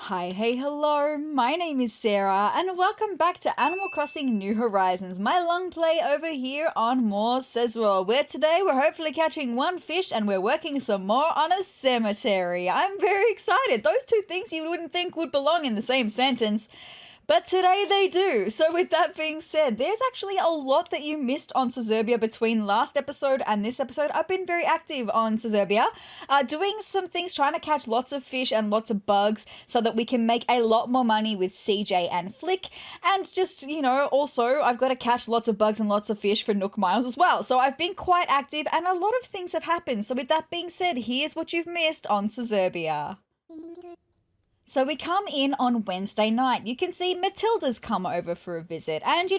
Hi, hey, hello, my name is Sarah and welcome back to Animal Crossing New Horizons, my long play over here on more SezRawrr, where today we're hopefully catching one fish and we're working some more on a cemetery. I'm very excited. Those two things you wouldn't think would belong in the same sentence, but today they do. So with that being said, there's actually a lot that you missed on Sezurbia between last episode and this episode. I've been very active on Sezurbia, doing some things, trying to catch lots of fish and lots of bugs so that we can make a lot more money with CJ and Flick. And just, also I've got to catch lots of bugs and lots of fish for Nook Miles as well. So I've been quite active and a lot of things have happened. So with that being said, here's what you've missed on Sezurbia. So we come in on Wednesday night. You can see Matilda's come over for a visit. And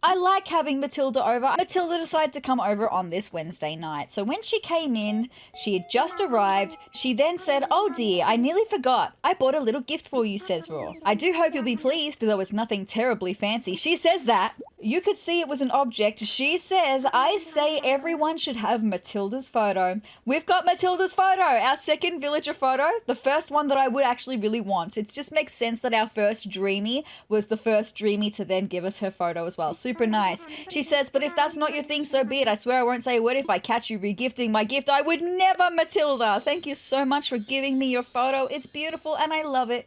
I like having Matilda over. Matilda decided to come over on this Wednesday night. So when she came in, she had just arrived. She then said, "Oh dear, I nearly forgot. I bought a little gift for you, SezRawrr. I do hope you'll be pleased, though it's nothing terribly fancy." She says that. You could see it was an object. She says, "I say everyone should have Matilda's photo." We've got Matilda's photo, our second villager photo, the first one that I would actually really want. It just makes sense that our first Dreamy was the first Dreamy to then give us her photo as well. Super nice. She says, "But if that's not your thing, so be it. I swear I won't say a word if I catch you regifting my gift. I would never, Matilda. Thank you so much for giving me your photo. It's beautiful and I love it."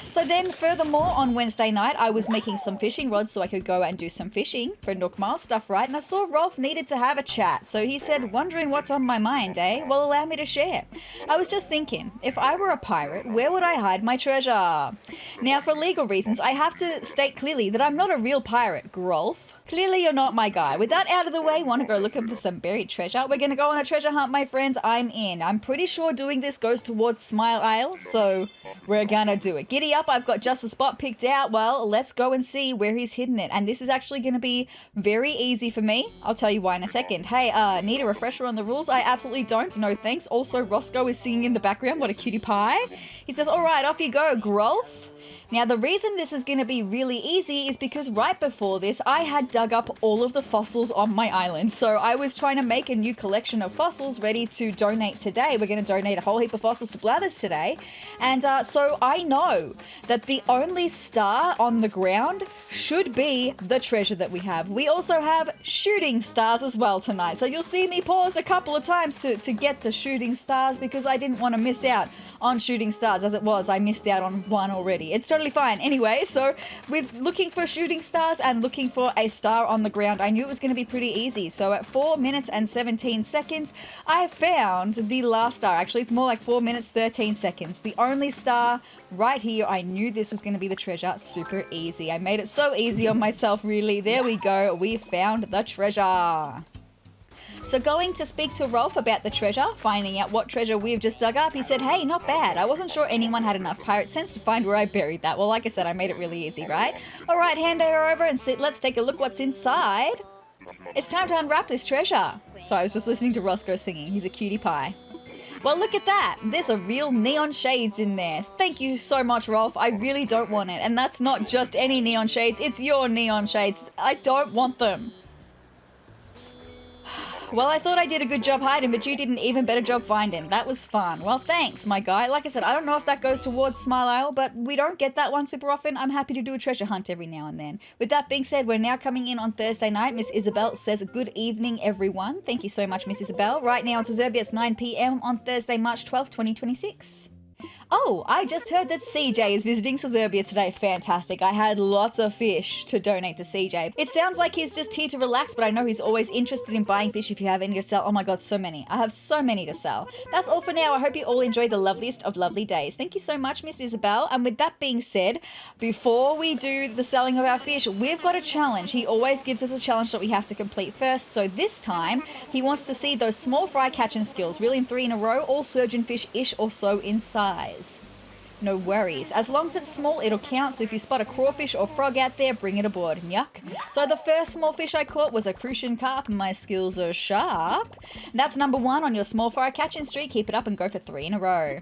So then furthermore, on Wednesday night, I was making some fishing rods so I could go and do some fishing for Nook Mile stuff, right? And I saw Rolf needed to have a chat. So he said, "Wondering what's on my mind, eh? Well, allow me to share." I was just thinking, if I were a pirate, where would I hide my treasure? Now, for legal reasons, I have to state clearly that I'm not a real pirate, Grolf. Clearly you're not my guy. With that out of the way, want to go looking for some buried treasure? We're going to go on a treasure hunt, my friends. I'm in. I'm pretty sure doing this goes towards Smile Isle, so we're going to do it. Giddy up, I've got just a spot picked out. Well, let's go and see where he's hidden it. And this is actually going to be very easy for me. I'll tell you why in a second. Hey, need a refresher on the rules? I absolutely don't. No thanks. Also, Roscoe is singing in the background. What a cutie pie. He says, "All right, off you go, Grolf." Now, the reason this is going to be really easy is because right before this, I had dug up all of the fossils on my island. So I was trying to make a new collection of fossils ready to donate today. We're going to donate a whole heap of fossils to Blathers today. And so I know that the only star on the ground should be the treasure that we have. We also have shooting stars as well tonight. So you'll see me pause a couple of times to get the shooting stars because I didn't want to miss out on shooting stars. As it was, I missed out on one already. It's totally fine. Anyway, so with looking for shooting stars and looking for a star on the ground, I knew it was going to be pretty easy. So at 4 minutes and 17 seconds, I found the last star. Actually, it's more like 4 minutes, 13 seconds. The only star right here. I knew this was going to be the treasure. Super easy. I made it so easy on myself, really. There we go. We found the treasure. So going to speak to Rolf about the treasure, finding out what treasure we've just dug up, he said, "Hey, not bad. I wasn't sure anyone had enough pirate sense to find where I buried that." Well, like I said, I made it really easy, right? All right, hand her over and sit. Let's take a look what's inside. It's time to unwrap this treasure. So I was just listening to Roscoe singing. He's a cutie pie. Well, look at that. There's a real neon shades in there. Thank you so much, Rolf. I really don't want it. And that's not just any neon shades. It's your neon shades. I don't want them. Well, I thought I did a good job hiding, but you did an even better job finding. That was fun. Well, thanks, my guy. Like I said, I don't know if that goes towards Smile Isle, but we don't get that one super often. I'm happy to do a treasure hunt every now and then. With that being said, we're now coming in on Thursday night. Miss Isabel says, "Good evening, everyone." Thank you so much, Miss Isabel. Right now on Sezurbia, it's 9 p.m. on Thursday, March 12th, 2026. Oh, I just heard that CJ is visiting Sezurbia today. Fantastic. I had lots of fish to donate to CJ. It sounds like he's just here to relax, but I know he's always interested in buying fish if you have any to sell. Oh my god, so many. I have so many to sell. That's all for now. I hope you all enjoy the loveliest of lovely days. Thank you so much, Miss Isabel. And with that being said, before we do the selling of our fish, we've got a challenge. He always gives us a challenge that we have to complete first. So this time, he wants to see those small fry catching skills. Reel in 3 in a row, all surgeonfish-ish or so in size. No worries. As long as it's small, it'll count. So if you spot a crawfish or frog out there, bring it aboard. Yuck. So the first small fish I caught was a crucian carp. My skills are sharp. That's number 1 on your small fry catching streak. Keep it up and go for 3 in a row.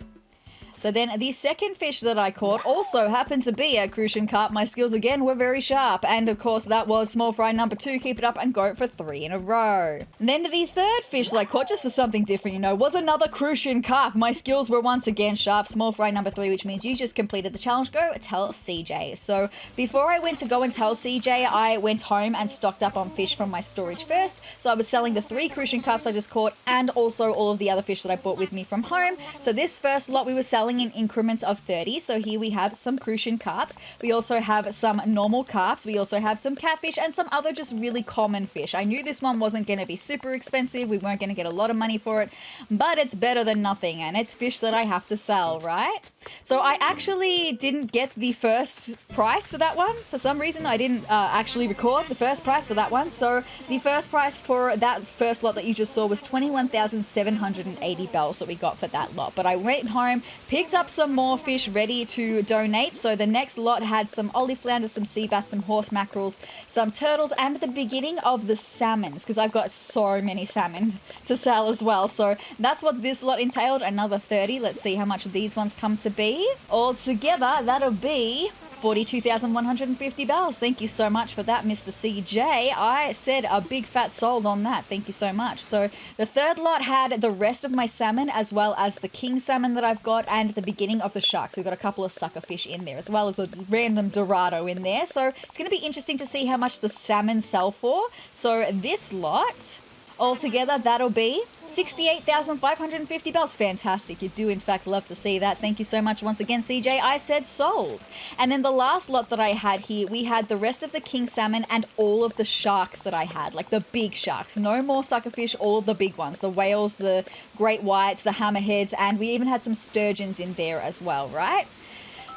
So then the second fish that I caught also happened to be a crucian carp. My skills again were very sharp. And of course that was small fry number 2. Keep it up and go for 3 in a row. And then the third fish that I caught, just for something different, you know, was another crucian carp. My skills were once again sharp. Small fry number 3, which means you just completed the challenge. Go tell CJ. So before I went to go and tell CJ, I went home and stocked up on fish from my storage first. So I was selling the 3 crucian carps I just caught and also all of the other fish that I brought with me from home. So this first lot we were selling in increments of 30. So here we have some crucian carps. We also have some normal carps. We also have some catfish and some other just really common fish. I knew this one wasn't going to be super expensive. We weren't going to get a lot of money for it, but it's better than nothing. And it's fish that I have to sell, right? So I actually didn't get the first price for that one. For some reason, I didn't actually record the first price for that one. So the first price for that first lot that you just saw was 21,780 bells that we got for that lot. But I went home, picked up some more fish ready to donate. So the next lot had some olive flounder, some sea bass, some horse mackerels, some turtles, and the beginning of the salmons, because I've got so many salmon to sell as well. So that's what this lot entailed, another 30. Let's see how much these ones come to be. Altogether, that'll be 42,150 bells. Thank you so much for that, Mr. CJ. I said a big fat sold on that. Thank you so much. So the third lot had the rest of my salmon as well as the king salmon that I've got and the beginning of the sharks. We've got a couple of sucker fish in there as well as a random dorado in there. So it's going to be interesting to see how much the salmon sell for. So this lot, altogether, that'll be 68,550 bells. Fantastic. You do, in fact, love to see that. Thank you so much once again, CJ. I said sold. And then the last lot that I had here, we had the rest of the king salmon and all of the sharks that I had, like the big sharks. No more suckerfish, all of the big ones. The whales, the great whites, the hammerheads, and we even had some sturgeons in there as well, right?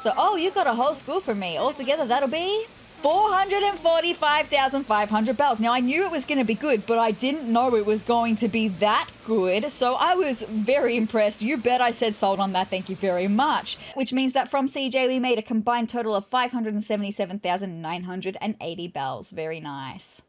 So, oh, you got a whole school for me. Altogether, that'll be 445,500 bells. Now, I knew it was going to be good, but I didn't know it was going to be that good. So I was very impressed. You bet I said sold on that. Thank you very much. Which means that from CJ, we made a combined total of 577,980 bells. Very nice.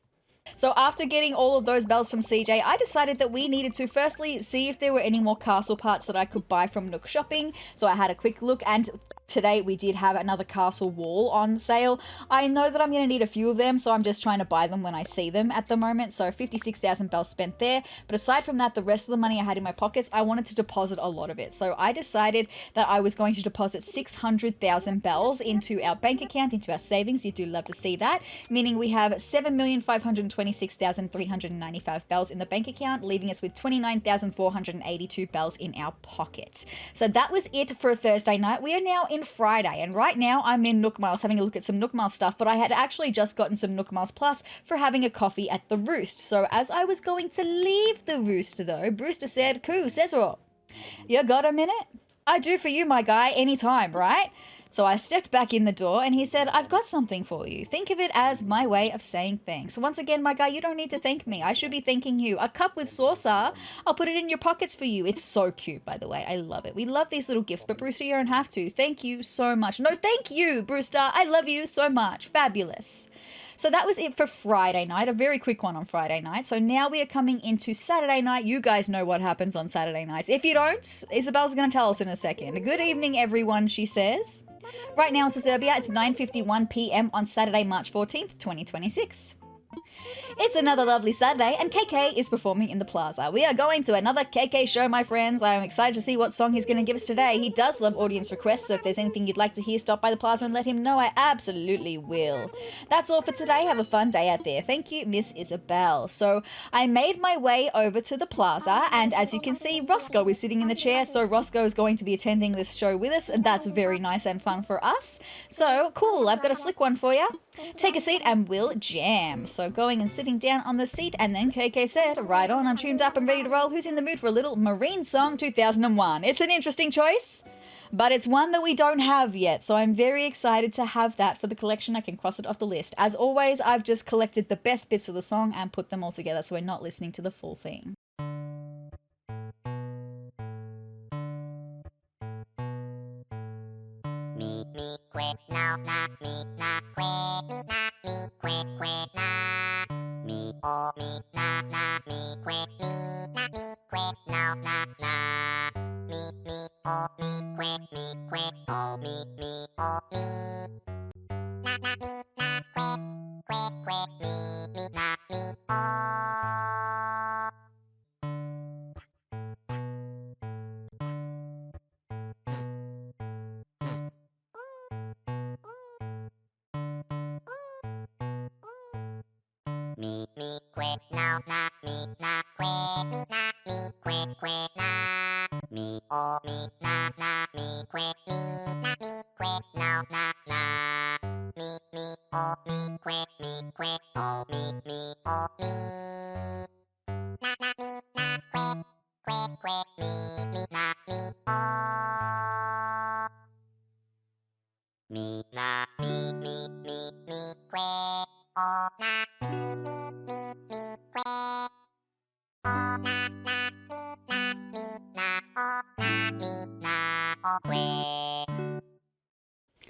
So after getting all of those bells from CJ, I decided that we needed to firstly see if there were any more castle parts that I could buy from Nook Shopping. So I had a quick look, and today we did have another castle wall on sale. I know that I'm going to need a few of them, so I'm just trying to buy them when I see them at the moment. So 56,000 bells spent there. But aside from that, the rest of the money I had in my pockets, I wanted to deposit a lot of it. So I decided that I was going to deposit 600,000 bells into our bank account, into our savings. You do love to see that. Meaning we have 7,526,395 bells in the bank account, leaving us with 29,482 bells in our pocket. So that was it for Thursday night. We are now in Friday, and right now I'm in Nook Miles having a look at some Nook Miles stuff, but I had actually just gotten some Nook Miles Plus for having a coffee at the Roost. So as I was going to leave the Roost though, Brewster said, "Cool, SezRawrr, you got a minute? I do for you, my guy, anytime, right?" So I stepped back in the door and he said, "I've got something for you. Think of it as my way of saying thanks." Once again, my guy, you don't need to thank me. I should be thanking you. A cup with saucer. I'll put it in your pockets for you. It's so cute, by the way. I love it. We love these little gifts, but Brewster, you don't have to. Thank you so much. No, thank you, Brewster. I love you so much. Fabulous. So that was it for Friday night, a very quick one on Friday night. So now we are coming into Saturday night. You guys know what happens on Saturday nights. If you don't, Isabel's going to tell us in a second. Good evening, everyone, she says. Right now in Sezurbia, it's 9:51 p.m. on Saturday, March 14th, 2026. It's another lovely Saturday, and KK is performing in the plaza. We are going to another KK show, my friends. I am excited to see what song he's going to give us today. He does love audience requests, so if there's anything you'd like to hear, stop by the plaza and let him know. I absolutely will. That's all for today. Have a fun day out there. Thank you, Miss Isabel. So I made my way over to the plaza, and as you can see, Roscoe is sitting in the chair, so Roscoe is going to be attending this show with us, and that's very nice and fun for us. So cool, I've got a slick one for you. Take a seat and we'll jam. So going and sitting down on the seat, and then KK said, "Right on, I'm tuned up and ready to roll. Who's in the mood for a little Marine Song 2001? It's an interesting choice, but it's one that we don't have yet, so I'm very excited to have that for the collection. I can cross it off the list. As always, I've just collected the best bits of the song and put them all together, so we're not listening to the full thing. Me, quit now, not me, not quit, me, quit now. Me, oh, me, not me, quit now, not. Me, oh, me, quit me. me, oh me. Na na me, na quack, me, na me, oh. Me, quack, now, na me, na quack, na. Me, oh, me, na, me, quack, now, na. Me, oh, me, quack, oh, me, oh, me. Na, me, na, quack, me, na, me, oh. Me, na, me, quack, oh, na, me, quack. Oh, na, me, oh, oh, quack.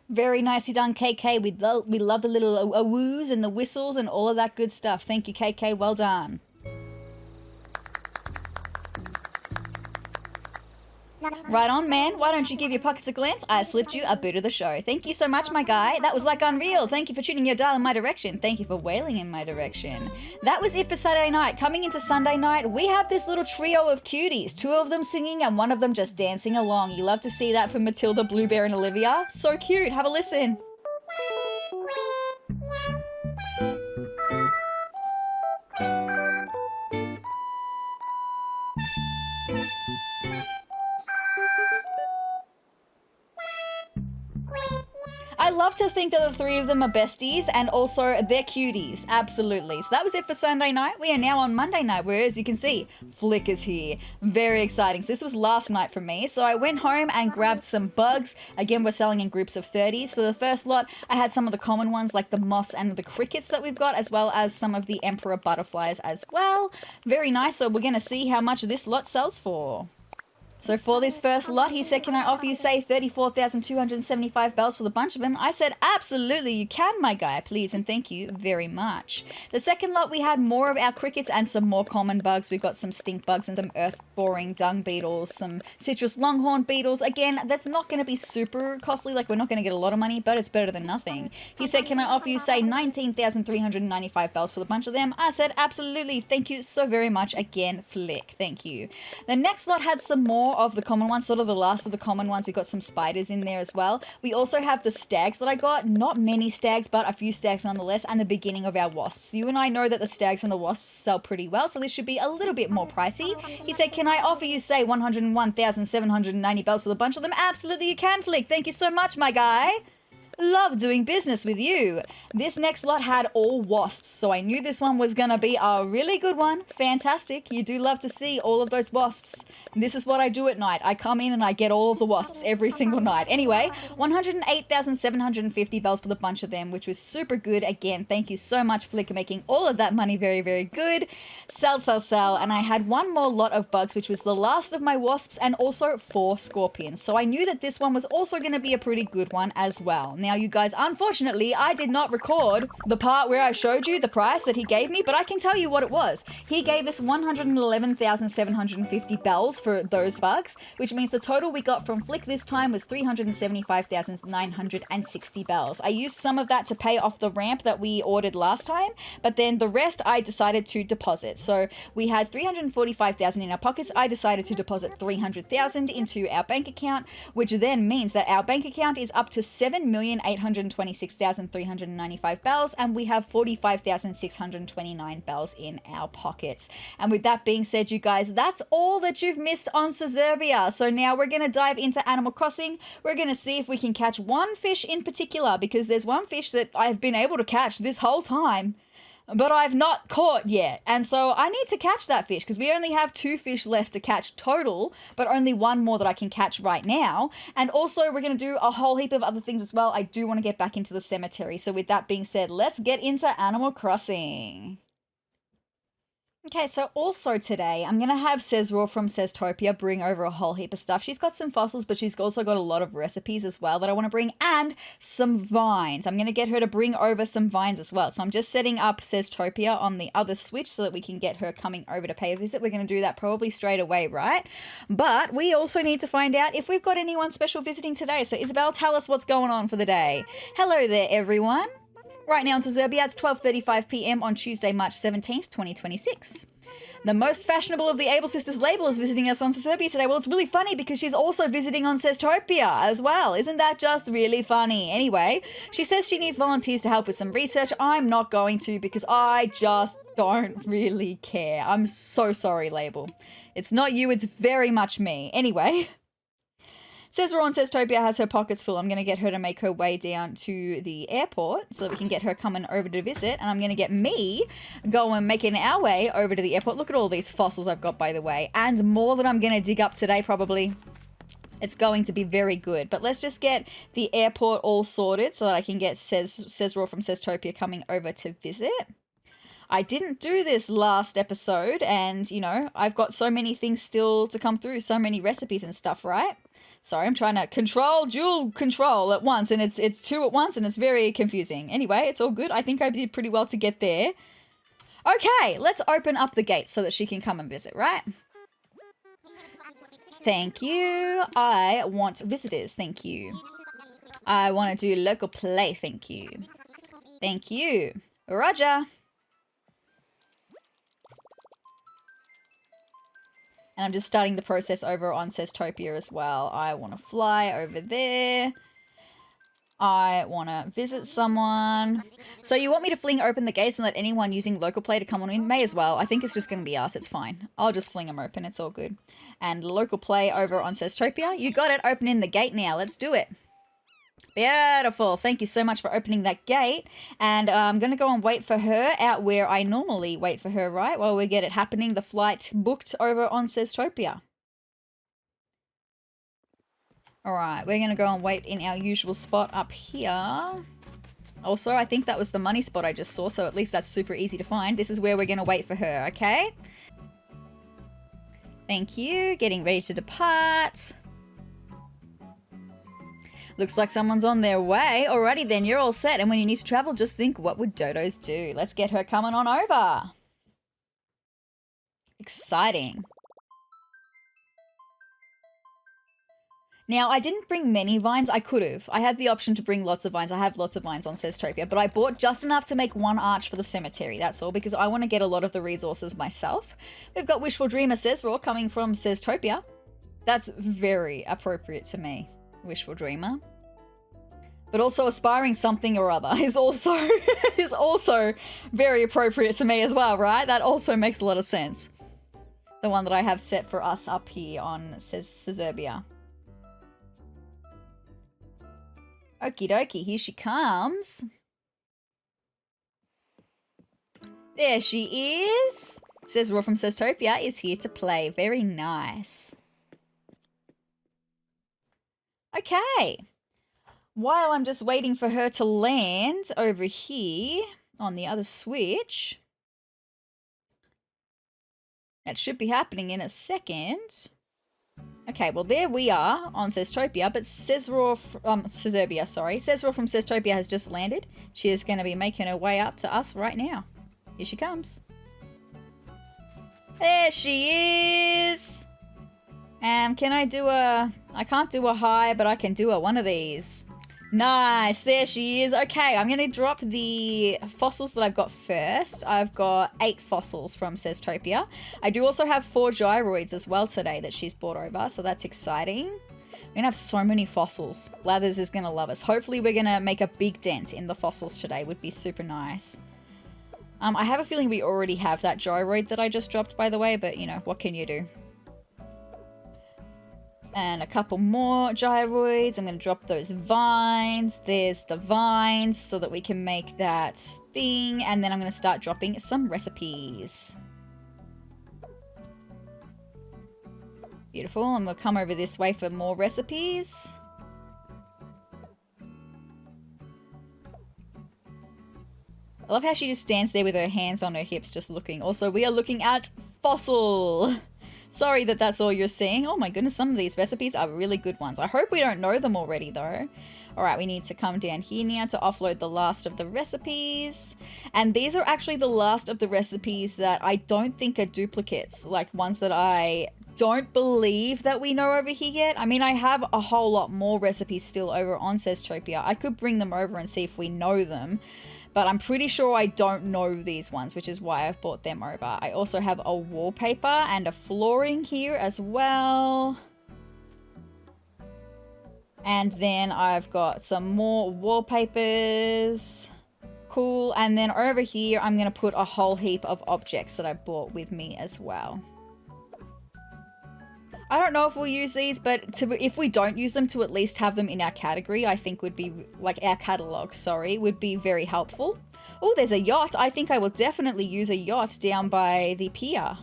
Very nicely done, KK. We love the little woos and the whistles and all of that good stuff. Thank you, KK. Well done. Right on, man. Why don't you give your pockets a glance? I slipped you a bit of the show. Thank you so much, my guy. That was like unreal. Thank you for tuning your dial in my direction. Thank you for wailing in my direction. That was it for Saturday night. Coming into Sunday night, we have this little trio of cuties. 2 of them singing and 1 of them just dancing along. You love to see that from Matilda, Bluebear, and Olivia. So cute. Have a listen. I love to think that the 3 of them are besties and also they're cuties. Absolutely. So that was it for Sunday night. We are now on Monday night where, as you can see, Flick is here. Very exciting. So this was last night for me. So I went home and grabbed some bugs. Again, we're selling in groups of 30. So the first lot, I had some of the common ones like the moths and the crickets that we've got, as well as some of the emperor butterflies as well. Very nice. So we're going to see how much this lot sells for. So for this first lot, he said, can I offer you, say, 34,275 bells for the bunch of them? I said, absolutely, you can, my guy, please, and thank you very much. The second lot, we had more of our crickets and some more common bugs. We've got some stink bugs and some earth-boring dung beetles, some citrus longhorn beetles. Again, that's not going to be super costly, like we're not going to get a lot of money, but it's better than nothing. He said, can I offer you, say, 19,395 bells for the bunch of them? I said, absolutely, thank you so very much. Again, Flick, thank you. The next lot had some more of the common ones, sort of the last of the common ones. We got some spiders in there as well. We also have the stags that I got. Not many stags, but a few stags nonetheless, and the beginning of our wasps. You and I know that the stags and the wasps sell pretty well, so this should be a little bit more pricey. He said, can I offer you, say, 101,790 bells for the bunch of them? Absolutely, you can, Flick. Thank you so much, my guy. Love doing business with you. This next lot had all wasps, so I knew this one was gonna be a really good one. Fantastic. You do love to see all of those wasps. This is what I do at night. I come in and I get all of the wasps every single night. Anyway, 108,750 bells for the bunch of them, which was super good. Again, thank you so much, Flick, for making all of that money very, very good. Sell, sell, sell. And I had one more lot of bugs, which was the last of my wasps, and also 4 scorpions. So I knew that this one was also going to be a pretty good one as well. Now, you guys, unfortunately, I did not record the part where I showed you the price that he gave me, but I can tell you what it was. He gave us 111,750 bells for those bugs, which means the total we got from Flick this time was 375,960 bells. I used some of that to pay off the ramp that we ordered last time, but then the rest I decided to deposit. So we had 345,000 in our pockets. I decided to deposit 300,000 into our bank account, which then means that our bank account is up to 7,826,395 bells, and we have 45,629 bells in our pockets. And with that being said, you guys, that's all that you've missed on Sezurbia. So now we're going to dive into Animal Crossing. We're going to see if we can catch one fish in particular, because there's one fish that I've been able to catch this whole time, but I've not caught yet. And so I need to catch that fish, because we only have 2 fish left to catch total, but only 1 more that I can catch right now. And also we're going to do a whole heap of other things as well. I do want to get back into the cemetery. So with that being said, let's get into Animal Crossing. Okay, so also today, I'm going to have SezRawrr from SezTopia bring over a whole heap of stuff. She's got some fossils, but she's also got a lot of recipes as well that I want to bring, and some vines. I'm going to get her to bring over some vines as well. So I'm just setting up SezTopia on the other switch so that we can get her coming over to pay a visit. We're going to do that probably straight away, right? But we also need to find out if we've got anyone special visiting today. So Isabel, tell us what's going on for the day. Hello there, everyone. Right now in Sezurbia, it's 12:35 p.m. on Tuesday, March 17th, 2026. The most fashionable of the Able Sisters label is visiting us on Sezurbia today. Well, it's really funny because she's also visiting on SezTopia as well. Isn't that just really funny? Anyway, she says she needs volunteers to help with some research. I'm not going to because I just don't really care. I'm so sorry, label. It's not you, it's very much me. Anyway... SezRawrr on SezTopia has her pockets full. I'm going to get her to make her way down to the airport so that we can get her coming over to visit. And I'm going to get me going, making our way over to the airport. Look at all these fossils I've got, by the way. And more that I'm going to dig up today, probably. It's going to be very good. But let's just get the airport all sorted so that I can get SezRawrr from SezTopia coming over to visit. I didn't do this last episode. And, you know, I've got so many things still to come through. So many recipes and stuff, right? Sorry, I'm trying to dual control at once, and it's two at once, and it's very confusing. Anyway, it's all good. I think I did pretty well to get there. Okay, let's open up the gates so that she can come and visit, right? Thank you. I want visitors, thank you. I want to do local play, thank you. Thank you. Roger. And I'm just starting the process over on SezTopia as well. I want to fly over there. I want to visit someone. So you want me to fling open the gates and let anyone using local play to come on in? May as well. I think it's just going to be us. It's fine. I'll just fling them open. It's all good. And local play over on SezTopia. You got it. Opening the gate now. Let's do it. Beautiful. Thank you so much for opening that gate. And I'm going to go and wait for her out where I normally wait for her, right? While we get it happening, the flight booked over on SezTopia. All right, we're going to go and wait in our usual spot up here. Also, I think that was the money spot I just saw, so at least that's super easy to find. This is where we're going to wait for her, okay? Thank you. Getting ready to depart. Looks like someone's on their way. Alrighty then, you're all set. And when you need to travel, just think, what would dodos do? Let's get her coming on over. Exciting. Now, I didn't bring many vines. I could have. I had the option to bring lots of vines. I have lots of vines on SezTopia, but I bought just enough to make one arch for the cemetery. That's all, because I want to get a lot of the resources myself. We've got Wishful Dreamer SezRawrr coming from SezTopia. That's very appropriate to me. Wishful Dreamer. But also aspiring something or other is also very appropriate to me as well, right? That also makes a lot of sense. The one that I have set for us up here on Sezurbia. Okie dokie, here she comes. There she is. SezRawrr from SezTopia is here to play. Very nice. Okay. While I'm just waiting for her to land over here on the other switch. That should be happening in a second. Okay, well there we are on SezTopia, but Sezurbia, sorry. SezRawrr from SezTopia has just landed. She is going to be making her way up to us right now. Here she comes. There she is. Can I do I can't do a high, but I can do one of these. Nice, there she is. Okay, I'm going to drop the fossils that I've got first. I've got 8 fossils from SezTopia. I do also have 4 gyroids as well today that she's brought over, so that's exciting. We're going to have so many fossils. Blathers is going to love us. Hopefully we're going to make a big dent in the fossils today. Would be super nice. I have a feeling we already have that gyroid that I just dropped, by the way, but, you know, what can you do? And a couple more gyroids. I'm going to drop those vines. There's the vines so that we can make that thing. And then I'm going to start dropping some recipes. Beautiful. And we'll come over this way for more recipes. I love how she just stands there with her hands on her hips just looking. Also, we are looking at Fossil. Sorry that that's all you're seeing. Oh my goodness, some of these recipes are really good ones. I hope we don't know them already though. All right, we need to come down here now to offload the last of the recipes. And these are actually the last of the recipes that I don't think are duplicates, like ones that I don't believe that we know over here yet. I mean, I have a whole lot more recipes still over on SezTopia. I could bring them over and see if we know them, but I'm pretty sure I don't know these ones, which is why I've brought them over. I also have a wallpaper and a flooring here as well. And then I've got some more wallpapers. Cool. And then over here, I'm going to put a whole heap of objects that I brought with me as well. I don't know if we'll use these, but if we don't use them, to at least have them in our category, I think would be, like our catalog, sorry, would be very helpful. Oh, there's a yacht. I think I will definitely use a yacht down by the pier.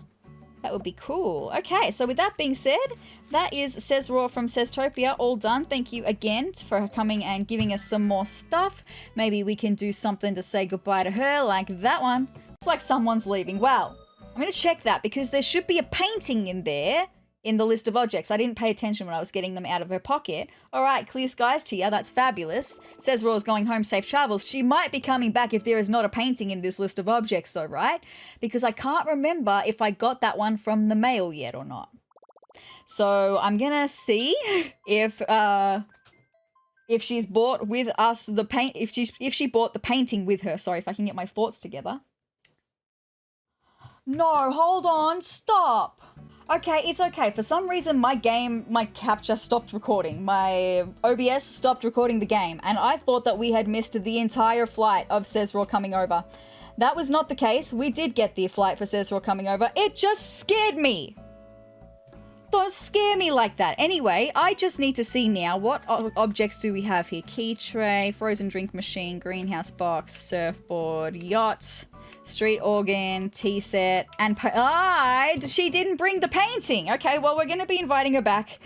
That would be cool. Okay, so with that being said, that is SezRawrr from SezTopia, all done. Thank you again for coming and giving us some more stuff. Maybe we can do something to say goodbye to her, like that one. It's like someone's leaving. Well, I'm going to check that because there should be a painting in there in the list of objects. I didn't pay attention when I was getting them out of her pocket. All right, clear skies to you. That's fabulous. SezRawrr's going home, safe travels. She might be coming back if there is not a painting in this list of objects though, right? Because I can't remember if I got that one from the mail yet or not. So I'm gonna see if she's bought with us the paint, if she bought the painting with her. Sorry, if I can get my thoughts together. No, hold on, stop. Okay, it's okay. For some reason, my capture stopped recording. My OBS stopped recording the game, and I thought that we had missed the entire flight of SezRawrr coming over. That was not the case. We did get the flight for SezRawrr coming over. It just scared me. Don't scare me like that. Anyway, I just need to see now what objects do we have here. Key tray, frozen drink machine, greenhouse box, surfboard, yacht, street organ, tea set, and she didn't bring the painting. Okay, well, we're going to be inviting her back.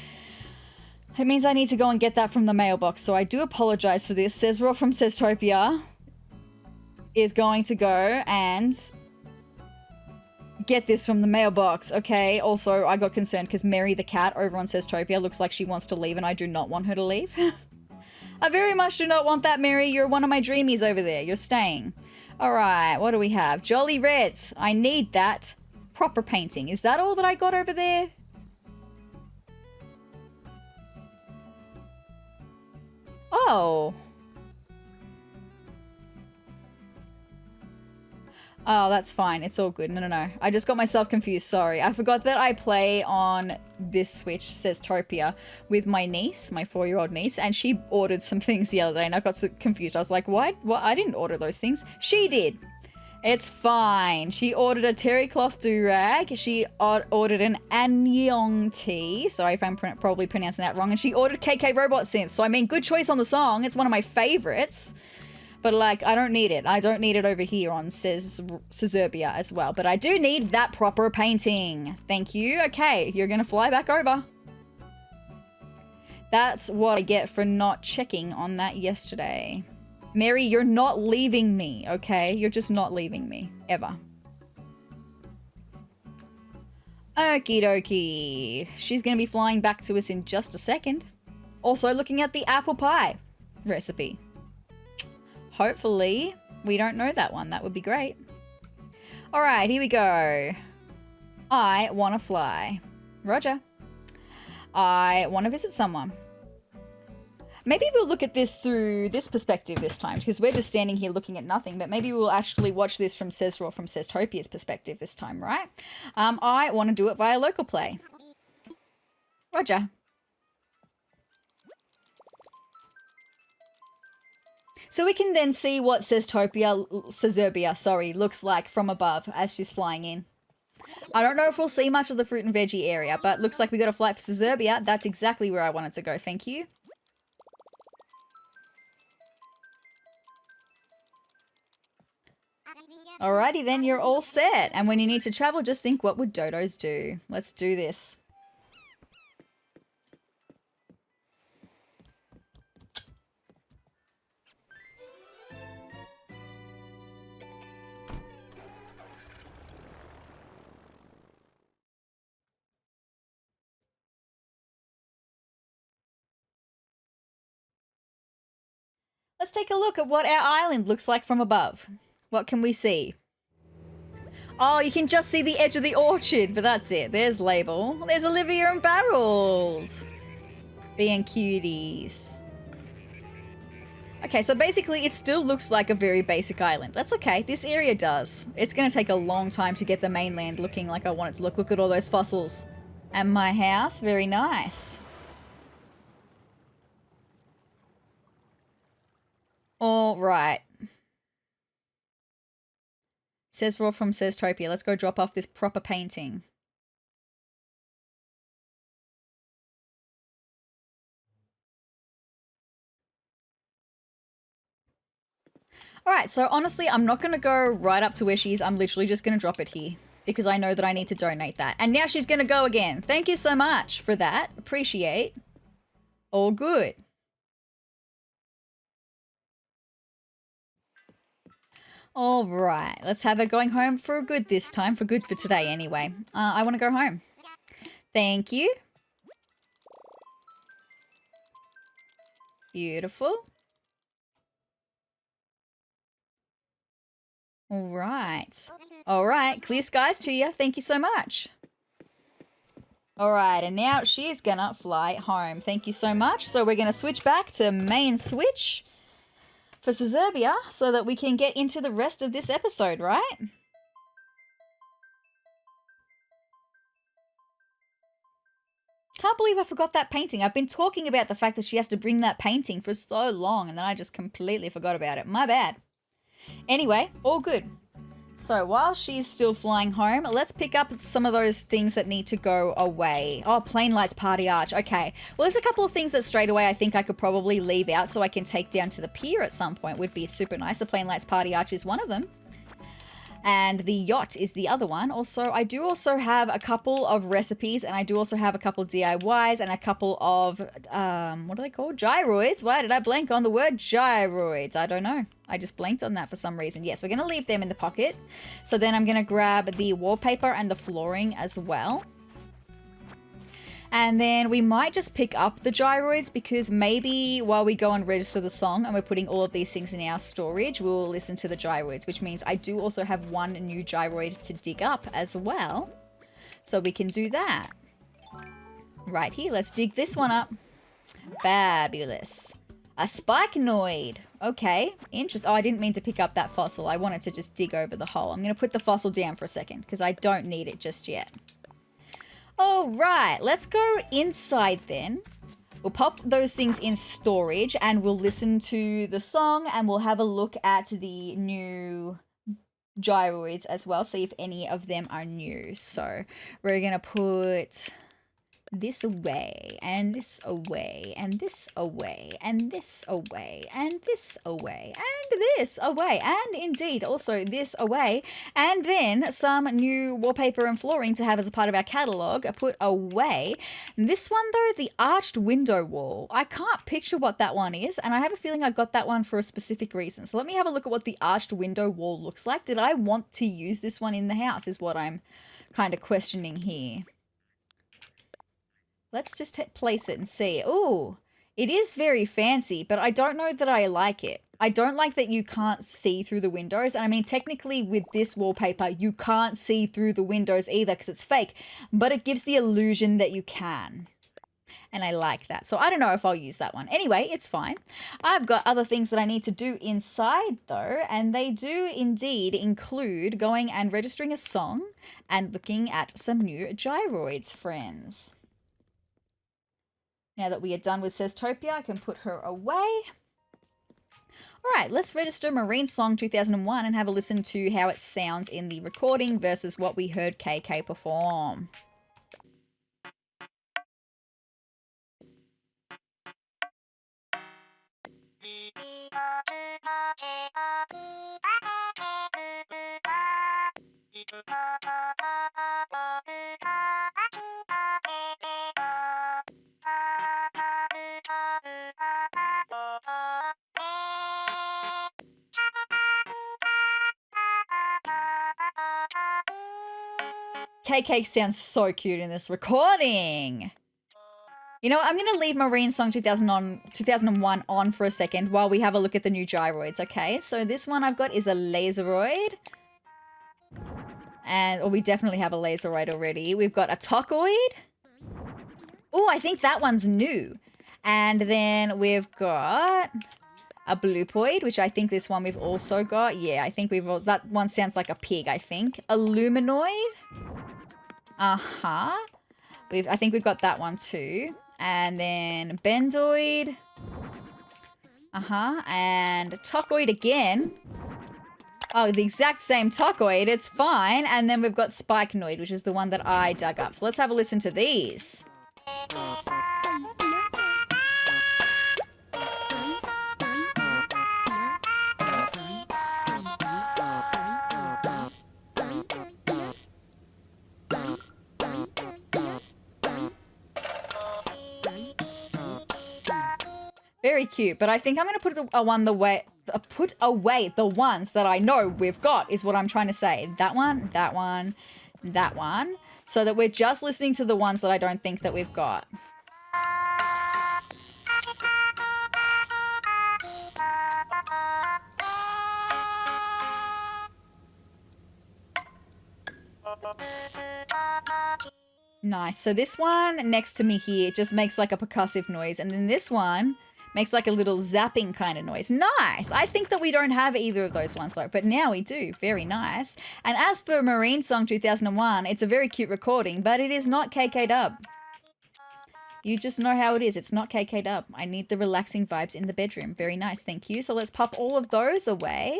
It means I need to go and get that from the mailbox, so I do apologize for this. SezRawrr from SezTopia is going to go and get this from the mailbox, okay? Also, I got concerned because Mary the cat over on SezTopia looks like she wants to leave, and I do not want her to leave. I very much do not want that, Mary. You're one of my dreamies over there. You're staying. All right, what do we have? Jolly Reds. I need that proper painting. Is that all that I got over there? Oh. Oh, that's fine. It's all good. No. I just got myself confused. Sorry. I forgot that I play on this Switch, SezTopia, with my niece, my 4-year-old niece, and she ordered some things the other day, and I got so confused. I was like, what? What? I didn't order those things. She did. It's fine. She ordered a terry cloth do-rag. She ordered an acnh tea. Sorry if I'm probably pronouncing that wrong. And she ordered KK Robot Synth. So, I mean, good choice on the song. It's one of my favorites. But, like, I don't need it. I don't need it over here on Sezurbia as well. But I do need that proper painting. Thank you. Okay, you're going to fly back over. That's what I get for not checking on that yesterday. Mary, you're not leaving me, okay? You're just not leaving me. Ever. Okie dokie. She's going to be flying back to us in just a second. Also looking at the apple pie recipe. Hopefully, we don't know that one. That would be great. All right, here we go. I want to fly. Roger. I want to visit someone. Maybe we'll look at this through this perspective this time, because we're just standing here looking at nothing, but maybe we'll actually watch this from SezRawrr from SezTopia's perspective this time, right? I want to do it via local play. Roger. So we can then see what Sezurbia, sorry, looks like from above as she's flying in. I don't know if we'll see much of the fruit and veggie area, but looks like we got a flight for Sezurbia. That's exactly where I wanted to go. Thank you. Alrighty then, you're all set. And when you need to travel, just think, what would dodos do? Let's do this. Let's take a look at what our island looks like from above. What can we see? Oh, you can just see the edge of the orchard, but that's it. There's Label. There's Olivia and Barrels. Being cuties. Okay, so basically it still looks like a very basic island. That's okay. This area does. It's going to take a long time to get the mainland looking like I want it to look. Look at all those fossils. And my house, very nice. All right. SezRawrr from SezTopia. Let's go drop off this proper painting. All right, so honestly, I'm not going to go right up to where she is. I'm literally just going to drop it here because I know that I need to donate that. And now she's going to go again. Thank you so much for that. Appreciate. All good. All right, let's have her going home for good this time. For good for today anyway. I want to go home. Thank you. Beautiful. All right. All right. Clear skies to you. Thank you so much. All right. And now she's going to fly home. Thank you so much. So we're going to switch back to main switch for Sezurbia so that we can get into the rest of this episode, right? Can't believe I forgot that painting. I've been talking about the fact that she has to bring that painting for so long and then I just completely forgot about it. My bad. Anyway, all good. So while she's still flying home, let's pick up some of those things that need to go away. Oh, Plain Lights Party Arch. Okay. Well, there's a couple of things that straight away I think I could probably leave out so I can take down to the pier at some point. Would be super nice. The Plain Lights Party Arch is one of them. And the yacht is the other one. Also, I do also have a couple of recipes and I do also have a couple of DIYs and a couple of, what are they called? Gyroids. Why did I blank on the word gyroids? I don't know. I just blanked on that for some reason. Yes, we're going to leave them in the pocket. So then I'm going to grab the wallpaper and the flooring as well. And then we might just pick up the gyroids because maybe while we go and register the song and we're putting all of these things in our storage, we'll listen to the gyroids, which means I do also have one new gyroid to dig up as well. So we can do that. Right here, let's dig this one up. Fabulous. A spikenoid. Okay, interesting. Oh, I didn't mean to pick up that fossil. I wanted to just dig over the hole. I'm going to put the fossil down for a second because I don't need it just yet. All right, let's go inside then. We'll pop those things in storage and we'll listen to the song and we'll have a look at the new gyroids as well, see if any of them are new. So we're going to put this away and this away and this away and this away and this away and this away and indeed also this away, and then some new wallpaper and flooring to have as a part of our catalogue put away. This one though, the arched window wall, I can't picture what that one is and I have a feeling I got that one for a specific reason. So let me have a look at what the arched window wall looks like. Did I want to use this one in the house is what I'm kind of questioning here. Let's just place it and see. Ooh, it is very fancy, but I don't know that I like it. I don't like that you can't see through the windows. And I mean, technically with this wallpaper, you can't see through the windows either because it's fake, but it gives the illusion that you can. And I like that. So I don't know if I'll use that one. Anyway, it's fine. I've got other things that I need to do inside though, and they do indeed include going and registering a song and looking at some new gyroids, friends. Now that we are done with SezTopia, I can put her away. All right, let's register Marine Song 2001 and have a listen to how it sounds in the recording versus what we heard KK perform. KK sounds so cute in this recording. You know what? I'm going to leave Marine Song 2001 on for a second while we have a look at the new gyroids, okay? So this one I've got is a laseroid. And, we definitely have a laseroid already. We've got a tocoid. Oh, I think that one's new. And then we've got a bluepoid, which I think this one we've also got. Yeah, I think we've also, that one sounds like a pig, I think. A luminoid. Uh-huh. I think we've got that one too. And then bendoid. Uh-huh. And tocoid again. Oh, the exact same tocoid. It's fine. And then we've got spikenoid, which is the one that I dug up. So let's have a listen to these. Very cute, but I think I'm going to put away the ones that I know we've got is what I'm trying to say. That one, that one, that one, so that we're just listening to the ones that I don't think that we've got. Nice. So this one next to me here just makes like a percussive noise, and then this one makes like a little zapping kind of noise. Nice. I think that we don't have either of those ones though, but now we do. Very nice. And as for Marine Song 2001, it's a very cute recording, but it is not KK dub. You just know how it is. It's not KK dub. I need the relaxing vibes in the bedroom. Very nice. Thank you. So let's pop all of those away.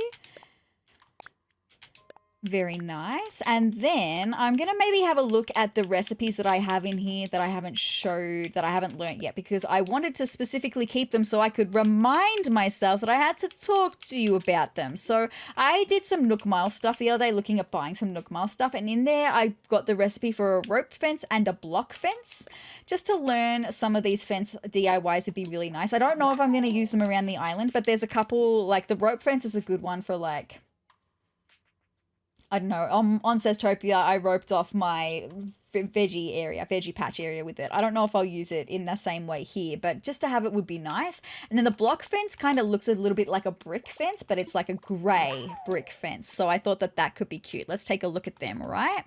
Very nice. And then I'm going to maybe have a look at the recipes that I have in here that I haven't showed, that I haven't learnt yet, because I wanted to specifically keep them so I could remind myself that I had to talk to you about them. So I did some Nook Mile stuff the other day, looking at buying some Nook Mile stuff. And in there, I got the recipe for a rope fence and a block fence. Just to learn some of these fence DIYs would be really nice. I don't know if I'm going to use them around the island, but there's a couple, like the rope fence is a good one for like, I don't know, on SezTopia, I roped off my veggie patch area with it. I don't know if I'll use it in the same way here, but just to have it would be nice. And then the block fence kind of looks a little bit like a brick fence, but it's like a grey brick fence. So I thought that that could be cute. Let's take a look at them, all right?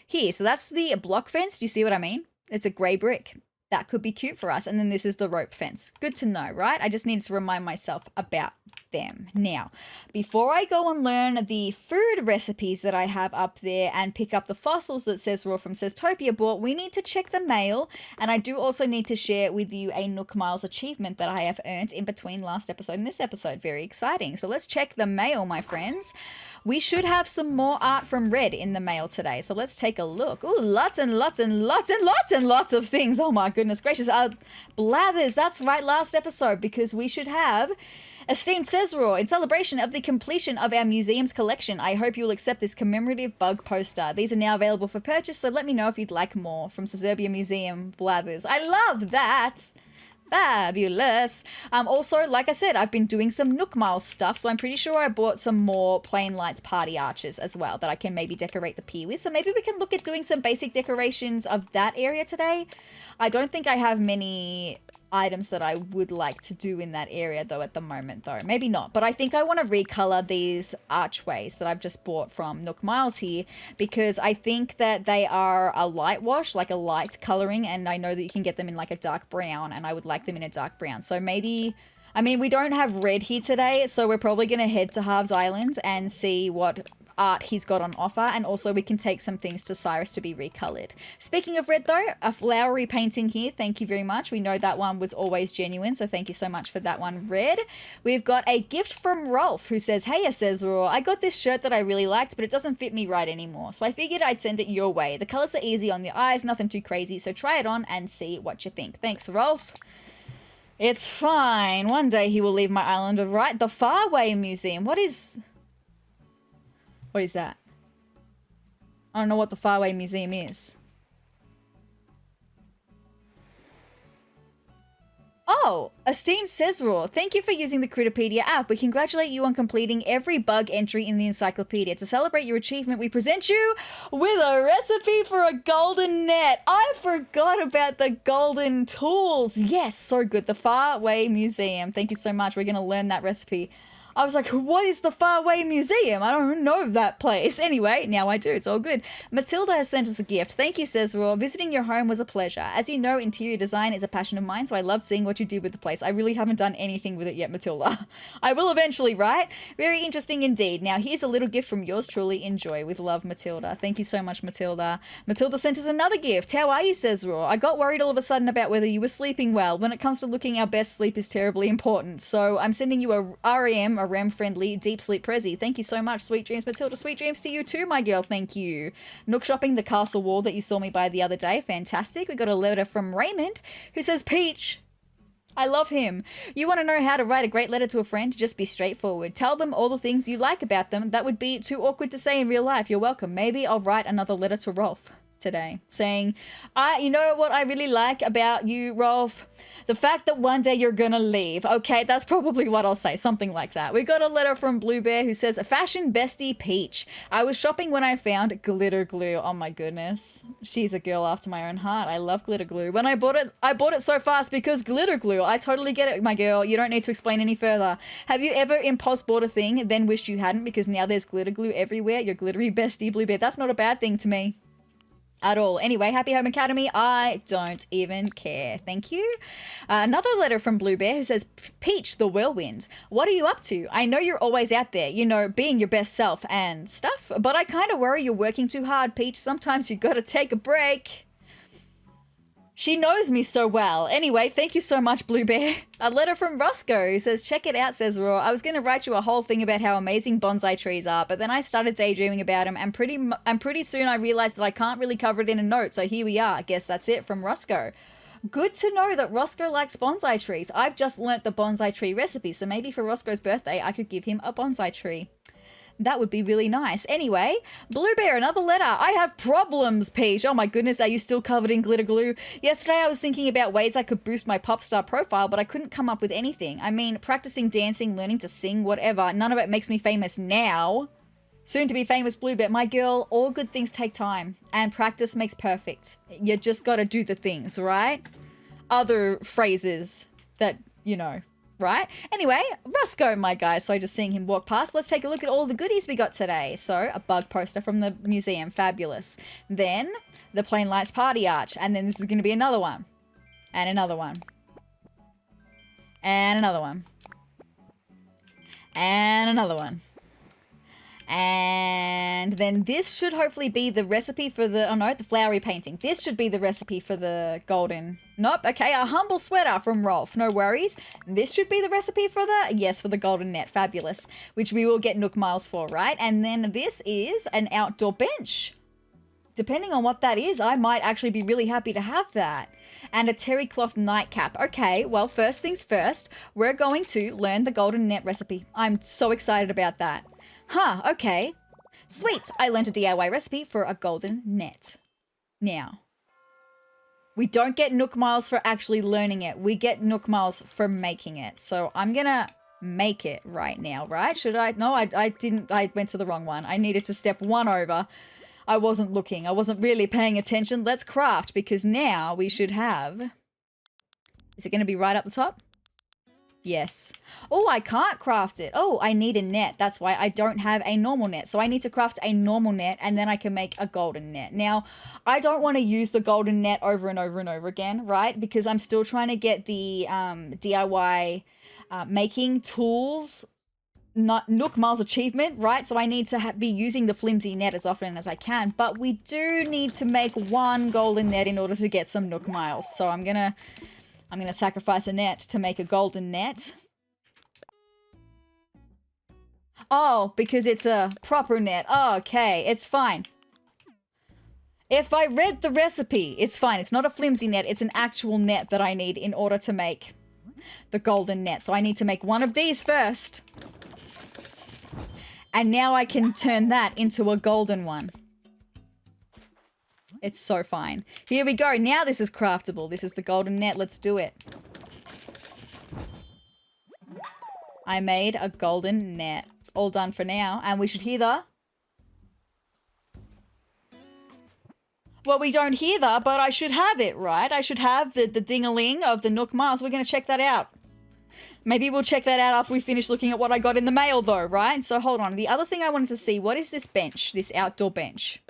Here, so that's the block fence. Do you see what I mean? It's a grey brick. That could be cute for us. And then this is the rope fence. Good to know, right? I just needed to remind myself about them. Now, before I go and learn the food recipes that I have up there and pick up the fossils that SezRawrr from SezTopia bought, we need to check the mail. And I do also need to share with you a Nook Miles achievement that I have earned in between last episode and this episode. Very exciting. So let's check the mail, my friends. We should have some more art from Red in the mail today. So let's take a look. Ooh, lots and lots and lots and lots and lots of things. Oh my goodness gracious. Blathers, that's right, last episode, because we should have esteemed SezRawrr, in celebration of the completion of our museum's collection, I hope you'll accept this commemorative bug poster. These are now available for purchase, so let me know if you'd like more. From Sezurbia Museum, Blathers. I love that! Fabulous. Also, like I said, I've been doing some Nook Miles stuff, so I'm pretty sure I bought some more Plain Lights party arches as well that I can maybe decorate the pier with. So maybe we can look at doing some basic decorations of that area today. I don't think I have many items that I would like to do in that area though at the moment though. Maybe not, but I think I want to recolor these archways that I've just bought from Nook Miles here, because I think that they are a light wash, like a light coloring, and I know that you can get them in like a dark brown, and I would like them in a dark brown. So maybe, I mean, we don't have Red here today, so we're probably going to head to Harv's Island and see what art he's got on offer, and also we can take some things to Cyrus to be recolored. Speaking of Red though, a flowery painting here, thank you very much. We know that one was always genuine, so thank you so much for that one, Red. We've got a gift from Rolf, who says, hey SezRawrr, I got this shirt that I really liked, but it doesn't fit me right anymore, so I figured I'd send it your way. The colors are easy on the eyes, nothing too crazy, so try it on and see what you think. Thanks, Rolf. It's fine. One day he will leave my island, right? The Faraway Museum. What is that? I don't know what the Faraway Museum is. Oh, esteemed SezRawrr, thank you for using the Critterpedia app. We congratulate you on completing every bug entry in the encyclopedia. To celebrate your achievement, we present you with a recipe for a golden net. I forgot about the golden tools. Yes, so good. The Faraway Museum. Thank you so much. We're going to learn that recipe. I was like, what is the Faraway Museum? I don't know that place. Anyway, now I do. It's all good. Matilda has sent us a gift. Thank you, SezRawrr. Visiting your home was a pleasure. As you know, interior design is a passion of mine, so I loved seeing what you did with the place. I really haven't done anything with it yet, Matilda. I will eventually, right? Very interesting indeed. Now, here's a little gift from yours truly. Enjoy. With love, Matilda. Thank you so much, Matilda. Matilda sent us another gift. How are you, SezRawrr? I got worried all of a sudden about whether you were sleeping well. When it comes to looking our best, sleep is terribly important. So I'm sending you a REM-friendly deep sleep prezi. Thank you so much. Sweet dreams, Matilda. Sweet dreams to you too, my girl. Thank you. Nook shopping, the castle wall that you saw me by the other day. Fantastic. We got a letter from Raymond who says, Peach, I love him. You want to know how to write a great letter to a friend? Just be straightforward. Tell them all the things you like about them. That would be too awkward to say in real life. You're welcome. Maybe I'll write another letter to Rolf today saying, you know what I really like about you, Rolf? The fact that one day you're gonna leave. Okay, that's probably what I'll say. Something like that. We got a letter from Bluebear who says, Fashion Bestie Peach. I was shopping when I found glitter glue. Oh my goodness. She's a girl after my own heart. I love glitter glue. When I bought it so fast because glitter glue. I totally get it, my girl. You don't need to explain any further. Have you ever impulse bought a thing, then wished you hadn't because now there's glitter glue everywhere? Your glittery bestie, Bluebear. That's not a bad thing to me at all. Anyway, Happy Home Academy, I don't even care. Thank you. Another letter from Bluebear who says, Peach, the whirlwind. What are you up to? I know you're always out there, you know, being your best self and stuff, but I kind of worry you're working too hard, Peach. Sometimes you gotta take a break. She knows me so well. Anyway, thank you so much, Bluebear. A letter from Roscoe who says, check it out, SezRawrr. I was going to write you a whole thing about how amazing bonsai trees are, but then I started daydreaming about them, and pretty soon I realized that I can't really cover it in a note, so here we are. I guess that's it from Roscoe. Good to know that Roscoe likes bonsai trees. I've just learnt the bonsai tree recipe, so maybe for Roscoe's birthday I could give him a bonsai tree. That would be really nice. Anyway, Bluebear, another letter. I have problems, Peach. Oh my goodness, are you still covered in glitter glue? Yesterday I was thinking about ways I could boost my pop star profile, but I couldn't come up with anything. I mean, practicing dancing, learning to sing, whatever. None of it makes me famous now. Soon to be famous, Bluebear. My girl, all good things take time, and practice makes perfect. You just gotta do the things, right? Other phrases that, you know, right? Anyway, Roscoe, my guy. So just seeing him walk past. Let's take a look at all the goodies we got today. So a bug poster from the museum. Fabulous. Then the Plain Lights Party Arch. And then this is going to be another one. And another one. And another one. And another one. And then this should hopefully be the recipe for the, oh no, the flowery painting. This should be the recipe for the golden. Nope. Okay, a humble sweater from Rolf. No worries. This should be the recipe for the, yes, for the golden net. Fabulous. Which we will get Nook Miles for, right? And then this is an outdoor bench. Depending on what that is, I might actually be really happy to have that. And a terry cloth nightcap. Okay, well, first things first, we're going to learn the golden net recipe. I'm so excited about that. Huh, okay. Sweet, I learned a DIY recipe for a golden net. Now, we don't get Nook Miles for actually learning it. We get Nook Miles for making it. So I'm gonna make it right now, right? Should I? No, I didn't. I went to the wrong one. I needed to step one over. I wasn't looking. I wasn't really paying attention. Let's craft, because now we should have... Is it going to be right up the top? Yes. Oh, I can't craft it. Oh, I need a net. That's why I don't have a normal net. So I need to craft a normal net, and then I can make a golden net. Now, I don't want to use the golden net over and over and over again, right? Because I'm still trying to get the DIY making tools, not Nook Miles achievement, right? So I need to be using the flimsy net as often as I can. But we do need to make one golden net in order to get some Nook Miles. So I'm gonna sacrifice a net to make a golden net. Oh, because it's a proper net. Oh, okay, it's fine. If I read the recipe, it's fine. It's not a flimsy net. It's an actual net that I need in order to make the golden net. So I need to make one of these first. And now I can turn that into a golden one. It's so fine. Here we go. Now this is craftable. This is the golden net. Let's do it. I made a golden net. All done for now. And we should hear the... Well, we don't hear that, but I should have it, right? I should have the ding-a-ling of the Nook mask. We're going to check that out. Maybe we'll check that out after we finish looking at what I got in the mail, though, right? So hold on. The other thing I wanted to see, what is this bench, this outdoor bench?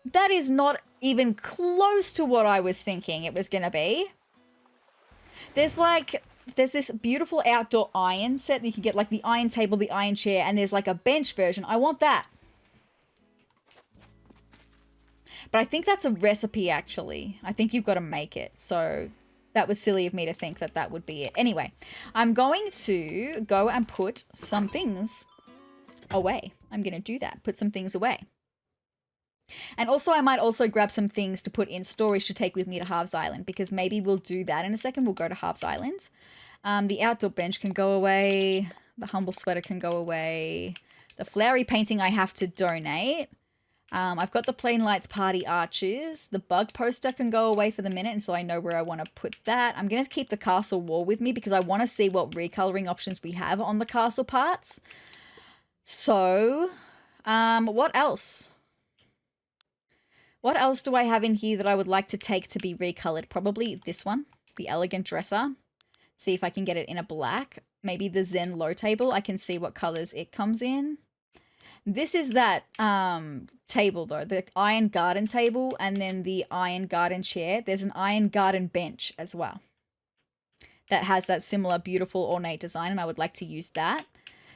That is not even close to what I was thinking it was going to be. There's this beautiful outdoor iron set that you can get, like the iron table, the iron chair, and there's like a bench version. I want that. But I think that's a recipe, actually. I think you've got to make it. So that was silly of me to think that that would be it. Anyway, I'm going to go and put some things away. I'm going to do that. Put some things away. And also, I might also grab some things to put in storage to take with me to Harv's Island, because maybe we'll do that in a second. We'll go to Harv's Island. The outdoor bench can go away. The humble sweater can go away. The flowery painting I have to donate. I've got the Plain Lights Party arches. The bug poster can go away for the minute, and so I know where I want to put that. I'm going to keep the castle wall with me because I want to see what recoloring options we have on the castle parts. So, what else? What else do I have in here that I would like to take to be recolored? Probably this one, the Elegant Dresser. See if I can get it in a black. Maybe the Zen Low Table. I can see what colors it comes in. This is that table, though, the Iron Garden table, and then the Iron Garden chair. There's an Iron Garden bench as well that has that similar beautiful ornate design, and I would like to use that.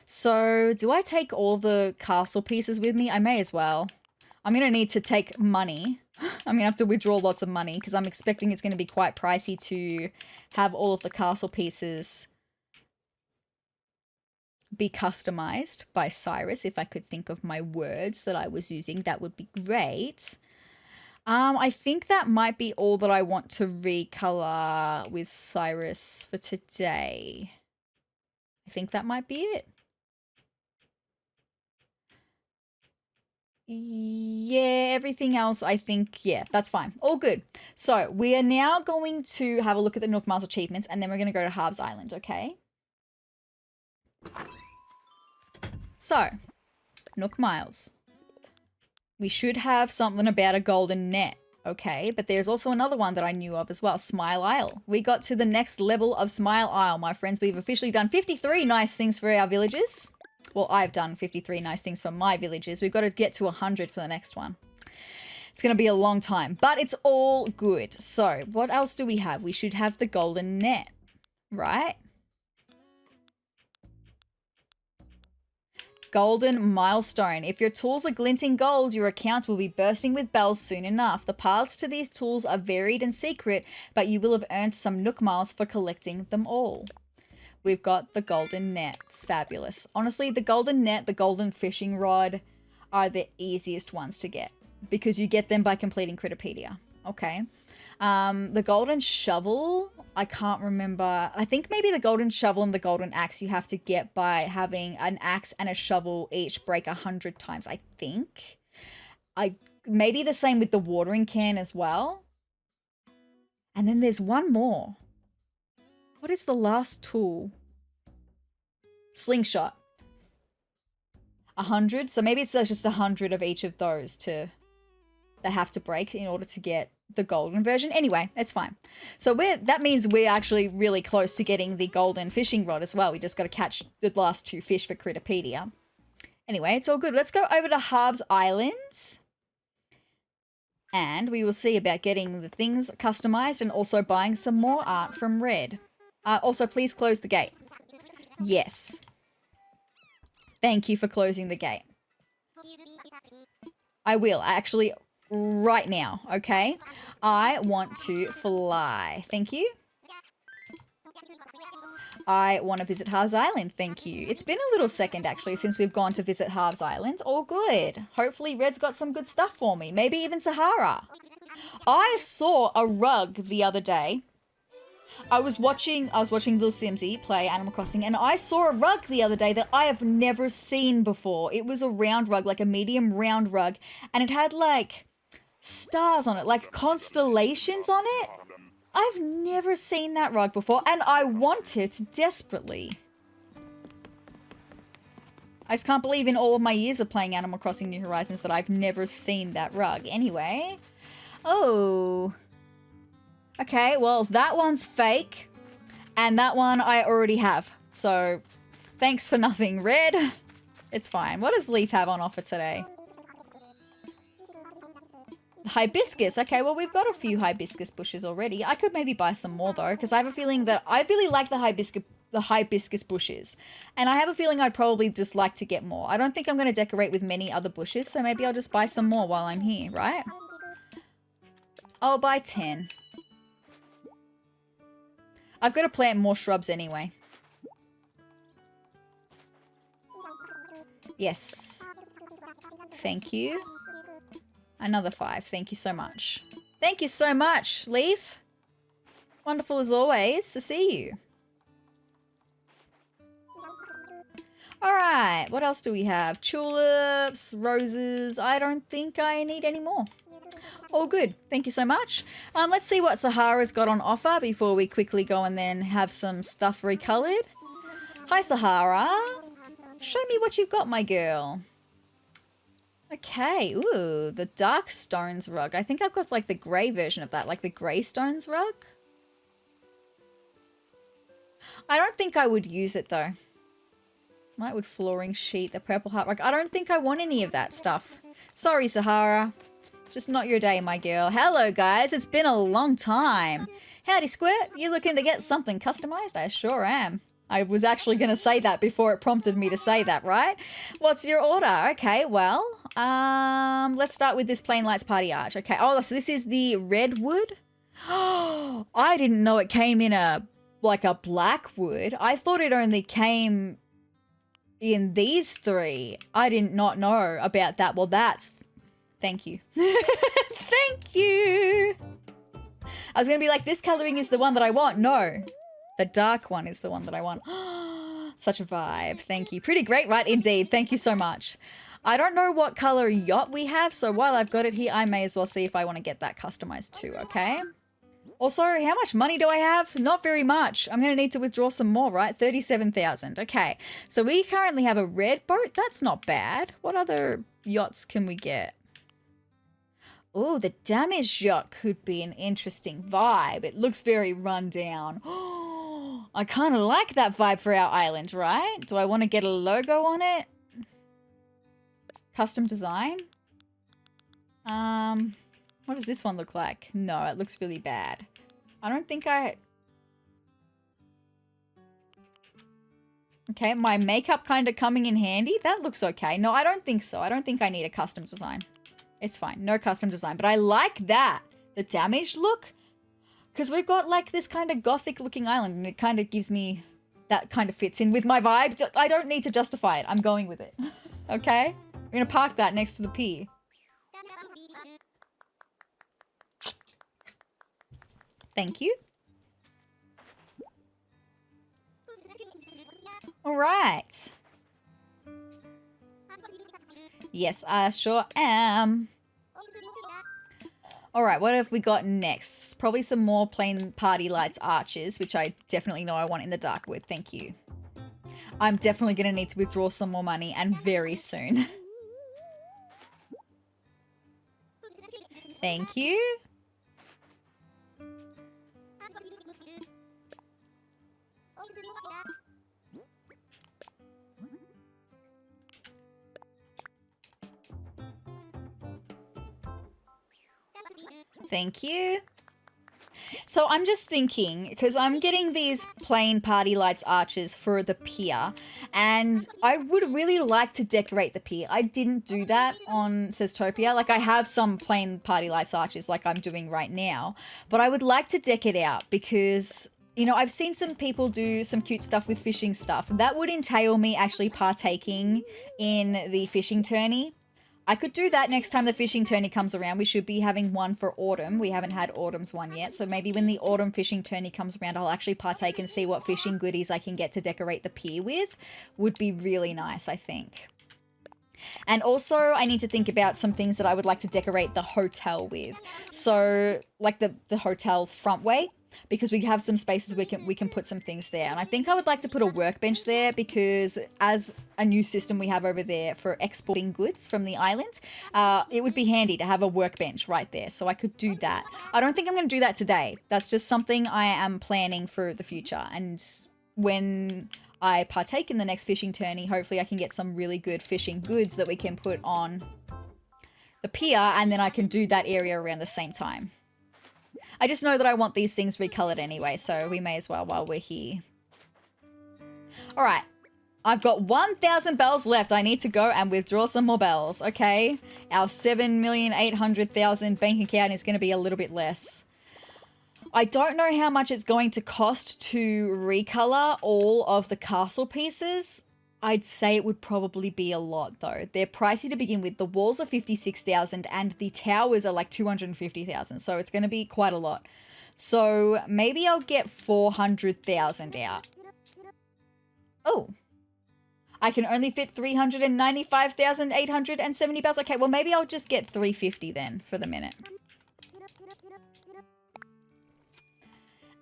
So do I take all the castle pieces with me? I may as well. I'm going to need to take money. I'm going to have to withdraw lots of money because I'm expecting it's going to be quite pricey to have all of the castle pieces be customized by Cyrus. If I could think of my words that I was using, that would be great. I think that might be all that I want to recolor with Cyrus for today. I think that might be it. Yeah, everything else, I think, yeah, that's fine. All good. So we are now going to have a look at the Nook Miles achievements, and then we're going to go to Harv's Island, okay? So, Nook Miles. We should have something about a golden net, okay? But there's also another one that I knew of as well, Smile Isle. We got to the next level of Smile Isle, my friends. We've officially done 53 nice things for our villagers. Well, I've done 53 nice things for my villagers. We've got to get to 100 for the next one. It's going to be a long time, but it's all good. So, what else do we have? We should have the golden net, right? Golden milestone. If your tools are glinting gold, your account will be bursting with bells soon enough. The paths to these tools are varied and secret, but you will have earned some Nook Miles for collecting them all. We've got the golden net. Fabulous. Honestly, the golden net, the golden fishing rod are the easiest ones to get because you get them by completing Critterpedia. Okay. The golden shovel, I can't remember. I think maybe the golden shovel and the golden axe you have to get by having an axe and a shovel each break 100 times, I think. Maybe the same with the watering can as well. And then there's one more. What is the last tool? Slingshot. 100. So maybe it's just 100 of each of those that have to break in order to get the golden version. Anyway, it's fine. So that means we're actually really close to getting the golden fishing rod as well. We just got to catch the last 2 fish for Critterpedia. Anyway, it's all good. Let's go over to Harv's Island. And we will see about getting the things customized and also buying some more art from Red. Also, please close the gate. Yes. Thank you for closing the gate. I will. Actually, right now, okay? I want to fly. Thank you. I want to visit Harv's Island. Thank you. It's been a little second, actually, since we've gone to visit Harv's Island. All good. Hopefully, Red's got some good stuff for me. Maybe even SezRawrr. I saw a rug the other day. I was watching Lil Simsy play Animal Crossing, and I saw a rug the other day that I have never seen before. It was a round rug, like a medium round rug, and it had like stars on it, like constellations on it. I've never seen that rug before, and I want it desperately. I just can't believe in all of my years of playing Animal Crossing New Horizons that I've never seen that rug. Anyway. Oh. Okay, well, that one's fake. And that one I already have. So, thanks for nothing, Red. It's fine. What does Leaf have on offer today? Hibiscus. Okay, well, we've got a few hibiscus bushes already. I could maybe buy some more, though, because I have a feeling that I really like the hibiscus bushes. And I have a feeling I'd probably just like to get more. I don't think I'm going to decorate with many other bushes, so maybe I'll just buy some more while I'm here, right? I'll buy 10. I've got to plant more shrubs anyway. Yes. Thank you. Another 5. Thank you so much. Thank you so much, Leaf. Wonderful as always to see you. All right, what else do we have? Tulips, roses. I don't think I need any more. All good. Thank you so much. Let's see what Sahara's got on offer before we quickly go and then have some stuff recolored. Hi, Sahara. Show me what you've got, my girl. Okay, ooh, the dark stones rug. I think I've got like the grey version of that, like the grey stones rug. I don't think I would use it though. Lightwood flooring sheet, the purple heart rug. I don't think I want any of that stuff. Sorry, Sahara. It's just not your day, my girl. Hello, guys. It's been a long time. Howdy, Squirt. You looking to get something customized? I sure am. I was actually going to say that before it prompted me to say that, right? What's your order? Okay, well, let's start with this Plain Lights Party Arch. Okay, oh, so this is the redwood. Oh, I didn't know it came in like a black wood. I thought it only came in these 3. I did not know about that. Well, that's... Thank you. Thank you. I was going to be like, this coloring is the one that I want. No. The dark one is the one that I want. Such a vibe. Thank you. Pretty great, right? Indeed. Thank you so much. I don't know what color yacht we have, so while I've got it here, I may as well see if I want to get that customized too, okay? Also, how much money do I have? Not very much. I'm going to need to withdraw some more, right? 37,000. Okay. So we currently have a red boat. That's not bad. What other yachts can we get? Oh, the damaged yacht could be an interesting vibe. It looks very run down. I kind of like that vibe for our island, right? Do I want to get a logo on it? Custom design? What does this one look like? No, it looks really bad. I don't think I... Okay, my makeup kind of coming in handy. That looks okay. No, I don't think so. I don't think I need a custom design. It's fine. No custom design. But I like that. The damaged look. Because we've got like this kind of gothic looking island and it kind of gives me... That kind of fits in with my vibe. I don't need to justify it. I'm going with it. Okay? I'm going to park that next to the pier. Thank you. All right. Yes, I sure am. All right, what have we got next? Probably some more plain party lights arches, which I definitely know I want in the dark wood. Thank you. I'm definitely going to need to withdraw some more money and very soon. Thank you. Thank you. So I'm just thinking, because I'm getting these plain party lights arches for the pier, and I would really like to decorate the pier. I didn't do that on SezTopia. Like, I have some plain party lights arches like I'm doing right now, but I would like to deck it out because, you know, I've seen some people do some cute stuff with fishing stuff. That would entail me actually partaking in the fishing tourney. I could do that next time the fishing tourney comes around. We should be having one for autumn. We haven't had autumn's one yet. So maybe when the autumn fishing tourney comes around, I'll actually partake and see what fishing goodies I can get to decorate the pier with. Would be really nice, I think. And also I need to think about some things that I would like to decorate the hotel with. So like the hotel front way, because we have some spaces we can put some things there. And I think I would like to put a workbench there because as a new system we have over there for exporting goods from the island, it would be handy to have a workbench right there. So I could do that. I don't think I'm going to do that today. That's just something I am planning for the future. And when I partake in the next fishing tourney, hopefully I can get some really good fishing goods that we can put on the pier, and then I can do that area around the same time. I just know that I want these things recolored anyway, so we may as well while we're here. All right, I've got 1,000 bells left. I need to go and withdraw some more bells, okay? Our 7,800,000 bank account is going to be a little bit less. I don't know how much it's going to cost to recolor all of the castle pieces. I'd say it would probably be a lot though. They're pricey to begin with. The walls are 56,000 and the towers are like 250,000. So it's going to be quite a lot. So maybe I'll get 400,000 out. Oh, I can only fit 395,870 bells. Okay, well maybe I'll just get 350 then for the minute.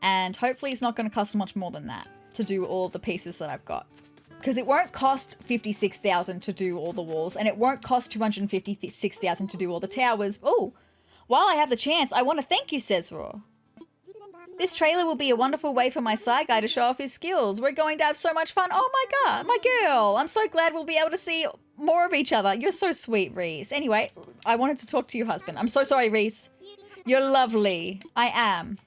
And hopefully it's not going to cost much more than that to do all the pieces that I've got. Because it won't cost 56,000 to do all the walls, and it won't cost 256,000 to do all the towers. Oh, while I have the chance, I want to thank you, SezRawrr. This trailer will be a wonderful way for my side guy to show off his skills. We're going to have so much fun. Oh my God, my girl. I'm so glad we'll be able to see more of each other. You're so sweet, Reese. Anyway, I wanted to talk to your husband. I'm so sorry, Reese. You're lovely. I am.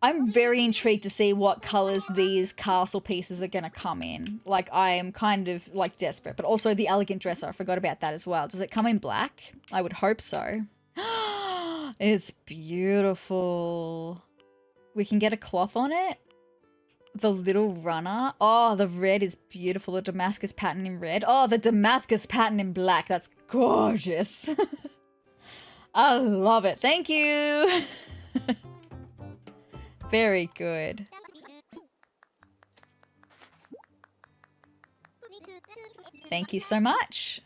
I'm very intrigued to see what colors these castle pieces are going to come in. Like, I am kind of, like, desperate. But also the elegant dresser. I forgot about that as well. Does it come in black? I would hope so. It's beautiful. We can get a cloth on it. The little runner. Oh, the red is beautiful. The Damascus pattern in red. Oh, the Damascus pattern in black. That's gorgeous. I love it. Thank you. Very good. Thank you so much.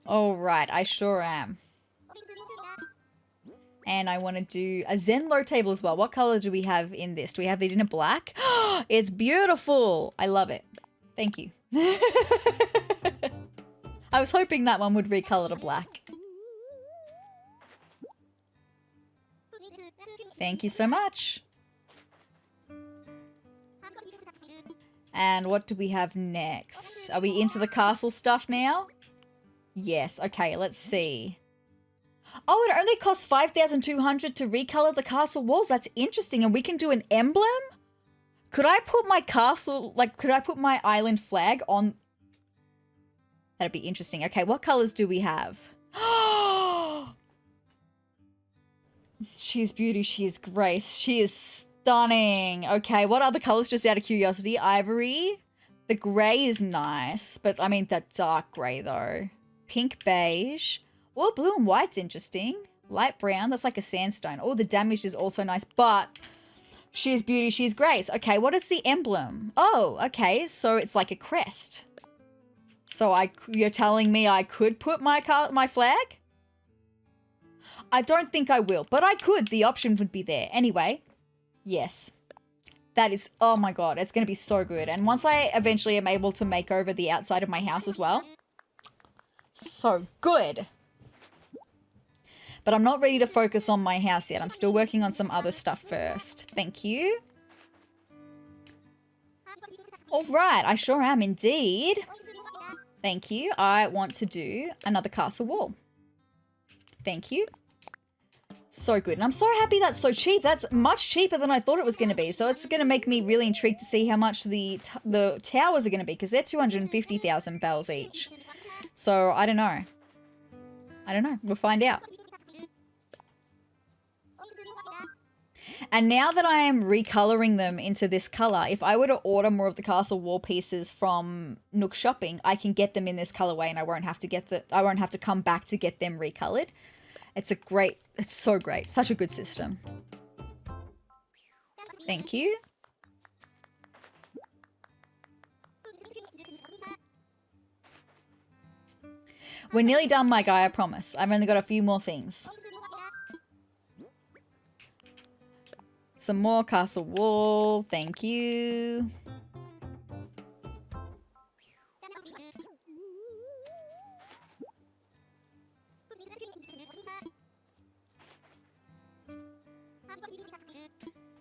All right, I sure am. And I want to do a Zenlo table as well. What color do we have in this? Do we have it in a black? It's beautiful. I love it. Thank you. I was hoping that one would recolor to black. Thank you so much. And what do we have next? Are we into the castle stuff now? Yes. Okay, let's see. Oh, it only costs 5,200 to recolor the castle walls. That's interesting. And we can do an emblem? Could I put my castle, like, could I put my island flag on? That'd be interesting. Okay, what colors do we have? She is beauty, she is grace, she is stunning. Okay, what other colors, just out of curiosity? Ivory. The grey is nice, but I mean that dark grey though. Pink beige. Oh, blue and white's interesting. Light brown, that's like a sandstone. Oh, the damaged is also nice, but she is beauty, she is grace. Okay, what is the emblem? Oh, okay, so it's like a crest. So you're telling me I could put my flag? I don't think I will, but I could. The option would be there. Anyway, yes. That is, oh my God, it's going to be so good. And once I eventually am able to make over the outside of my house as well, so good. But I'm not ready to focus on my house yet. I'm still working on some other stuff first. Thank you. All right, I sure am indeed. Thank you. I want to do another castle wall. Thank you. So good. And I'm so happy that's so cheap. That's much cheaper than I thought it was going to be. So it's going to make me really intrigued to see how much the towers are going to be, because they're 250,000 bells each. So I don't know. I don't know. We'll find out. And now that I am recoloring them into this color, if I were to order more of the castle wall pieces from Nook Shopping, I can get them in this colorway, and I won't have to come back to get them recolored. It's so great. Such a good system. Thank you. We're nearly done, my guy, I promise. I've only got a few more things. Some more castle wall. Thank you.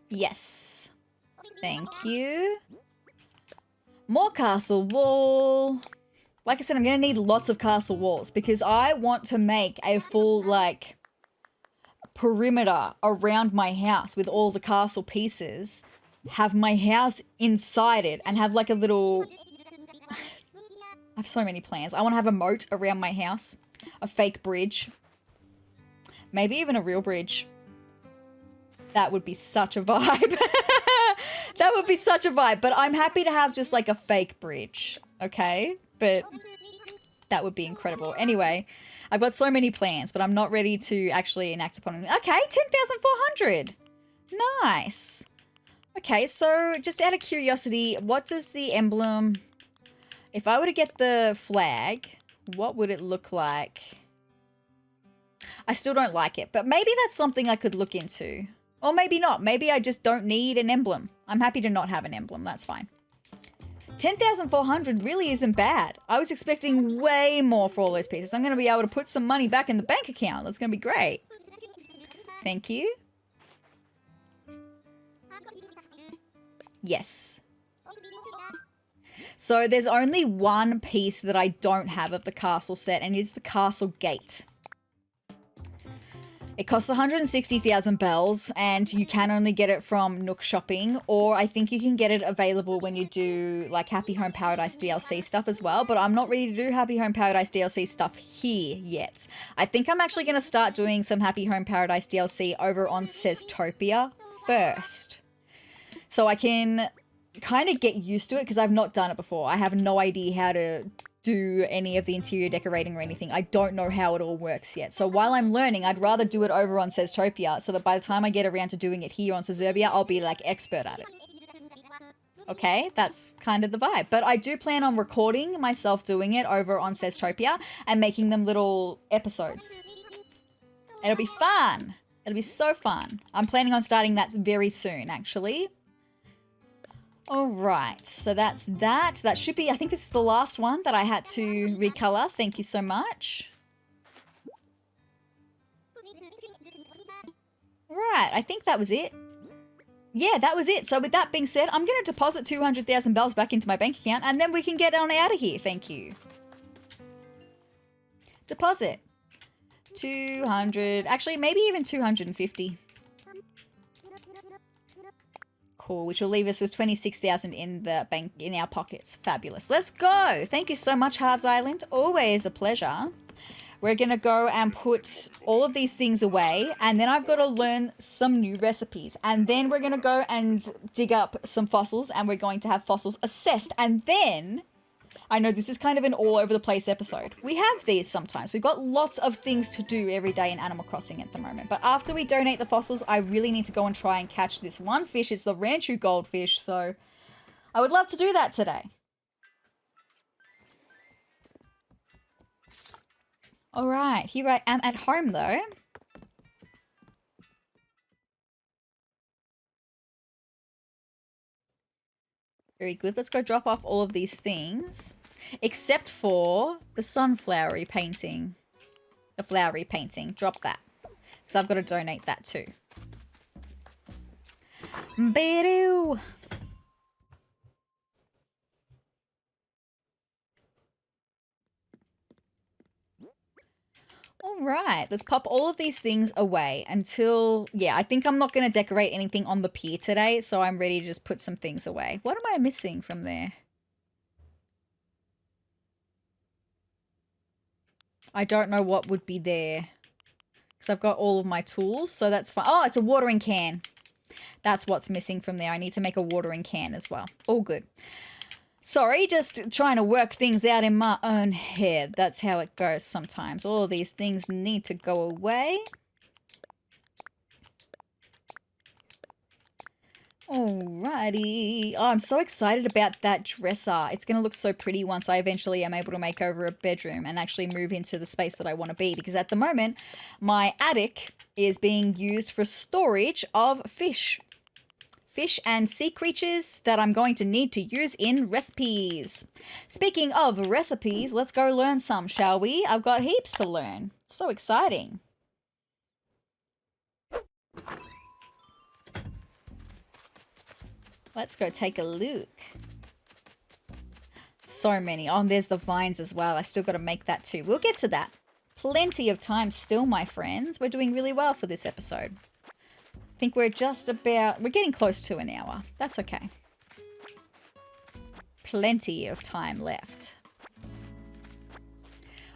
Yes. Thank you. More castle wall. Like I said, I'm going to need lots of castle walls because I want to make a full, like, perimeter around my house with all the castle pieces. Have my house inside it and have, like, a little... I have so many plans. I want to have a moat around my house. A fake bridge. Maybe even a real bridge. That would be such a vibe. That would be such a vibe. But I'm happy to have just like a fake bridge. Okay? But that would be incredible. Anyway, I've got so many plans, but I'm not ready to actually enact upon them. Okay, 10,400. Nice. Okay, so just out of curiosity, what does the emblem... If I were to get the flag, what would it look like? I still don't like it, but maybe that's something I could look into. Or maybe not. Maybe I just don't need an emblem. I'm happy to not have an emblem. That's fine. 10,400 really isn't bad. I was expecting way more for all those pieces. I'm going to be able to put some money back in the bank account. That's going to be great. Thank you. Yes. So there's only one piece that I don't have of the castle set, and it is the castle gate. It costs 160,000 bells, and you can only get it from Nook shopping, or I think you can get it available when you do like Happy Home Paradise DLC stuff as well, but I'm not ready to do Happy Home Paradise DLC stuff here yet. I think I'm actually going to start doing some Happy Home Paradise DLC over on SezTopia first. So I can kind of get used to it because I've not done it before. I have no idea how to do any of the interior decorating or anything. I don't know how it all works yet. So while I'm learning, I'd rather do it over on SezTopia so that by the time I get around to doing it here on Sezurbia, I'll be like expert at it. Okay, that's kind of the vibe. But I do plan on recording myself doing it over on SezTopia and making them little episodes. It'll be fun. It'll be so fun. I'm planning on starting that very soon, actually. All right, so that's that. That should be, I think this is the last one that I had to recolor. Thank you so much. Right, I think that was it. Yeah, that was it. So with that being said, I'm going to deposit 200,000 bells back into my bank account and then we can get on out of here. Thank you. Deposit. 200, actually maybe even 250. Cool, which will leave us with 26,000 in the bank, in our pockets. Fabulous. Let's go. Thank you so much, Harv's Island. Always a pleasure. We're going to go and put all of these things away, and then I've got to learn some new recipes. And then we're going to go and dig up some fossils, and we're going to have fossils assessed. And then, I know this is kind of an all over the place episode. We have these sometimes. We've got lots of things to do every day in Animal Crossing at the moment. But after we donate the fossils, I really need to go and try and catch this one fish. It's the Ranchu Goldfish. So I would love to do that today. All right, here I am at home though. Very good. Let's go drop off all of these things. Except for the sunflowery painting. The flowery painting. Drop that. Because I've got to donate that too. Beedoo. All right, let's pop all of these things away until, yeah, I think I'm not going to decorate anything on the pier today, so I'm ready to just put some things away. What am I missing from there? I don't know what would be there because I've got all of my tools, so that's fine. Oh, it's a watering can. That's what's missing from there. I need to make a watering can as well. All good. Sorry, just trying to work things out in my own head. That's how it goes sometimes. All of these things need to go away. Alrighty. Oh, I'm so excited about that dresser. It's going to look so pretty once I eventually am able to make over a bedroom and actually move into the space that I want to be, because at the moment my attic is being used for storage of fish. Fish and sea creatures that I'm going to need to use in recipes. Speaking of recipes, let's go learn some, shall we? I've got heaps to learn. So exciting. Let's go take a look. So many. Oh, and there's the vines as well. I still got to make that too. We'll get to that. Plenty of time still, my friends. We're doing really well for this episode. I think we're getting close to an hour. That's okay. Plenty of time left.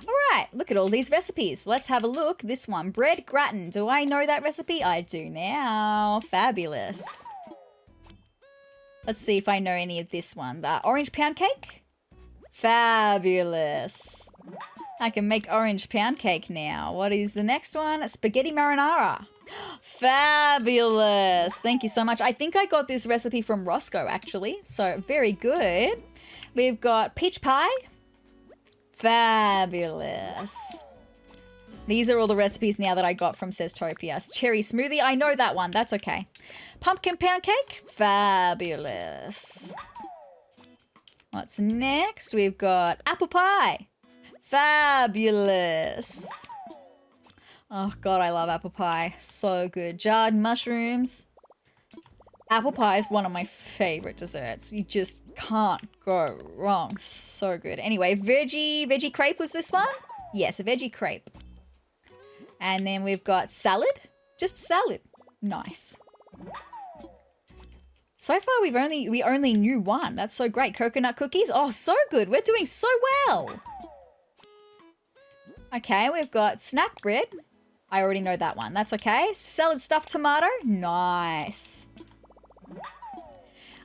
All right, look at all these recipes. Let's have a look. This one, bread gratin. Do I know that recipe? I do now. Fabulous. Let's see if I know any of this one. The orange pound cake? Fabulous. I can make orange pound cake now. What is the next one? Spaghetti marinara. Fabulous. Thank you so much. I think I got this recipe from Roscoe, actually. So very good. We've got peach pie. Fabulous. These are all the recipes now that I got from SezTopia. Cherry smoothie, I know that one. That's okay. Pumpkin pound cake. Fabulous. What's next? We've got apple pie. Fabulous. Oh, God, I love apple pie. So good. Jarred mushrooms. Apple pie is one of my favorite desserts. You just can't go wrong. So good. Anyway, veggie crepe was this one? Yes, a veggie crepe. And then we've got salad. Just salad. Nice. So far, we only knew one. That's so great. Coconut cookies. Oh, so good. We're doing so well. Okay, we've got snack bread. I already know that one. That's okay. Salad stuffed tomato. Nice.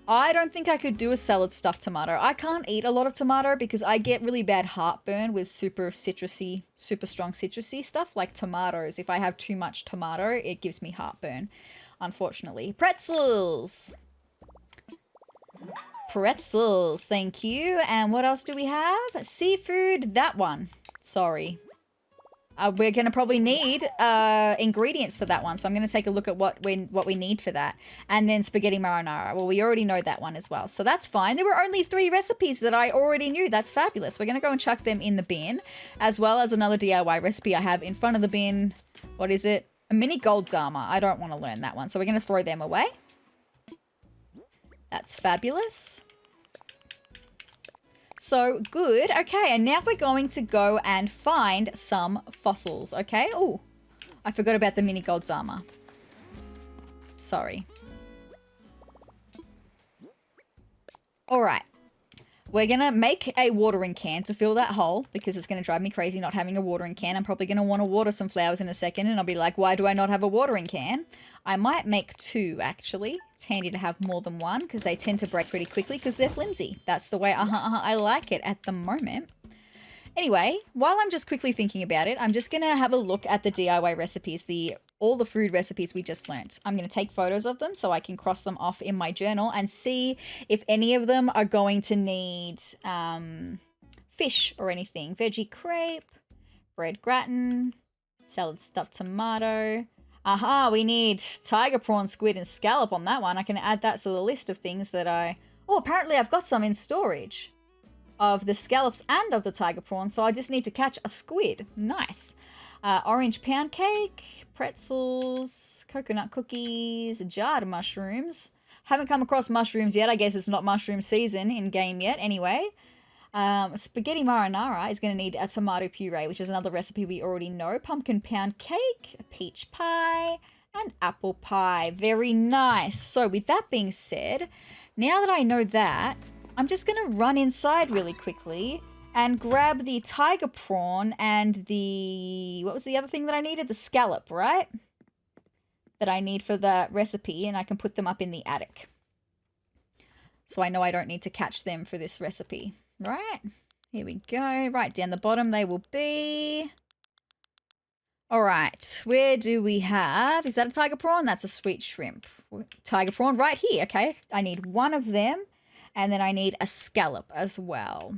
I don't think I could do a salad stuffed tomato. I can't eat a lot of tomato because I get really bad heartburn with super strong citrusy stuff like tomatoes. If I have too much tomato, it gives me heartburn, unfortunately. Pretzels. Pretzels, thank you. And what else do we have? Seafood, that one. Sorry. We're going to probably need ingredients for that one. So I'm going to take a look at what we need for that. And then spaghetti marinara. Well, we already know that one as well. So that's fine. There were only 3 recipes that I already knew. That's fabulous. We're going to go and chuck them in the bin, as well as another DIY recipe I have in front of the bin. What is it? A mini gold dama. I don't want to learn that one. So we're going to throw them away. That's fabulous. So good. Okay, and now we're going to go and find some fossils, okay? Oh, I forgot about the mini gold dama. Sorry. All right. We're going to make a watering can to fill that hole because it's going to drive me crazy not having a watering can. I'm probably going to want to water some flowers in a second and I'll be like, why do I not have a watering can? I might make 2, actually. It's handy to have more than one because they tend to break pretty quickly because they're flimsy. That's the way I like it at the moment. Anyway, while I'm just quickly thinking about it, I'm just going to have a look at the DIY recipes, all the food recipes we just learnt. I'm going to take photos of them so I can cross them off in my journal and see if any of them are going to need fish or anything. Veggie crepe, bread gratin, salad stuffed tomato. Aha, we need tiger prawn, squid, and scallop on that one. I can add that to the list of things that Oh, apparently I've got some in storage of the scallops and of the tiger prawn, so I just need to catch a squid. Nice. Orange pound cake, pretzels, coconut cookies, jarred mushrooms. Haven't come across mushrooms yet. I guess it's not mushroom season in game yet. Anyway, spaghetti marinara is going to need a tomato puree, which is another recipe we already know. Pumpkin pound cake, peach pie, and apple pie. Very nice. So with that being said, now that I know that, I'm just going to run inside really quickly and grab the tiger prawn and what was the other thing that I needed? The scallop, right? That I need for the recipe, and I can put them up in the attic. So I know I don't need to catch them for this recipe. Right, here we go. Right down the bottom they will be. All right, where do we have? Is that a tiger prawn? That's a sweet shrimp. tiger prawn right here. Okay, I need one of them. And then I need a scallop as well.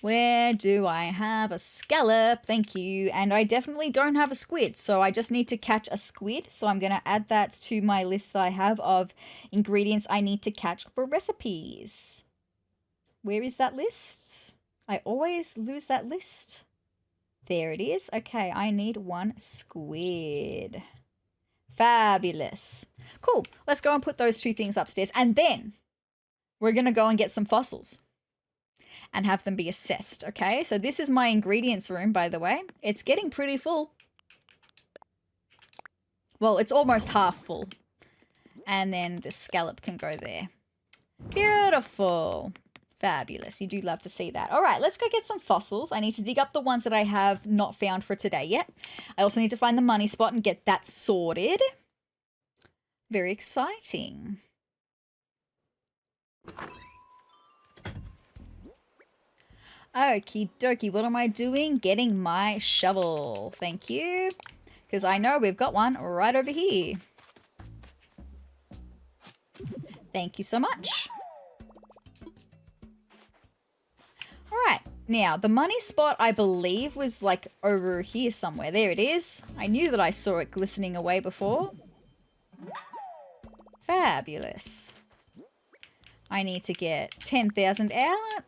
Where do I have a scallop? Thank you. And I definitely don't have a squid, so I just need to catch a squid. So I'm going to add that to my list that I have of ingredients I need to catch for recipes. Where is that list? I always lose that list. There it is. Okay, I need one squid. Fabulous. Cool. Let's go and put those two things upstairs. And then we're going to go and get some fossils and have them be assessed, okay? So this is my ingredients room, by the way. It's getting pretty full. Well, it's almost half full. And then the scallop can go there. Beautiful. Fabulous. You do love to see that. All right, let's go get some fossils. I need to dig up the ones that I have not found for today yet. I also need to find the money spot and get that sorted. Very exciting. Okie dokie, what am I doing? Getting my shovel. Thank you. Because I know we've got one right over here. Thank you so much. Alright, now the money spot I believe was like over here somewhere. There it is. I knew that I saw it glistening away before. Fabulous. I need to get 10,000 out.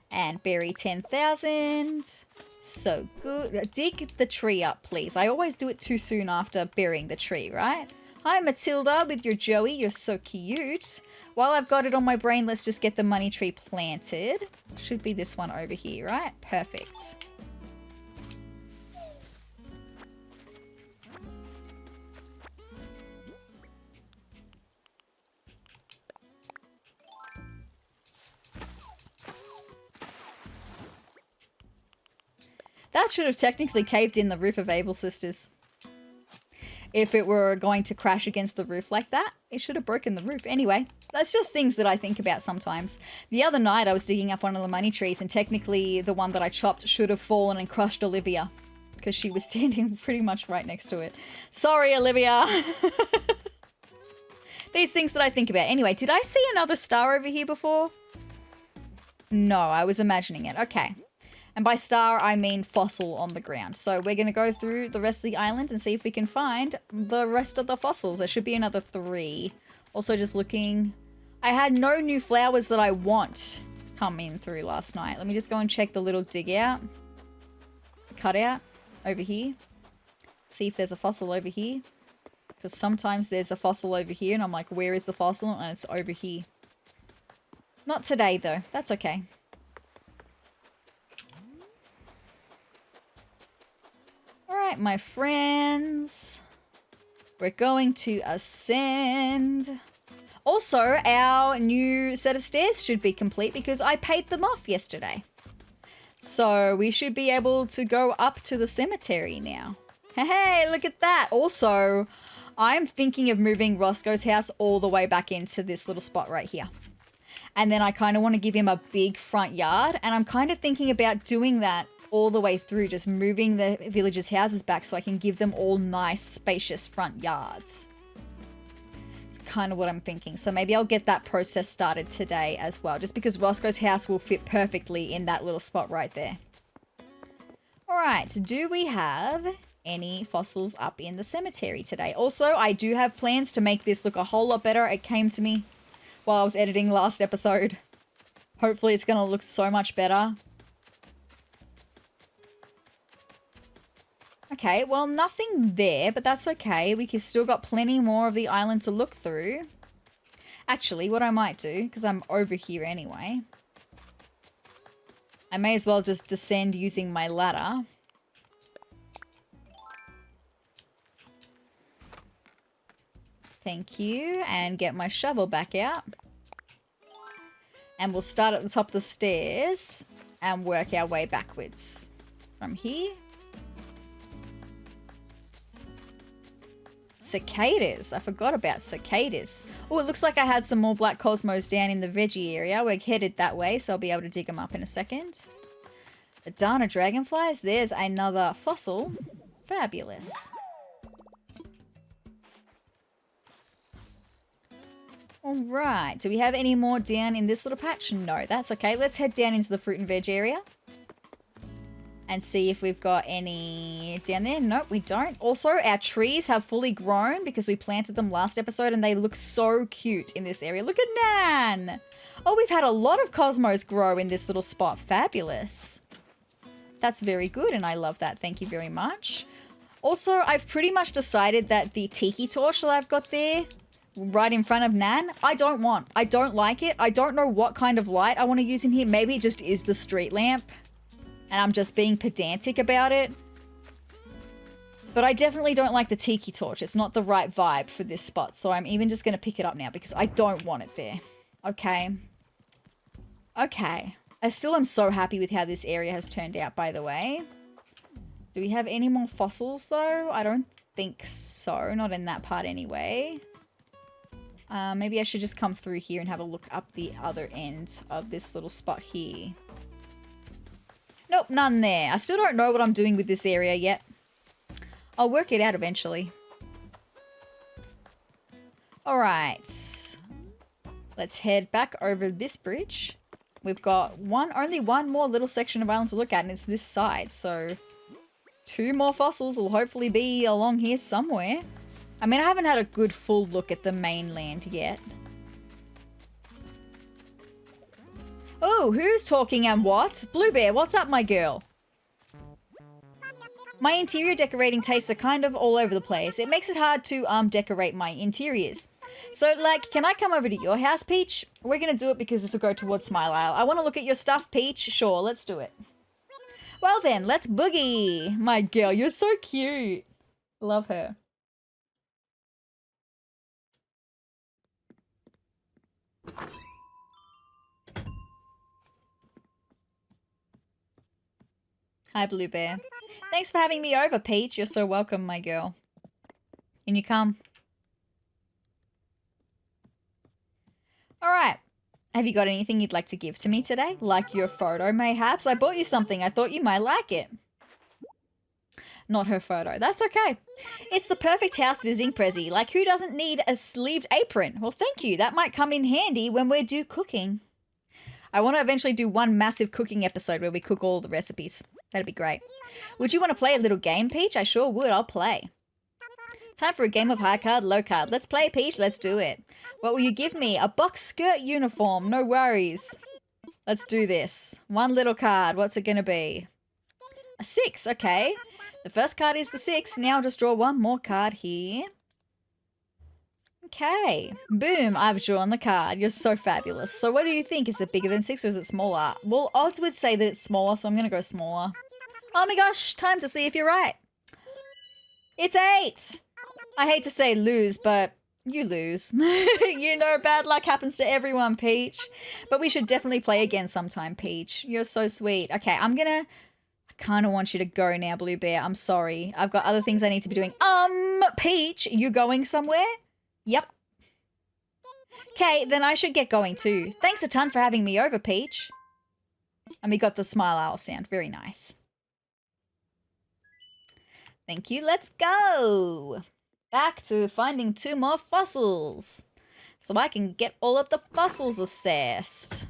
And bury 10,000. So good. Dig the tree up, please. I always do it too soon after burying the tree, right? Hi, Matilda, with your Joey. You're so cute. While I've got it on my brain, let's just get the money tree planted. Should be this one over here, right? Perfect. That should have technically caved in the roof of Able Sisters. If it were going to crash against the roof like that, it should have broken the roof. Anyway, that's just things that I think about sometimes. The other night I was digging up one of the money trees and technically the one that I chopped should have fallen and crushed Olivia because she was standing pretty much right next to it. Sorry, Olivia. These things that I think about. Anyway, did I see another star over here before? No, I was imagining it. Okay. And by star, I mean fossil on the ground. So we're going to go through the rest of the island and see if we can find the rest of the fossils. There should be another 3. Also just looking. I had no new flowers that I want come in through last night. Let me just go and check the little dig out. Cutout over here. See if there's a fossil over here. Because sometimes there's a fossil over here and I'm like, where is the fossil? And it's over here. Not today though. That's okay. Alright, my friends. We're going to ascend. Also, our new set of stairs should be complete because I paid them off yesterday. So we should be able to go up to the cemetery now. Hey, look at that. Also, I'm thinking of moving Roscoe's house all the way back into this little spot right here. And then I kind of want to give him a big front yard. And I'm kind of thinking about doing that all the way through, just moving the villagers' houses back so I can give them all nice, spacious front yards. It's kind of what I'm thinking. So maybe I'll get that process started today as well, just because Roscoe's house will fit perfectly in that little spot right there. All right, do we have any fossils up in the cemetery today? Also, I do have plans to make this look a whole lot better. It came to me while I was editing last episode. Hopefully it's going to look so much better. Okay, well, nothing there, but that's okay. We've still got plenty more of the island to look through. Actually, what I might do, because I'm over here anyway, I may as well just descend using my ladder. Thank you, and get my shovel back out. And we'll start at the top of the stairs and work our way backwards from here. Cicadas. I forgot about cicadas. Oh, it looks like I had some more black cosmos down in the veggie area. We're headed that way, so I'll be able to dig them up in a second. Adana dragonflies. There's another fossil. Fabulous. All right. Do we have any more down in this little patch? No, that's okay. Let's head down into the fruit and veg area and see if we've got any down there. Nope, we don't. Also, our trees have fully grown because we planted them last episode and they look so cute in this area. Look at Nan. Oh, we've had a lot of cosmos grow in this little spot. Fabulous. That's very good and I love that. Thank you very much. Also, I've pretty much decided that the tiki torch that I've got there right in front of Nan, I don't like it. I don't know what kind of light I want to use in here. Maybe it just is the street lamp and I'm just being pedantic about it. But I definitely don't like the tiki torch. It's not the right vibe for this spot. So I'm even just going to pick it up now because I don't want it there. Okay. Okay. I still am so happy with how this area has turned out, by the way. Do we have any more fossils though? I don't think so. Not in that part anyway. Maybe I should just come through here and have a look up the other end of this little spot here. Nope, none there. I still don't know what I'm doing with this area yet. I'll work it out eventually. All right. Let's head back over this bridge. We've got only one more little section of island to look at, and it's this side. So 2 more fossils will hopefully be along here somewhere. I mean, I haven't had a good full look at the mainland yet. Oh, who's talking and what? Bluebear, what's up, my girl? My interior decorating tastes are kind of all over the place. It makes it hard to decorate my interiors. So, like, can I come over to your house, Peach? We're going to do it because this will go towards Smile Isle. I want to look at your stuff, Peach. Sure, let's do it. Well then, let's boogie. My girl, you're so cute. Love her. Hi, Bluebear. Thanks for having me over, Peach. You're so welcome, my girl. In you come. Alright. Have you got anything you'd like to give to me today? Like your photo, mayhaps? I bought you something. I thought you might like it. Not her photo. That's okay. It's the perfect house visiting prezi. Like, who doesn't need a sleeved apron? Well, thank you. That might come in handy when we do cooking. I want to eventually do one massive cooking episode where we cook all the recipes. That'd be great. Would you want to play a little game, Peach? I sure would. I'll play. Time for a game of high card, low card. Let's play, Peach. Let's do it. What will you give me? A box skirt uniform. No worries. Let's do this. One little card. What's it going to be? A 6. Okay. The first card is the 6. Now I'll just draw one more card here. Okay. Boom. I've drawn the card. You're so fabulous. So what do you think? Is it bigger than 6 or is it smaller? Well, odds would say that it's smaller, so I'm going to go smaller. Oh my gosh. Time to see if you're right. It's 8. I hate to say lose, but you lose. You know, bad luck happens to everyone, Peach. But we should definitely play again sometime, Peach. You're so sweet. Okay, I kind of want you to go now, Bluebear. I'm sorry. I've got other things I need to be doing. Peach, you going somewhere? Yep. Okay, then I should get going too. Thanks a ton for having me over, Peach. And we got the smile owl sound. Very nice. Thank you. Let's go. Back to finding 2 more fossils. So I can get all of the fossils assessed.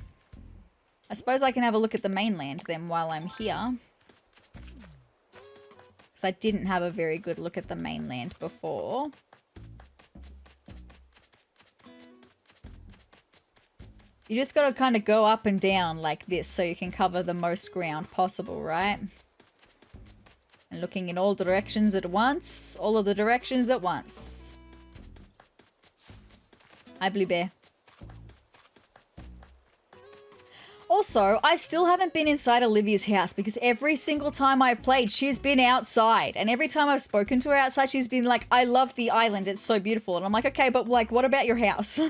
I suppose I can have a look at the mainland then while I'm here. Because I didn't have a very good look at the mainland before. You just got to kind of go up and down like this so you can cover the most ground possible, right? And looking in all directions at once. All of the directions at once. Hi, Bluebear. Also, I still haven't been inside Olivia's house because every single time I've played, she's been outside. And every time I've spoken to her outside, she's been like, I love the island. It's so beautiful. And I'm like, okay, but like, what about your house?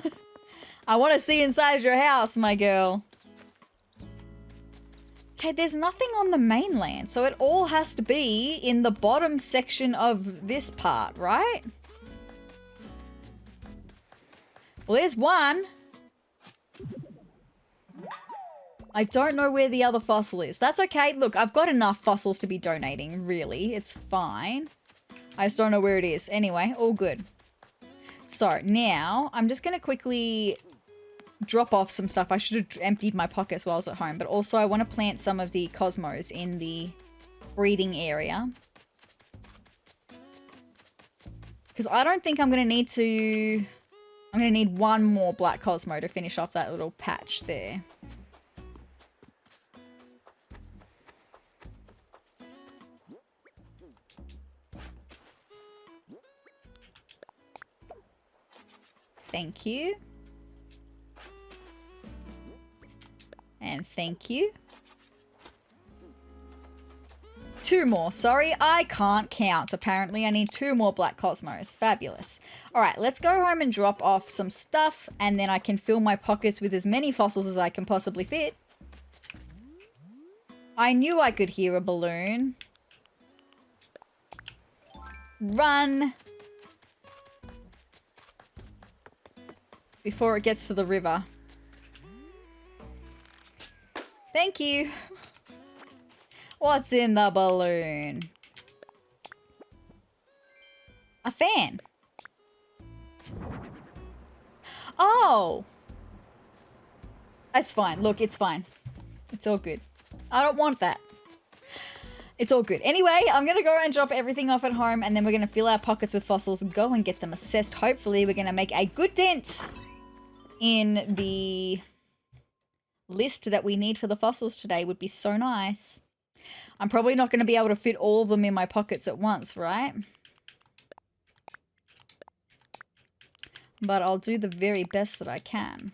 I want to see inside your house, my girl. Okay, there's nothing on the mainland, so it all has to be in the bottom section of this part, right? Well, there's one. I don't know where the other fossil is. That's okay. Look, I've got enough fossils to be donating, really. It's fine. I just don't know where it is. Anyway, all good. So now I'm just going to quickly drop off some stuff. I should have emptied my pockets while I was at home, but also I want to plant some of the cosmos in the breeding area. Because I don't think I'm going to need to... I'm going to need one more black cosmo to finish off that little patch there. Thank you. And thank you. 2 more. Sorry, I can't count. Apparently, I need 2 more black cosmos. Fabulous. All right, let's go home and drop off some stuff, and then I can fill my pockets with as many fossils as I can possibly fit. I knew I could hear a balloon. Run. Before it gets to the river. Thank you. What's in the balloon? A fan. Oh. It's fine. Look, it's fine. It's all good. I don't want that. It's all good. Anyway, I'm going to go and drop everything off at home, and then we're going to fill our pockets with fossils and go and get them assessed. Hopefully, we're going to make a good dent in the list that we need for the fossils today. Would be so nice. I'm probably not going to be able to fit all of them in my pockets at once, right? But I'll do the very best that I can.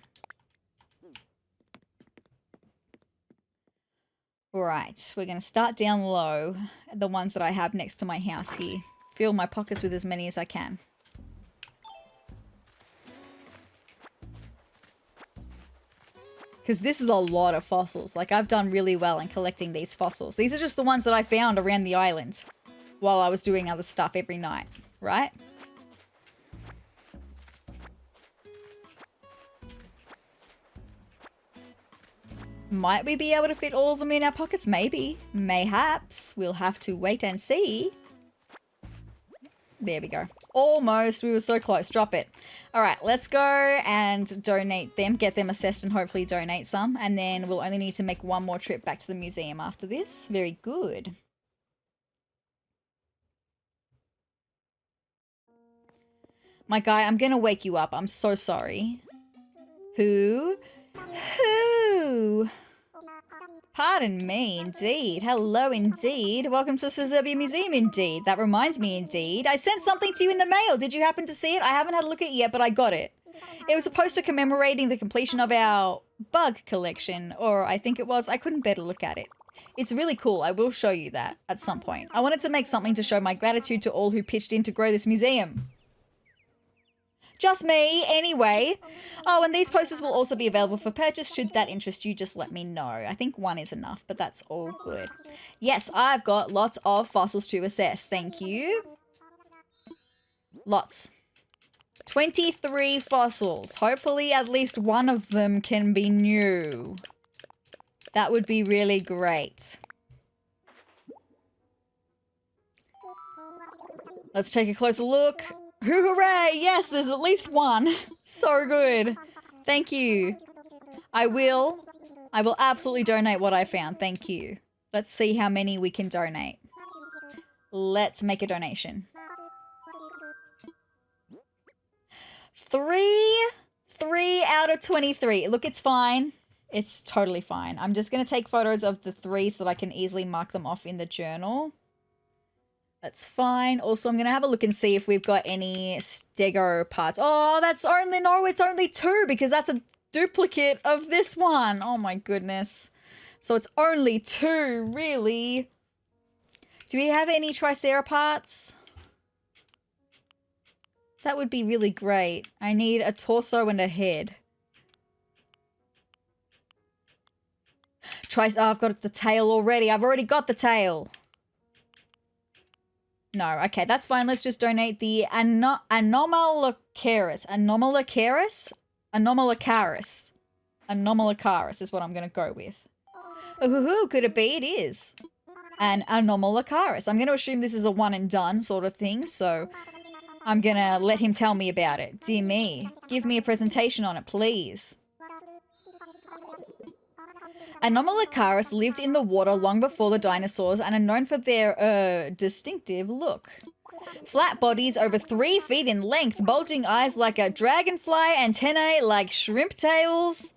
Right, we're going to start down low, the ones that I have next to my house here. Fill my pockets with as many as I can. Because this is a lot of fossils. Like, I've done really well in collecting these fossils. These are just the ones that I found around the island while I was doing other stuff every night, right? Might we be able to fit all of them in our pockets? Maybe. Mayhaps. We'll have to wait and see. There we go. Almost. We were so close. Drop it. All right, let's go and donate them, get them assessed, and hopefully donate some. And then we'll only need to make one more trip back to the museum after this. Very good. My guy, I'm going to wake you up. I'm so sorry. Who? Who? Pardon me, indeed. Hello, indeed. Welcome to Sezurbia Museum, indeed. That reminds me, indeed. I sent something to you in the mail. Did you happen to see it? I haven't had a look at it yet, but I got it. It was a poster commemorating the completion of our bug collection, or I think it was. I couldn't bear to look at it. It's really cool. I will show you that at some point. I wanted to make something to show my gratitude to all who pitched in to grow this museum. Just me, anyway. Oh, and these posters will also be available for purchase. Should that interest you, just let me know. I think one is enough, but that's all good. Yes, I've got lots of fossils to assess. Thank you. Lots. 23 fossils. Hopefully at least one of them can be new. That would be really great. Let's take a closer look. Hooray! Yes, there's at least one. So good. Thank you. I will absolutely donate what I found. Thank you. Let's see how many we can donate. Let's make a donation. 3 out of 23. Look, it's fine. It's totally fine. I'm just going to take photos of the 3 so that I can easily mark them off in the journal. That's fine. Also, I'm going to have a look and see if we've got any stego parts. Oh, it's only 2 because that's a duplicate of this one. Oh my goodness. So it's only 2, really. Do we have any tricera parts? That would be really great. I need a torso and a head. Oh, I've got the tail already. I've already got the tail. No, okay, that's fine. Let's just donate the Anomalocaris. Anomalocaris is what I'm going to go with. Ooh, could it be? It is. An Anomalocaris. I'm going to assume this is a one and done sort of thing, so I'm gonna let him tell me about it. Dear me. Give me a presentation on it, please. Anomalocaris lived in the water long before the dinosaurs and are known for their, distinctive look. Flat bodies over 3 feet in length, bulging eyes like a dragonfly, antennae like shrimp tails.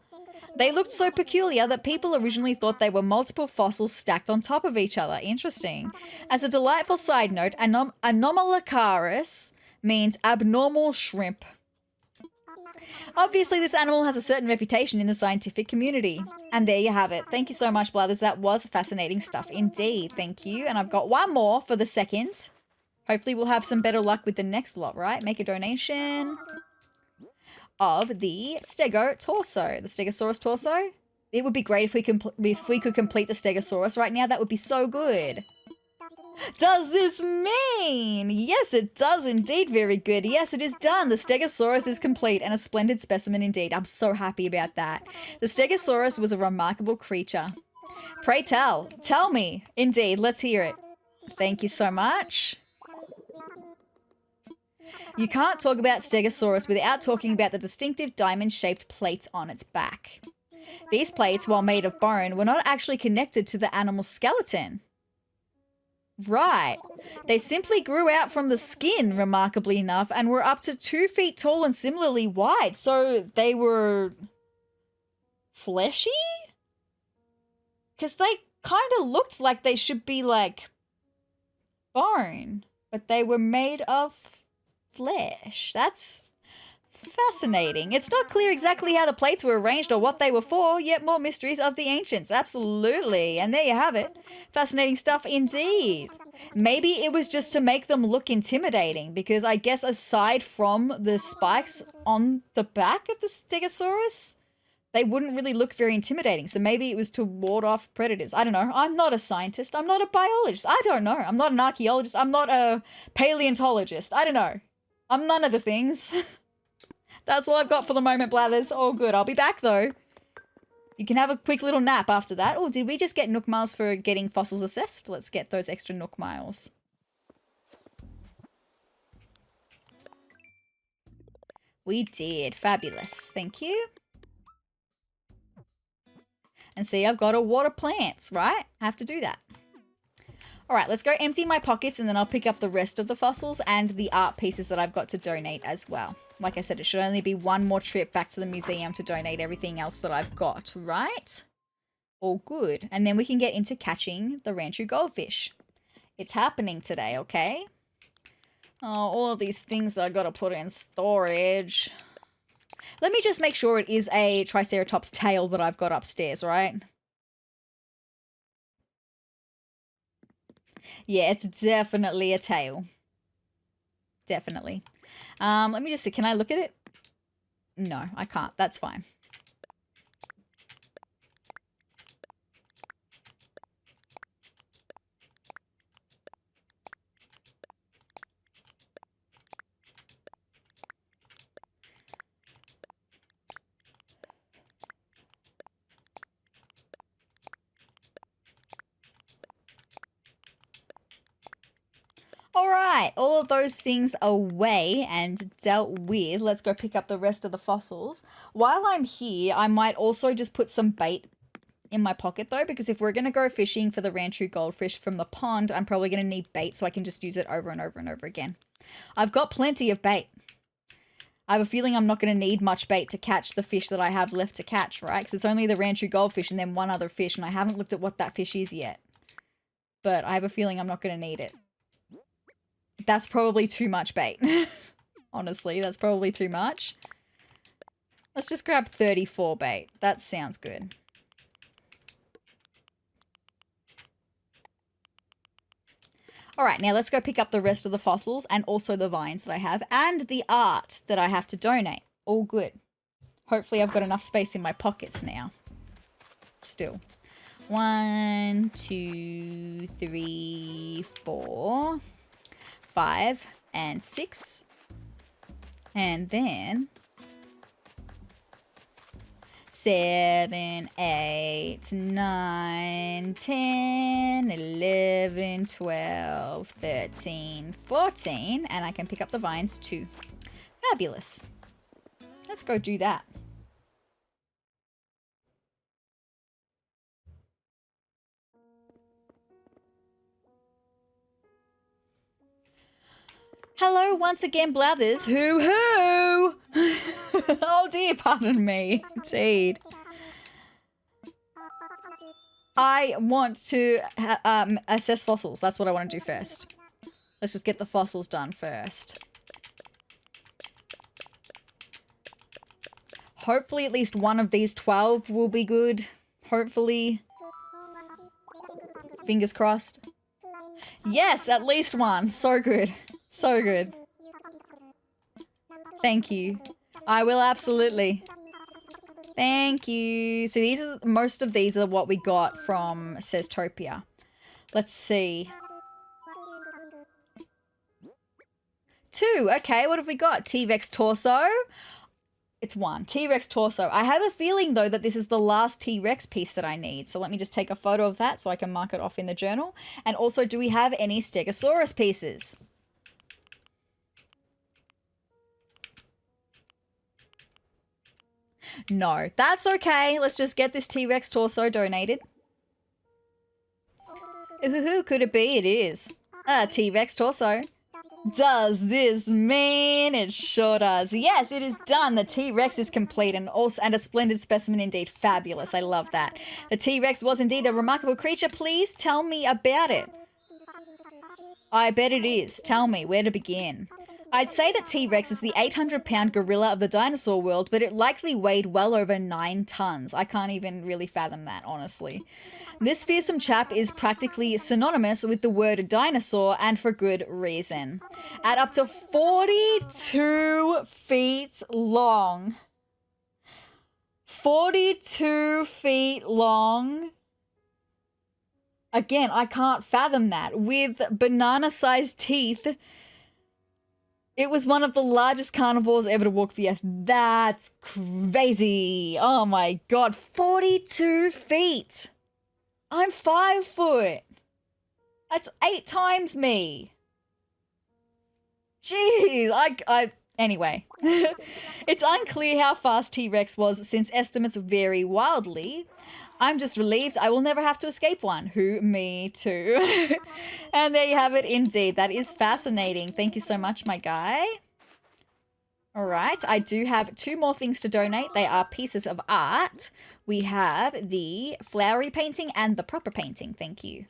They looked so peculiar that people originally thought they were multiple fossils stacked on top of each other. Interesting. As a delightful side note, Anomalocaris means abnormal shrimp. Obviously, this animal has a certain reputation in the scientific community. And there you have it. Thank you so much, Blathers. That was fascinating stuff indeed. Thank you. And I've got one more for the second. Hopefully we'll have some better luck with the next lot, right? Make a donation of the Stego torso, the Stegosaurus torso. It would be great if we could complete the Stegosaurus right now. That would be so good. Does this mean? Yes, it does indeed. Very good. Yes, it is done. The Stegosaurus is complete and a splendid specimen indeed. I'm so happy about that. The Stegosaurus was a remarkable creature. Pray tell. Tell me. Indeed. Let's hear it. Thank you so much. You can't talk about Stegosaurus without talking about the distinctive diamond-shaped plates on its back. These plates, while made of bone, were not actually connected to the animal's skeleton. Right. They simply grew out from the skin, remarkably enough, and were up to 2 feet tall and similarly wide. So they were fleshy? Because they kind of looked like they should be like bone, but they were made of flesh. That's fascinating. It's not clear exactly how the plates were arranged or what they were for, yet more mysteries of the ancients. Absolutely. And there you have it. Fascinating stuff indeed. Maybe it was just to make them look intimidating, because I guess aside from the spikes on the back of the Stegosaurus, they wouldn't really look very intimidating. So maybe it was to ward off predators. I don't know. I'm not a scientist. I'm not a biologist. I don't know. I'm not an archaeologist. I'm not a paleontologist. I don't know. I'm none of the things. That's all I've got for the moment, Blathers. All good. I'll be back, though. You can have a quick little nap after that. Oh, did we just get Nook miles for getting fossils assessed? Let's get those extra Nook miles. We did. Fabulous. Thank you. And see, I've got to water plants, right? I have to do that. All right, let's go empty my pockets and then I'll pick up the rest of the fossils and the art pieces that I've got to donate as well. Like I said, it should only be one more trip back to the museum to donate everything else that I've got, right? All good. And then we can get into catching the Ranchu goldfish. It's happening today, okay? Oh, all of these things that I got to put in storage. Let me just make sure it is a Triceratops tail that I've got upstairs, right? Yeah, it's definitely a tail. Definitely. Let me just see. Can I look at it? No, I can't. That's fine. All right, all of those things away and dealt with. Let's go pick up the rest of the fossils. While I'm here, I might also just put some bait in my pocket though, because if we're going to go fishing for the Ranchu goldfish from the pond, I'm probably going to need bait so I can just use it over and over and over again. I've got plenty of bait. I have a feeling I'm not going to need much bait to catch the fish that I have left to catch, right? Because it's only the Ranchu goldfish and then one other fish, and I haven't looked at what that fish is yet. But I have a feeling I'm not going to need it. That's probably too much bait. Honestly, that's probably too much. Let's just grab 34 bait. That sounds good. All right, now let's go pick up the rest of the fossils and also the vines that I have and the art that I have to donate. All good. Hopefully I've got enough space in my pockets now. Still. 1, 2, 3, 4, 5, and 6. And then 7, 8, 9, 10, 11, 12, 13, 14, and I can pick up the vines too. Fabulous. Let's go do that. Hello once again, Blathers. Hoo hoo! Oh dear, pardon me. Indeed. I want to assess fossils. That's what I want to do first. Let's just get the fossils done first. Hopefully at least one of these 12 will be good. Hopefully. Fingers crossed. Yes, at least one. So good. So good. Thank you. I will absolutely. Thank you. So these are, most of these are what we got from SezTopia. Let's see. 2. Okay, what have we got? T-Rex torso. It's 1. T-Rex torso. I have a feeling though that this is the last T-Rex piece that I need. So let me just take a photo of that so I can mark it off in the journal. And also, do we have any Stegosaurus pieces? No, that's okay. Let's just get this T-Rex torso donated. Ooh, could it be? It is. A T-Rex torso. Does this mean? It sure does. Yes, it is done. The T-Rex is complete and a splendid specimen indeed. Fabulous. I love that. The T-Rex was indeed a remarkable creature. Please tell me about it. I bet it is. Tell me where to begin. I'd say that T-Rex is the 800-pound gorilla of the dinosaur world, but it likely weighed well over 9 tons. I can't even really fathom that, honestly. This fearsome chap is practically synonymous with the word dinosaur, and for good reason. At up to 42 feet long. 42 feet long. Again, I can't fathom that. With banana-sized teeth. It was one of the largest carnivores ever to walk the earth. That's crazy. Oh my god, 42 feet. I'm 5 foot. That's 8 times me. Jeez, anyway. It's unclear how fast T-Rex was since estimates vary wildly. I'm just relieved I will never have to escape one. Who? Me too. And there you have it indeed. That is fascinating. Thank you so much, my guy. All right. I do have 2 more things to donate. They are pieces of art. We have the flowery painting and the proper painting. Thank you.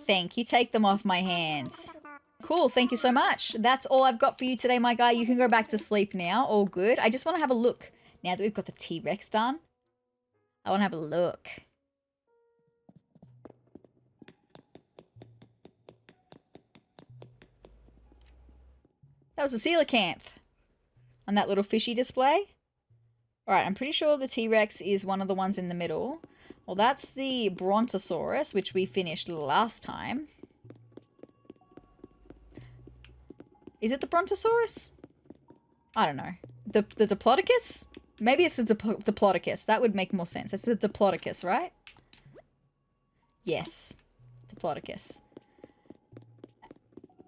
Thank you. Take them off my hands. Cool, thank you so much. That's all I've got for you today, my guy. You can go back to sleep now. All good. I just want to have a look. Now that we've got the T-Rex done, I want to have a look. That was a coelacanth on that little fishy display. All right, I'm pretty sure the T-Rex is one of the ones in the middle. Well, that's the Brontosaurus, which we finished last time. Is it the Brontosaurus? I don't know. The Diplodocus? Maybe it's the Diplodocus. That would make more sense. It's the Diplodocus, right? Yes. Diplodocus.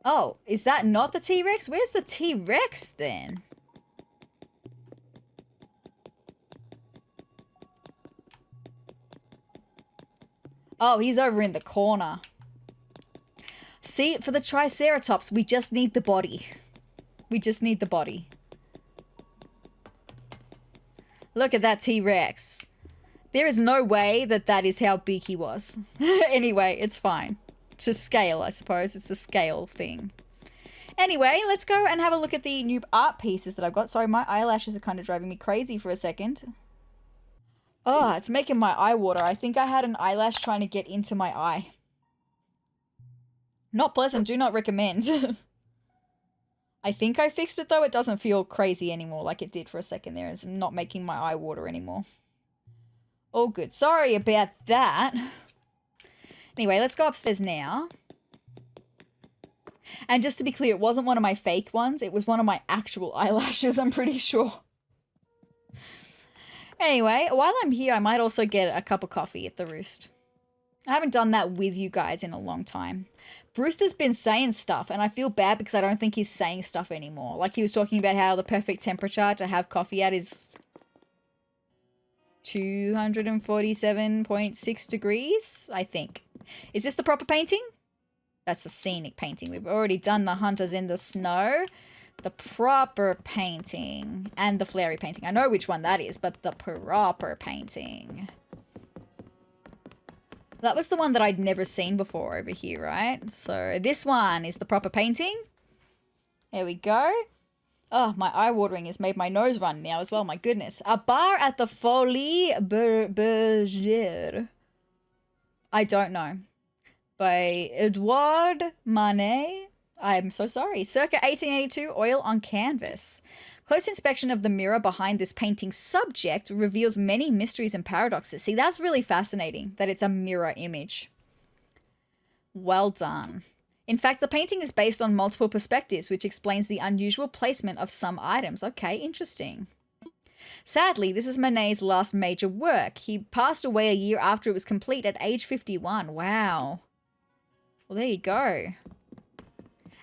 Oh, is that not the T-Rex? Where's the T-Rex then? Oh, he's over in the corner. See, for the Triceratops, we just need the body. We just need the body. Look at that T-Rex. There is no way that that is how big he was. Anyway, it's fine. To scale, I suppose. It's a scale thing. Anyway, let's go and have a look at the new art pieces that I've got. Sorry, my eyelashes are kind of driving me crazy for a second. Oh, it's making my eye water. I think I had an eyelash trying to get into my eye. Not pleasant, do not recommend. I think I fixed it though. It doesn't feel crazy anymore like it did for a second there. It's not making my eye water anymore. All good. Sorry about that. Anyway, let's go upstairs now. And just to be clear, it wasn't one of my fake ones. It was one of my actual eyelashes, I'm pretty sure. Anyway, while I'm here, I might also get a cup of coffee at the Roost. I haven't done that with you guys in a long time. Brewster's been saying stuff, and I feel bad because I don't think he's saying stuff anymore. Like, he was talking about how the perfect temperature to have coffee at is 247.6 degrees, I think. Is this the proper painting? That's the scenic painting. We've already done the hunters in the snow. The proper painting and the flary painting. I know which one that is, but the proper painting. That was the one that I'd never seen before over here, right? So this one is the proper painting. There we go. Oh, my eye watering has made my nose run now as well. My goodness. A bar at the Folie Bergère. I don't know. By Edouard Manet. I'm so sorry. Circa 1882, oil on canvas. Close inspection of the mirror behind this painting's subject reveals many mysteries and paradoxes. See, that's really fascinating that it's a mirror image. Well done. In fact, the painting is based on multiple perspectives, which explains the unusual placement of some items. Okay, interesting. Sadly, this is Manet's last major work. He passed away a year after it was complete at age 51. Wow. Well, there you go.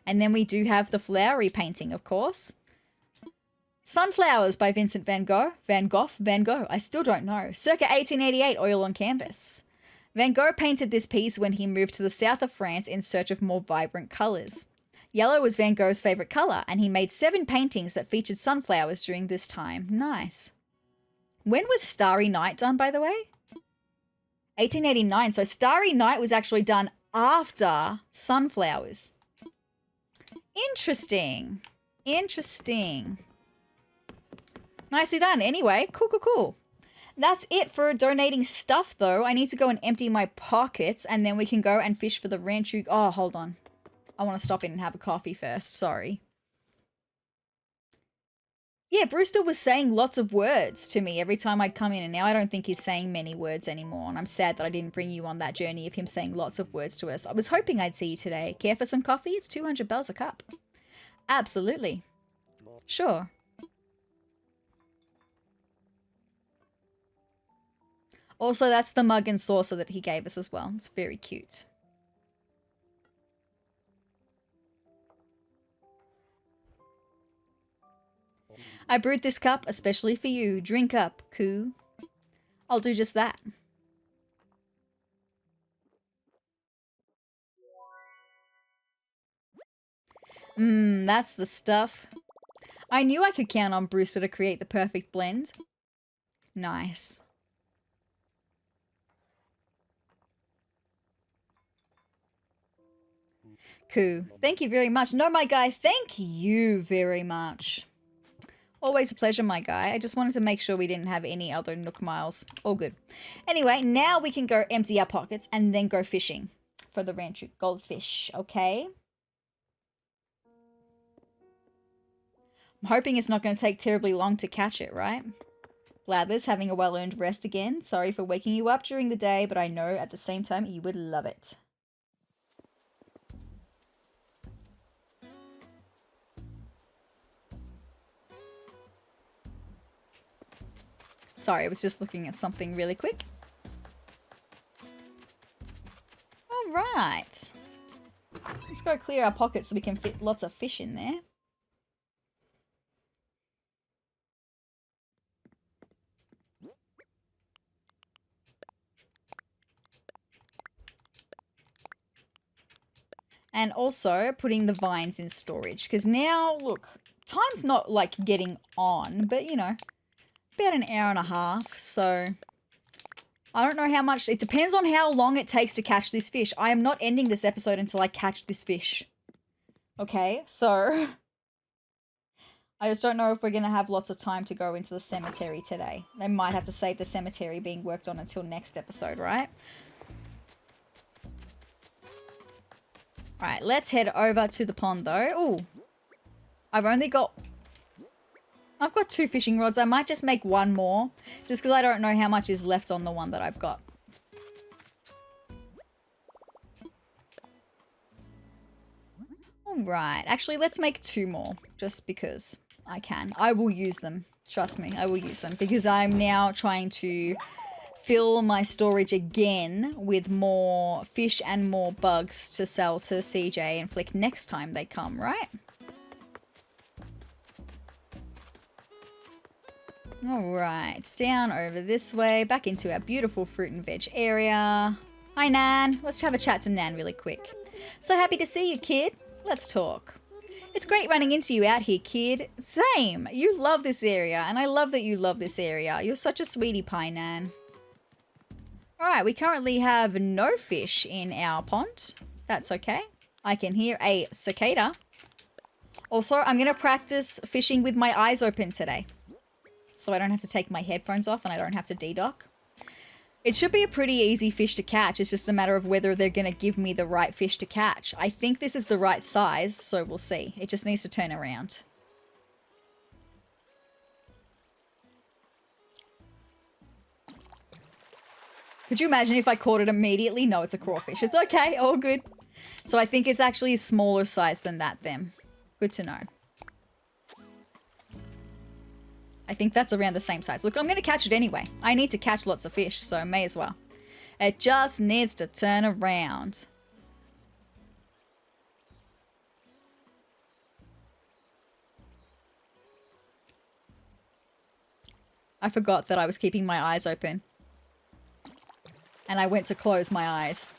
And then we do have the flowery painting, of course. Sunflowers by Vincent van Gogh. Van Gogh. I still don't know. Circa 1888, oil on canvas. Van Gogh painted this piece when he moved to the south of France in search of more vibrant colours. Yellow was Van Gogh's favourite colour, and he made 7 paintings that featured sunflowers during this time. Nice. When was Starry Night done, by the way? 1889. So Starry Night was actually done after Sunflowers. Interesting. Interesting. Nicely done. Anyway, cool. That's it for donating stuff, though. I need to go and empty my pockets, and then we can go and fish for the Ranchu. Oh, hold on. I want to stop in and have a coffee first. Sorry. Yeah, Brewster was saying lots of words to me every time I'd come in, and now I don't think he's saying many words anymore, and I'm sad that I didn't bring you on that journey of him saying lots of words to us. I was hoping I'd see you today. Care for some coffee? It's 200 bells a cup. Absolutely. Sure. Also, that's the mug and saucer that he gave us as well. It's very cute. I brewed this cup especially for you. Drink up, Koo. I'll do just that. That's the stuff. I knew I could count on Brewster to create the perfect blend. Nice. Koo. Thank you very much. No, my guy, thank you very much. Always a pleasure, my guy. I just wanted to make sure we didn't have any other Nook miles. All good. Anyway, now we can go empty our pockets and then go fishing for the Ranchu goldfish, okay? I'm hoping it's not going to take terribly long to catch it, right? Blathers, having a well-earned rest again. Sorry for waking you up during the day, but I know at the same time you would love it. Sorry, I was just looking at something really quick. All right. Let's go clear our pockets so we can fit lots of fish in there. And also putting the vines in storage. Because now, look, time's not like getting on, but you know, about an hour and a half. So I don't know how much. It depends on how long it takes to catch this fish. I am not ending this episode until I catch this fish. Okay, so I just don't know if we're going to have lots of time to go into the cemetery today. They might have to save the cemetery being worked on until next episode, right? Alright, let's head over to the pond though. Ooh, I've got 2 fishing rods. I might just make 1 more, just because I don't know how much is left on the one that I've got. Right. Actually, let's make 2 more just because I can. I will use them. Trust me, I will use them because I'm now trying to fill my storage again with more fish and more bugs to sell to CJ and Flick next time they come, right? Alright, down over this way, back into our beautiful fruit and veg area. Hi, Nan. Let's have a chat to Nan really quick. So happy to see you, kid. Let's talk. It's great running into you out here, kid. Same. You love this area, and I love that you love this area. You're such a sweetie pie, Nan. Alright, we currently have no fish in our pond. That's okay. I can hear a cicada. Also, I'm going to practice fishing with my eyes open today, so I don't have to take my headphones off and I don't have to de-dock. It should be a pretty easy fish to catch. It's just a matter of whether they're going to give me the right fish to catch. I think this is the right size, so we'll see. It just needs to turn around. Could you imagine if I caught it immediately? No, it's a crawfish. It's okay, all good. So I think it's actually a smaller size than that then. Good to know. I think that's around the same size. Look, I'm going to catch it anyway. I need to catch lots of fish, so may as well. It just needs to turn around. I forgot that I was keeping my eyes open. And I went to close my eyes.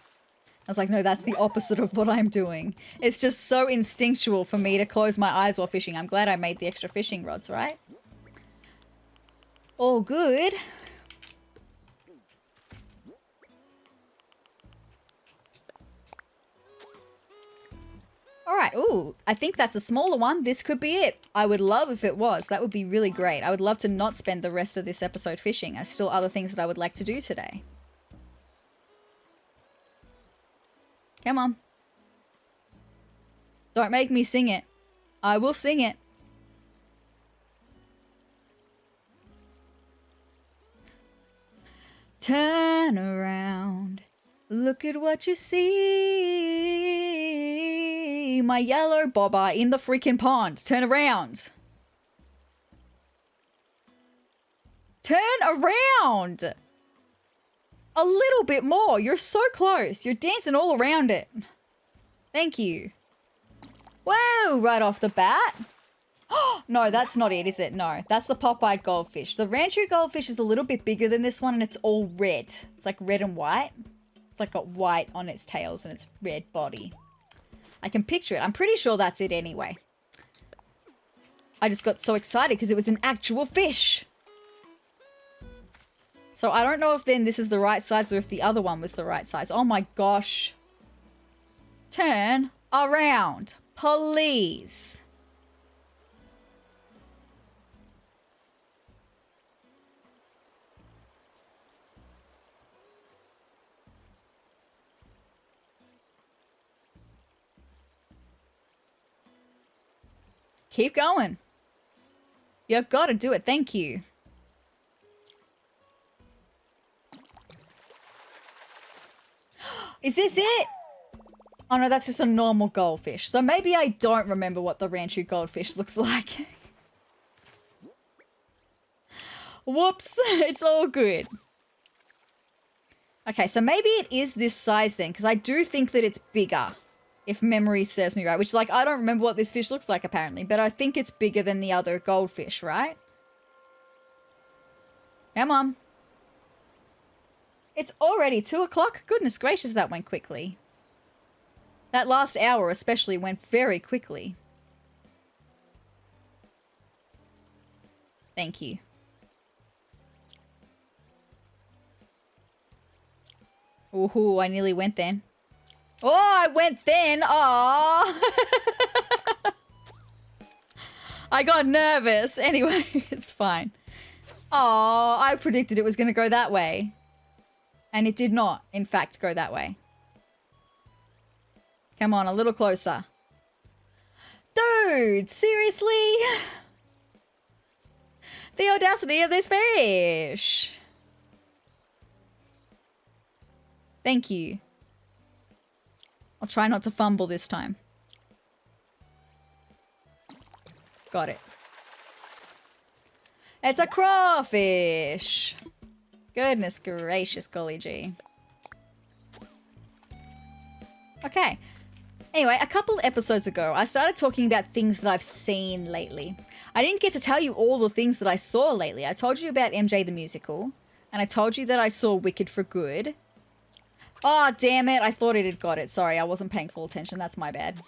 I was like, no, that's the opposite of what I'm doing. It's just so instinctual for me to close my eyes while fishing. I'm glad I made the extra fishing rods, right? All good. All right. Ooh, I think that's a smaller one. This could be it. I would love if it was. That would be really great. I would love to not spend the rest of this episode fishing. There's still other things that I would like to do today. Come on. Don't make me sing it. I will sing it. Turn around. Look at what you see. My yellow bobber in the freaking pond. Turn around. Turn around. A little bit more. You're so close. You're dancing all around it. Thank you. Whoa, right off the bat. No, that's not it, is it? No, that's the pop-eyed goldfish. The Ranchu goldfish is a little bit bigger than this one, and it's all red. It's like red and white. It's like got white on its tails and its red body. I can picture it. I'm pretty sure that's it anyway. I just got so excited because it was an actual fish. So I don't know if then this is the right size or if the other one was the right size. Oh my gosh. Turn around, please. Keep going. You've got to do it. Thank you. Is this it? Oh no, that's just a normal goldfish. So maybe I don't remember what the Ranchu goldfish looks like. Whoops, it's all good. Okay, so maybe it is this size then, because I do think that it's bigger, if memory serves me right. Which is like, I don't remember what this fish looks like apparently, but I think it's bigger than the other goldfish, right? Come on. It's already 2 o'clock. Goodness gracious, that went quickly. That last hour especially went very quickly. Thank you. Ooh, I nearly went then. Oh, I went then. Aww. I got nervous. Anyway, it's fine. Oh, I predicted it was going to go that way. And it did not, in fact, go that way. Come on, a little closer. Dude, seriously? The audacity of this fish. Thank you. I'll try not to fumble this time. Got it. It's a crawfish. Goodness gracious, golly gee. Okay. Anyway, a couple episodes ago, I started talking about things that I've seen lately. I didn't get to tell you all the things that I saw lately. I told you about MJ the Musical, and I told you that I saw Wicked for Good. Oh, damn it. I thought it had got it. Sorry, I wasn't paying full attention. That's my bad.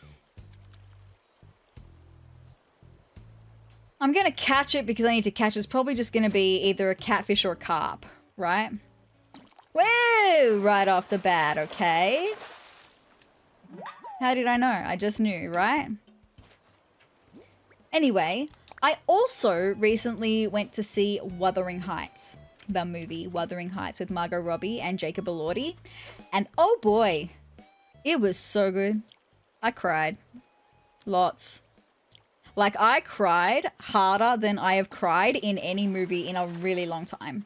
I'm going to catch it because I need to catch it. It's probably just going to be either a catfish or a carp, right? Woo! Right off the bat, okay. How did I know? I just knew, right? Anyway, I also recently went to see Wuthering Heights, the movie Wuthering Heights with Margot Robbie and Jacob Elordi. And oh boy, it was so good. I cried. Lots. Like, I cried harder than I have cried in any movie in a really long time.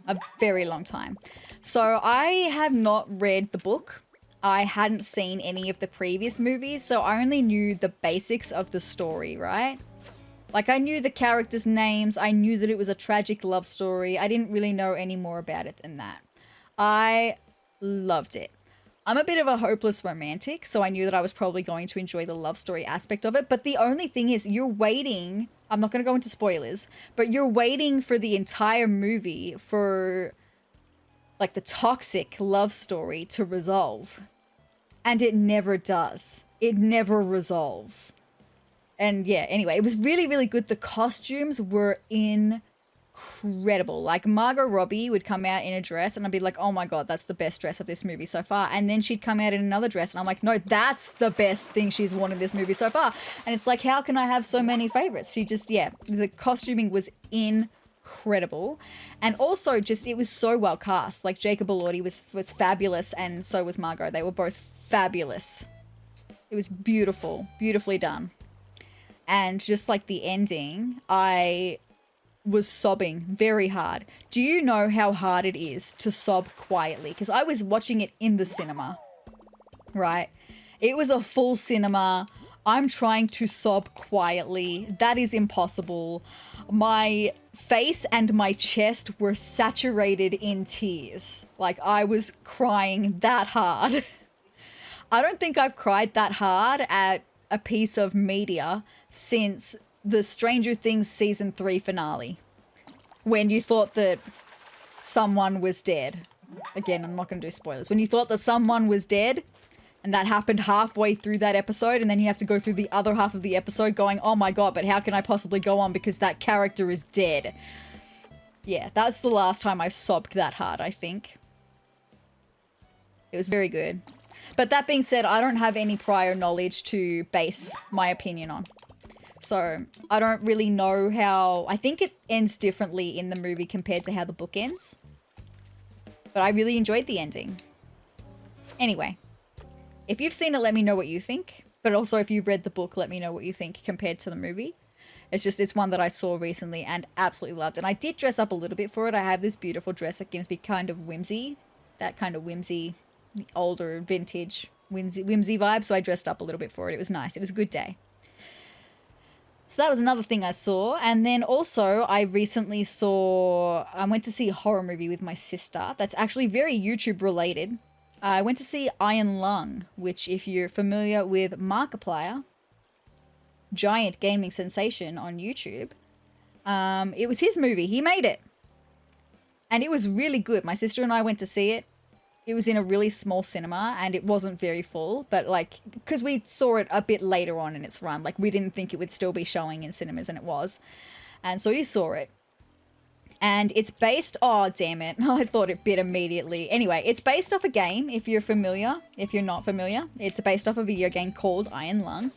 A very long time. So I have not read the book. I hadn't seen any of the previous movies, so I only knew the basics of the story, right? Like, I knew the characters' names. I knew that it was a tragic love story. I didn't really know any more about it than that. I loved it. I'm a bit of a hopeless romantic, so I knew that I was probably going to enjoy the love story aspect of it. But the only thing is, you're waiting. I'm not going to go into spoilers, but you're waiting for the entire movie for, like, the toxic love story to resolve. And it never does. It never resolves. And yeah, anyway, it was really, really good. The costumes were incredible. Like, Margot Robbie would come out in a dress and I'd be like, oh my God, that's the best dress of this movie so far. And then she'd come out in another dress and I'm like, no, that's the best thing she's worn in this movie so far. And it's like, how can I have so many favorites? She just, yeah, the costuming was incredible. And also just, it was so well cast. Like, Jacob Elordi was fabulous and so was Margot. They were both fabulous. It was beautiful, beautifully done. And just like the ending, I was sobbing very hard. Do you know how hard it is to sob quietly? Because I was watching it in the cinema, right? It was a full cinema. I'm trying to sob quietly. That is impossible. My face and my chest were saturated in tears. Like, I was crying that hard. I don't think I've cried that hard at a piece of media since the Stranger Things season 3 finale, when you thought that someone was dead. Again, I'm not going to do spoilers. When you thought that someone was dead, and that happened halfway through that episode, and then you have to go through the other half of the episode going, oh my God, but how can I possibly go on because that character is dead? Yeah, that's the last time I sobbed that hard, I think. It was very good. But that being said, I don't have any prior knowledge to base my opinion on. So I don't really know how... I think it ends differently in the movie compared to how the book ends. But I really enjoyed the ending. Anyway, if you've seen it, let me know what you think. But also, if you've read the book, let me know what you think compared to the movie. It's one that I saw recently and absolutely loved. And I did dress up a little bit for it. I have this beautiful dress that gives me kind of whimsy. That kind of whimsy... older vintage whimsy vibe, so I dressed up a little bit for it. It was nice. It was a good day. So that was another thing I saw. And then also I recently I went to see a horror movie with my sister that's actually very YouTube related. I went to see Iron Lung, which, if you're familiar with Markiplier, giant gaming sensation on YouTube, it was his movie. He made it. And it was really good. My sister and I went to see it. It was in a really small cinema and it wasn't very full, but like, because we saw it a bit later on in its run, like we didn't think it would still be showing in cinemas, and it was. And so we saw it. And it's based, oh damn it, I thought it bit immediately. Anyway, it's based off a game, if you're familiar. If you're not familiar, it's based off a video game called Iron Lung.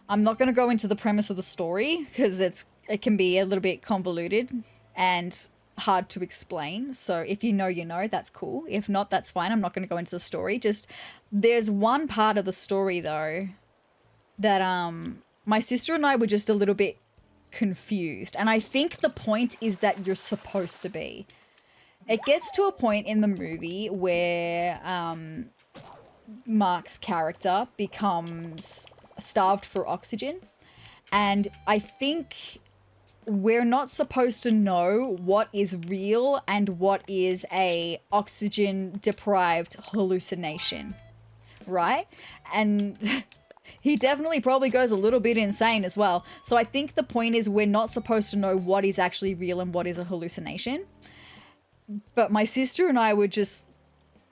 I'm not going to go into the premise of the story because it can be a little bit convoluted and hard to explain. So if you know, you know, that's cool. If not, that's fine. I'm not going to go into the story. Just, there's one part of the story though that my sister and I were just a little bit confused. And I think the point is that you're supposed to be. It gets to a point in the movie where Mark's character becomes starved for oxygen. And I think we're not supposed to know what is real and what is a oxygen deprived hallucination, right? And he definitely probably goes a little bit insane as well. So I think the point is we're not supposed to know what is actually real and what is a hallucination. But my sister and I were just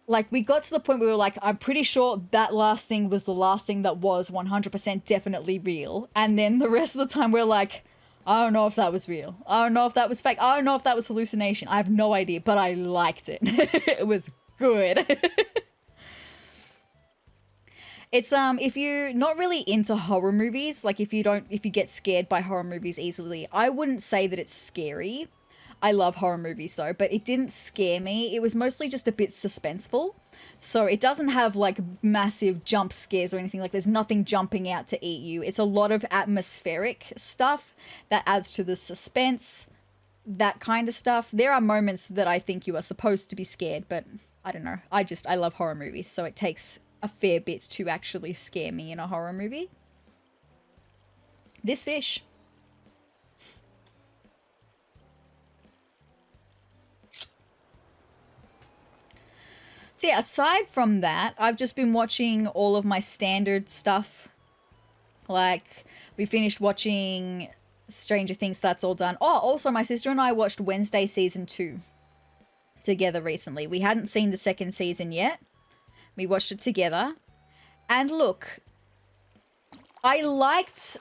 like, we got to the point where we were like, I'm pretty sure that last thing was the last thing that was 100% definitely real. And then the rest of the time we're like, I don't know if that was real. I don't know if that was fake. I don't know if that was hallucination. I have no idea, but I liked it. It was good. It's if you're not really into horror movies, like if you get scared by horror movies easily, I wouldn't say that it's scary. I love horror movies though, but it didn't scare me. It was mostly just a bit suspenseful. So it doesn't have like massive jump scares or anything. Like there's nothing jumping out to eat you. It's a lot of atmospheric stuff that adds to the suspense, that kind of stuff. There are moments that I think you are supposed to be scared, but I don't know. I love horror movies, so it takes a fair bit to actually scare me in a horror movie. This fish. So yeah, aside from that, I've just been watching all of my standard stuff. Like, we finished watching Stranger Things, that's all done. Oh, also my sister and I watched Wednesday season 2 together recently. We hadn't seen the second season yet. We watched it together. And look, I liked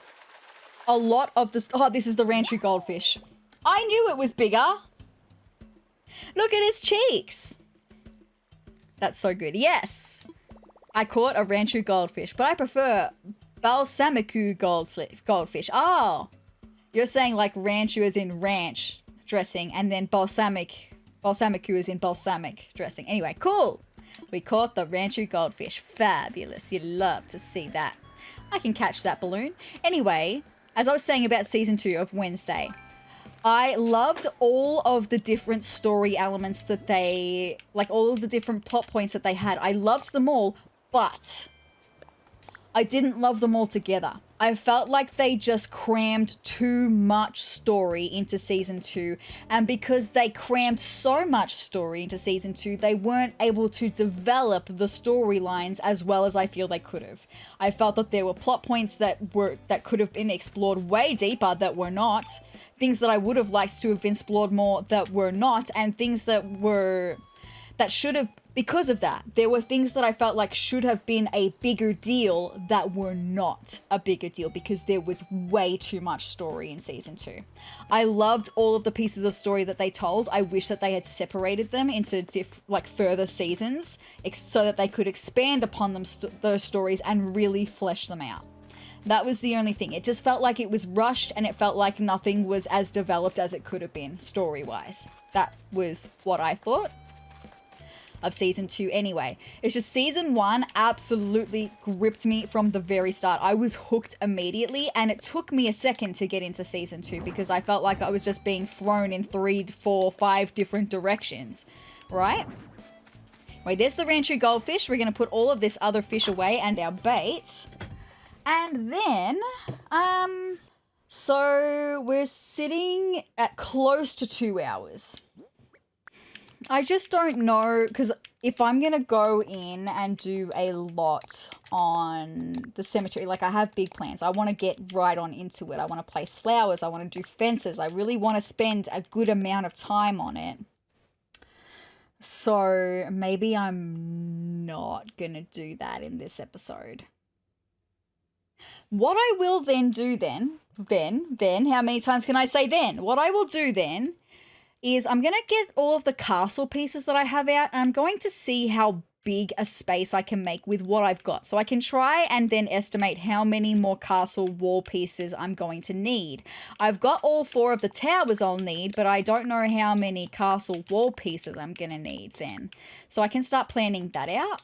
a lot of this. Oh, this is the Ranchu goldfish. I knew it was bigger. Look at his cheeks. That's so good. Yes, I caught a Ranchu goldfish, but I prefer balsamico goldfish. Oh, you're saying like Ranchu as in ranch dressing, and then balsamico as in balsamic dressing. Anyway, cool. We caught the Ranchu goldfish. Fabulous. You love to see that. I can catch that balloon. Anyway, as I was saying about season 2 of Wednesday, I loved all of the different story elements that they, like all of the different plot points that they had. I loved them all, but I didn't love them all together. I felt like they just crammed too much story into season 2. And because they crammed so much story into season 2, they weren't able to develop the storylines as well as I feel they could have. I felt that there were plot points that could have been explored way deeper that were not. Things that I would have liked to have been explored more that were not. And things that should have, because of that, there were things that I felt like should have been a bigger deal that were not a bigger deal because there was way too much story in season 2. I loved all of the pieces of story that they told. I wish that they had separated them into further seasons so that they could expand upon them those stories and really flesh them out. That was the only thing. It just felt like it was rushed and it felt like nothing was as developed as it could have been story-wise. That was what I thought of season 2 anyway. It's just season 1 absolutely gripped me from the very start. I was hooked immediately and it took me a second to get into season 2 because I felt like I was just being thrown in 3, 4, 5 different directions, right? Wait, there's the Ranchu goldfish. We're going to put all of this other fish away and our bait. And then, so we're sitting at close to 2 hours. I just don't know, because if I'm going to go in and do a lot on the cemetery, like I have big plans. I want to get right on into it. I want to place flowers. I want to do fences. I really want to spend a good amount of time on it. So maybe I'm not going to do that in this episode. What I will then do then, how many times can I say then? What I will do then is I'm going to get all of the castle pieces that I have out and I'm going to see how big a space I can make with what I've got. So I can try and then estimate how many more castle wall pieces I'm going to need. I've got all 4 of the towers I'll need, but I don't know how many castle wall pieces I'm going to need then. So I can start planning that out.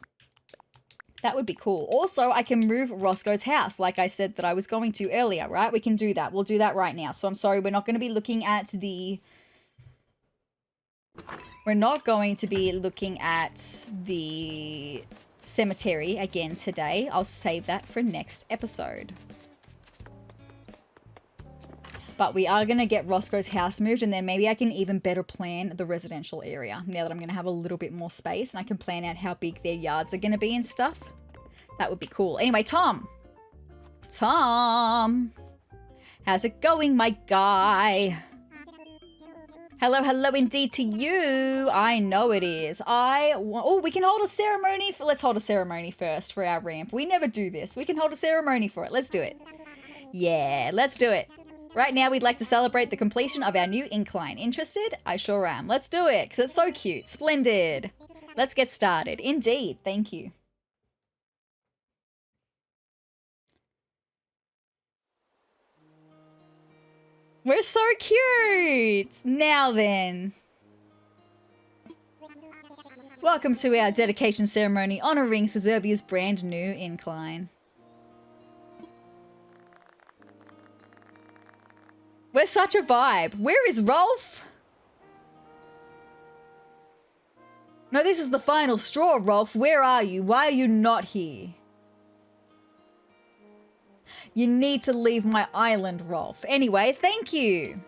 That would be cool. Also, I can move Roscoe's house like I said that I was going to earlier, right? We can do that. We'll do that right now. So I'm sorry, we're not going to be looking at the... We're not going to be looking at the cemetery again today. I'll save that for next episode. But we are going to get Roscoe's house moved, and then maybe I can even better plan the residential area now that I'm going to have a little bit more space and I can plan out how big their yards are going to be and stuff. That would be cool. Anyway, Tom. Tom. How's it going, my guy? Hello, hello indeed to you. I know it is. Oh, we can hold a ceremony. Let's hold a ceremony first for our ramp. We never do this. We can hold a ceremony for it. Let's do it. Yeah, let's do it. Right now, we'd like to celebrate the completion of our new incline. Interested? I sure am. Let's do it, because it's so cute. Splendid. Let's get started. Indeed. Thank you. We're so cute! Now then. Welcome to our dedication ceremony honoring Sezurbia's brand new incline. We're such a vibe. Where is Rolf? No, this is the final straw, Rolf. Where are you? Why are you not here? You need to leave my island, Rolf. Anyway, thank you.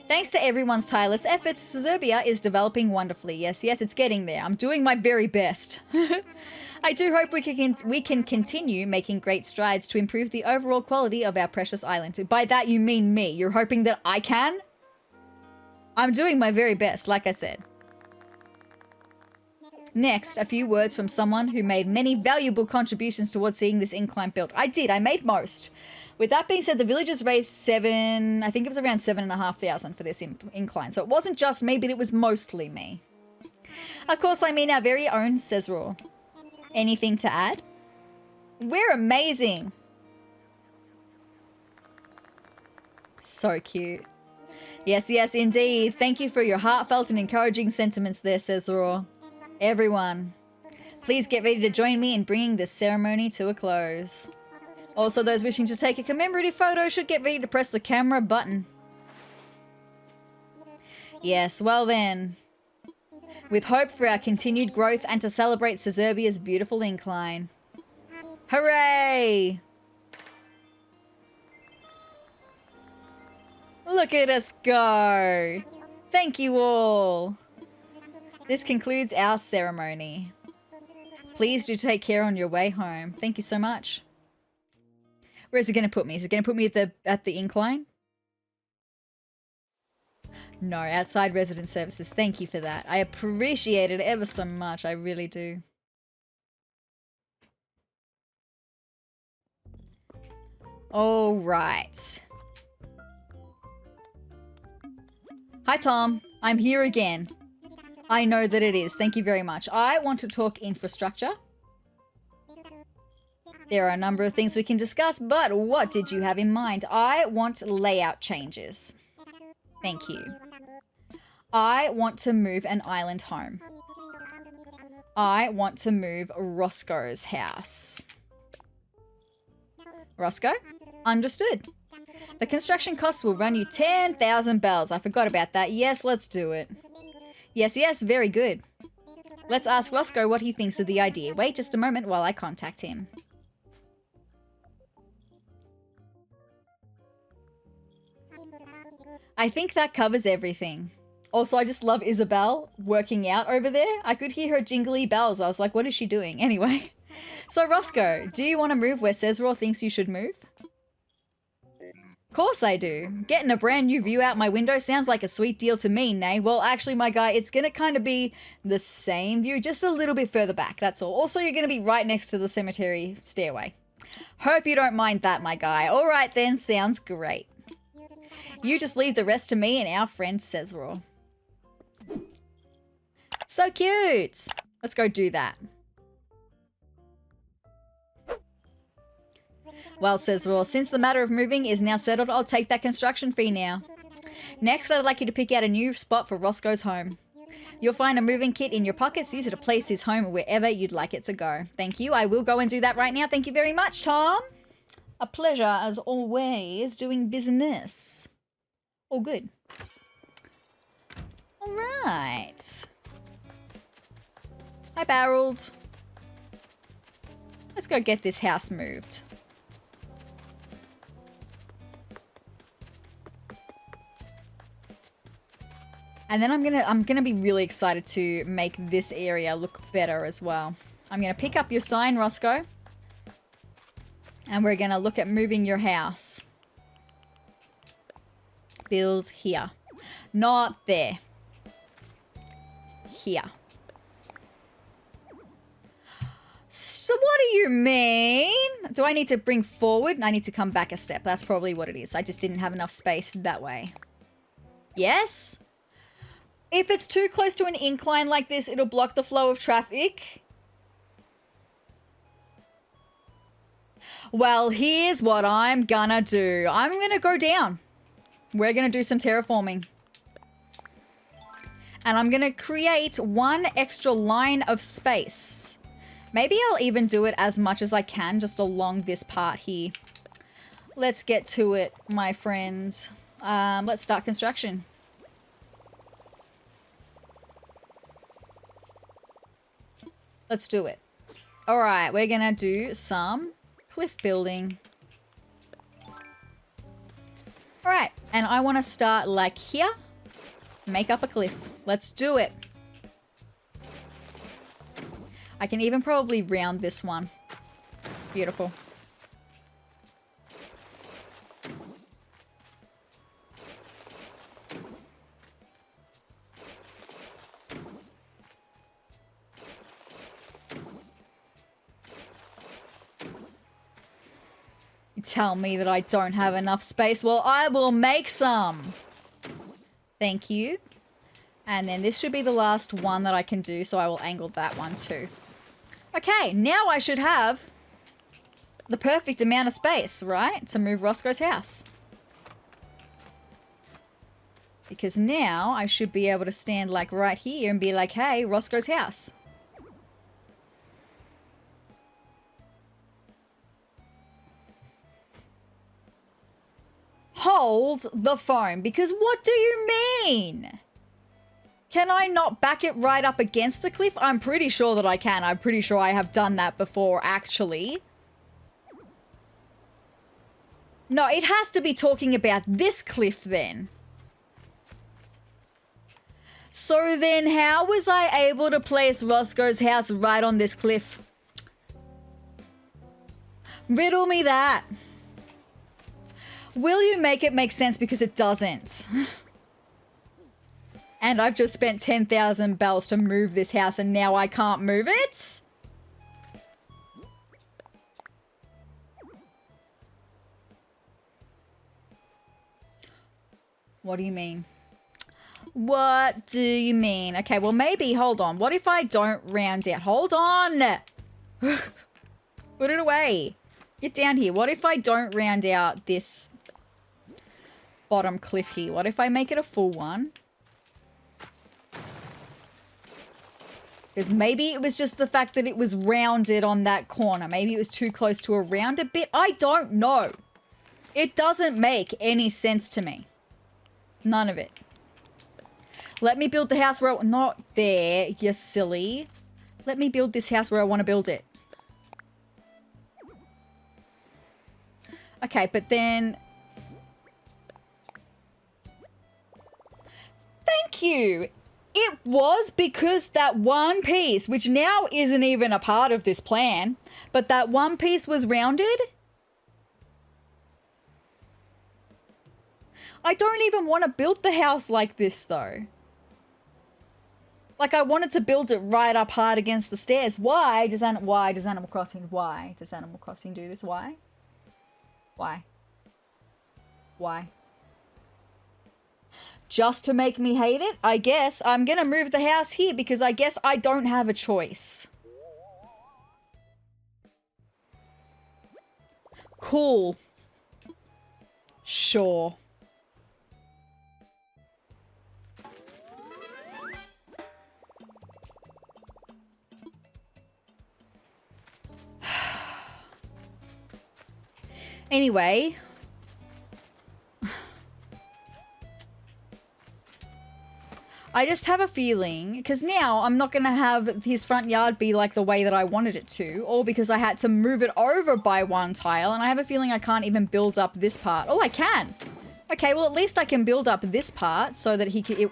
Thanks to everyone's tireless efforts, Sezurbia is developing wonderfully. Yes, yes, it's getting there. I'm doing my very best. I do hope we can continue making great strides to improve the overall quality of our precious island. By that, you mean me. You're hoping that I can? I'm doing my very best, like I said. Next, a few words from someone who made many valuable contributions towards seeing this incline built. I did. I made most. With that being said, the villagers raised I think it was around 7,500 for this incline. So it wasn't just me, but it was mostly me. Of course, I mean our very own SezRawrr. Anything to add? We're amazing. So cute. Yes, yes, indeed. Thank you for your heartfelt and encouraging sentiments there, SezRawrr. Everyone, please get ready to join me in bringing this ceremony to a close. Also, those wishing to take a commemorative photo should get ready to press the camera button. Yes, well then. With hope for our continued growth and to celebrate Sezurbia's beautiful incline. Hooray! Look at us go! Thank you all! This concludes our ceremony. Please do take care on your way home. Thank you so much. Where is it going to put me? Is it going to put me at the incline? No, outside resident services. Thank you for that. I appreciate it ever so much. I really do. All right. Hi, Tom. I'm here again. I know that it is. Thank you very much. I want to talk infrastructure. There are a number of things we can discuss, but what did you have in mind? I want layout changes. Thank you. I want to move an island home. I want to move Roscoe's house. Roscoe? Understood. The construction costs will run you 10,000 bells. I forgot about that. Yes, let's do it. Yes, yes, very good. Let's ask Roscoe what he thinks of the idea. Wait just a moment while I contact him. I think that covers everything. Also, I just love Isabel working out over there. I could hear her jingly bells. I was like, what is she doing? Anyway. So, Roscoe, do you want to move where SezRawrr thinks you should move? Of course I do. Getting a brand new view out my window sounds like a sweet deal to me, nay. Well, actually, my guy, it's going to kind of be the same view, just a little bit further back, that's all. Also, you're going to be right next to the cemetery stairway. Hope you don't mind that, my guy. All right then, sounds great. You just leave the rest to me and our friend SezRawrr. So cute! Let's go do that. Well, SezRawrr, since the matter of moving is now settled, I'll take that construction fee now. Next, I'd like you to pick out a new spot for Roscoe's home. You'll find a moving kit in your pockets. Use it to place his home wherever you'd like it to go. Thank you. I will go and do that right now. Thank you very much, Tom. A pleasure, as always, doing business. All good. All right. Hi, Barreled. Let's go get this house moved. And then I'm gonna be really excited to make this area look better as well. I'm gonna pick up your sign, Roscoe. And we're gonna look at moving your house. Build here. Not there. Here. So what do you mean? Do I need to bring forward? I need to come back a step. That's probably what it is. I just didn't have enough space that way. Yes? If it's too close to an incline like this, it'll block the flow of traffic. Well, here's what I'm gonna do. I'm gonna go down. We're gonna do some terraforming. And I'm gonna create one extra line of space. Maybe I'll even do it as much as I can just along this part here. Let's get to it, my friends. Let's start construction. Let's do it. All right, we're gonna do some cliff building. All right, and I want to start like here. Make up a cliff. Let's do it. I can even probably round this one. Beautiful. You tell me that I don't have enough space. Well, I will make some. Thank you. And then this should be the last one that I can do, so I will angle that one too. Okay, now I should have the perfect amount of space, right? To move Roscoe's house. Because now I should be able to stand like right here and be like, hey, Roscoe's house. Hold the phone, because what do you mean? Can I not back it right up against the cliff? I'm pretty sure that I can. I'm pretty sure I have done that before, actually. No, it has to be talking about this cliff then. So then how was I able to place Roscoe's house right on this cliff? Riddle me that. Will you make it make sense, because it doesn't? And I've just spent 10,000 bells to move this house and now I can't move it? What do you mean? What do you mean? Okay, well maybe, hold on. What if I don't round out? Hold on. Put it away. Get down here. What if I don't round out this bottom cliff here? What if I make it a full one? Because maybe it was just the fact that it was rounded on that corner. Maybe it was too close to a rounded bit. I don't know. It doesn't make any sense to me. None of it. Let me build the house where not there, you silly. Let me build this house where I want to build it. Okay, but then... Thank you! It was because that one piece, which now isn't even a part of this plan, but that one piece was rounded. I don't even want to build the house like this though. Like I wanted to build it right up hard against the stairs. Why does Animal Crossing do this? Why? Why? Just to make me hate it? I guess I'm gonna move the house here because I guess I don't have a choice. Cool. Sure. Anyway. I just have a feeling, because now I'm not going to have his front yard be like the way that I wanted it to, or because I had to move it over by one tile, and I have a feeling I can't even build up this part. Oh, I can. Okay, well, at least I can build up this part so that he can...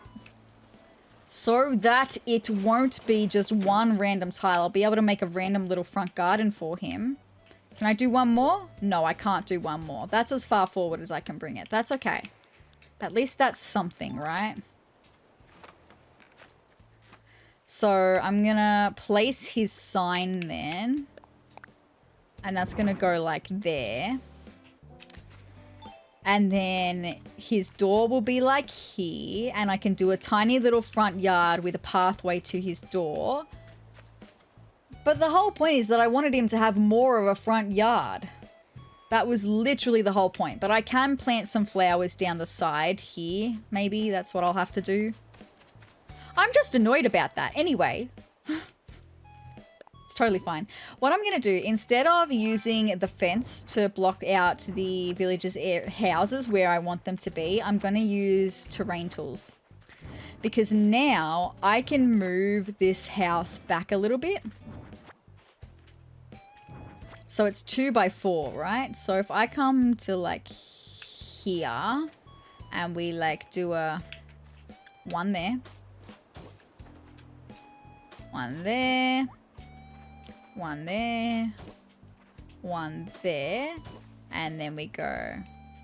so that it won't be just one random tile. I'll be able to make a random little front garden for him. Can I do one more? No, I can't do one more. That's as far forward as I can bring it. That's okay. At least that's something, right? So I'm gonna place his sign then. And that's gonna go like there. And then his door will be like here. And I can do a tiny little front yard with a pathway to his door. But the whole point is that I wanted him to have more of a front yard. That was literally the whole point. But I can plant some flowers down the side here. Maybe that's what I'll have to do. I'm just annoyed about that. Anyway, it's totally fine. What I'm going to do, instead of using the fence to block out the villagers' houses where I want them to be, I'm going to use terrain tools. Because now I can move this house back a little bit. So it's 2 by 4, right? So if I come to like here and we like do a 1 there, 1 there, 1 there, 1 there, and then we go,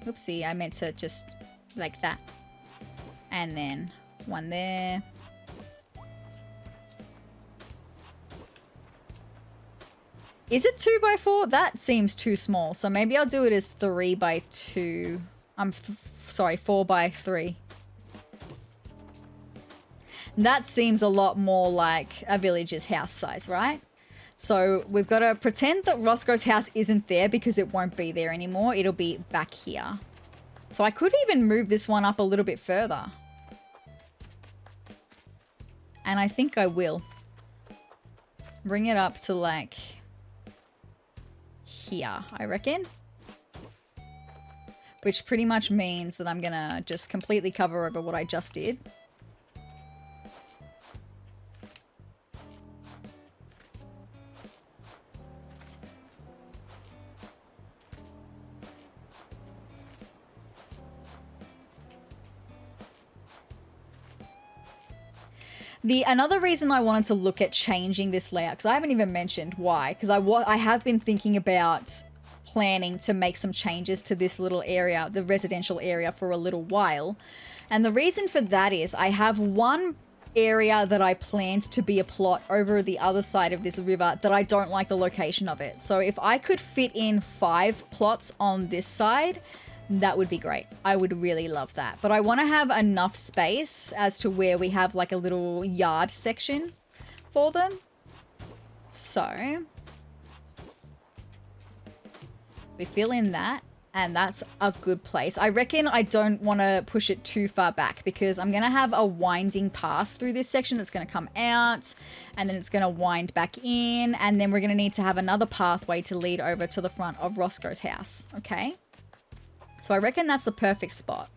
oopsie, I meant to just like that. And then 1 there. Is it 2 by 4? That seems too small. So maybe I'll do it as 3 by 2. Sorry, 4 by 3. That seems a lot more like a villager's house size, right? So we've got to pretend that Roscoe's house isn't there because it won't be there anymore. It'll be back here. So I could even move this one up a little bit further. And I think I will. Bring it up to like here, I reckon. Which pretty much means that I'm gonna just completely cover over what I just did. Another reason I wanted to look at changing this layout, because I haven't even mentioned why, because I have been thinking about planning to make some changes to this little area, the residential area, for a little while. And the reason for that is I have one area that I planned to be a plot over the other side of this river that I don't like the location of it. So if I could fit in 5 plots on this side, that would be great. I would really love that. But I want to have enough space as to where we have like a little yard section for them. So we fill in that, and that's a good place. I reckon I don't want to push it too far back because I'm going to have a winding path through this section that's going to come out, and then it's going to wind back in, and then we're going to need to have another pathway to lead over to the front of Roscoe's house. Okay? So I reckon that's the perfect spot.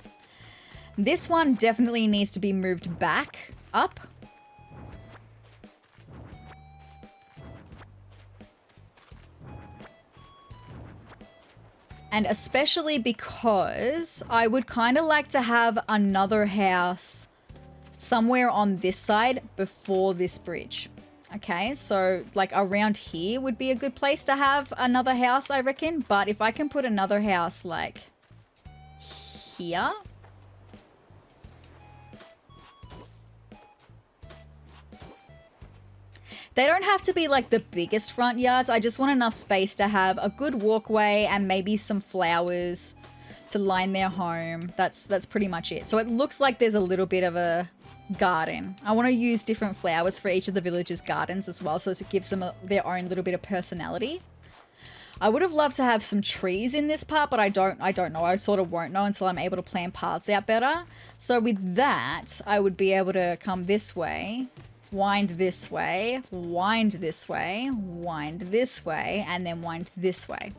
This one definitely needs to be moved back up. And especially because I would kind of like to have another house somewhere on this side before this bridge. Okay, so like around here would be a good place to have another house, I reckon. But if I can put another house like here. They don't have to be like the biggest front yards. I just want enough space to have a good walkway and maybe some flowers to line their home. That's pretty much it. So it looks like there's a little bit of a garden. I want to use different flowers for each of the villagers' gardens as well, so it gives them their own little bit of personality. I would have loved to have some trees in this part, but I don't know. I sort of won't know until I'm able to plan paths out better. So with that, I would be able to come this way, wind this way, wind this way, wind this way, and then wind this way.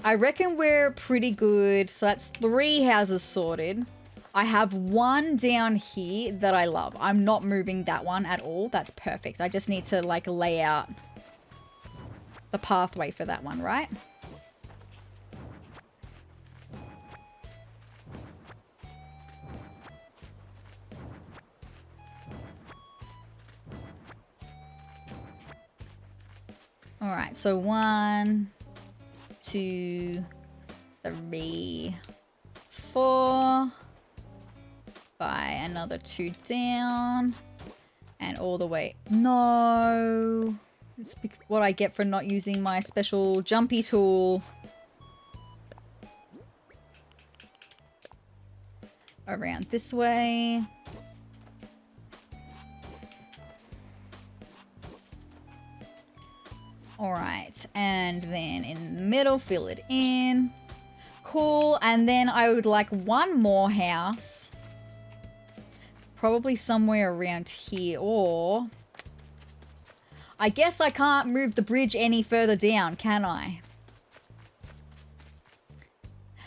I reckon we're pretty good. So that's 3 houses sorted. I have 1 down here that I love. I'm not moving that one at all. That's perfect. I just need to like lay out the pathway for that one, right? All right, so 1, 2, 3, 4. By another 2 down. And all the way. No. It's what I get for not using my special jumpy tool. Around this way. Alright, and then in the middle, fill it in. Cool, and then I would like one more house. Probably somewhere around here, or... I guess I can't move the bridge any further down, can I?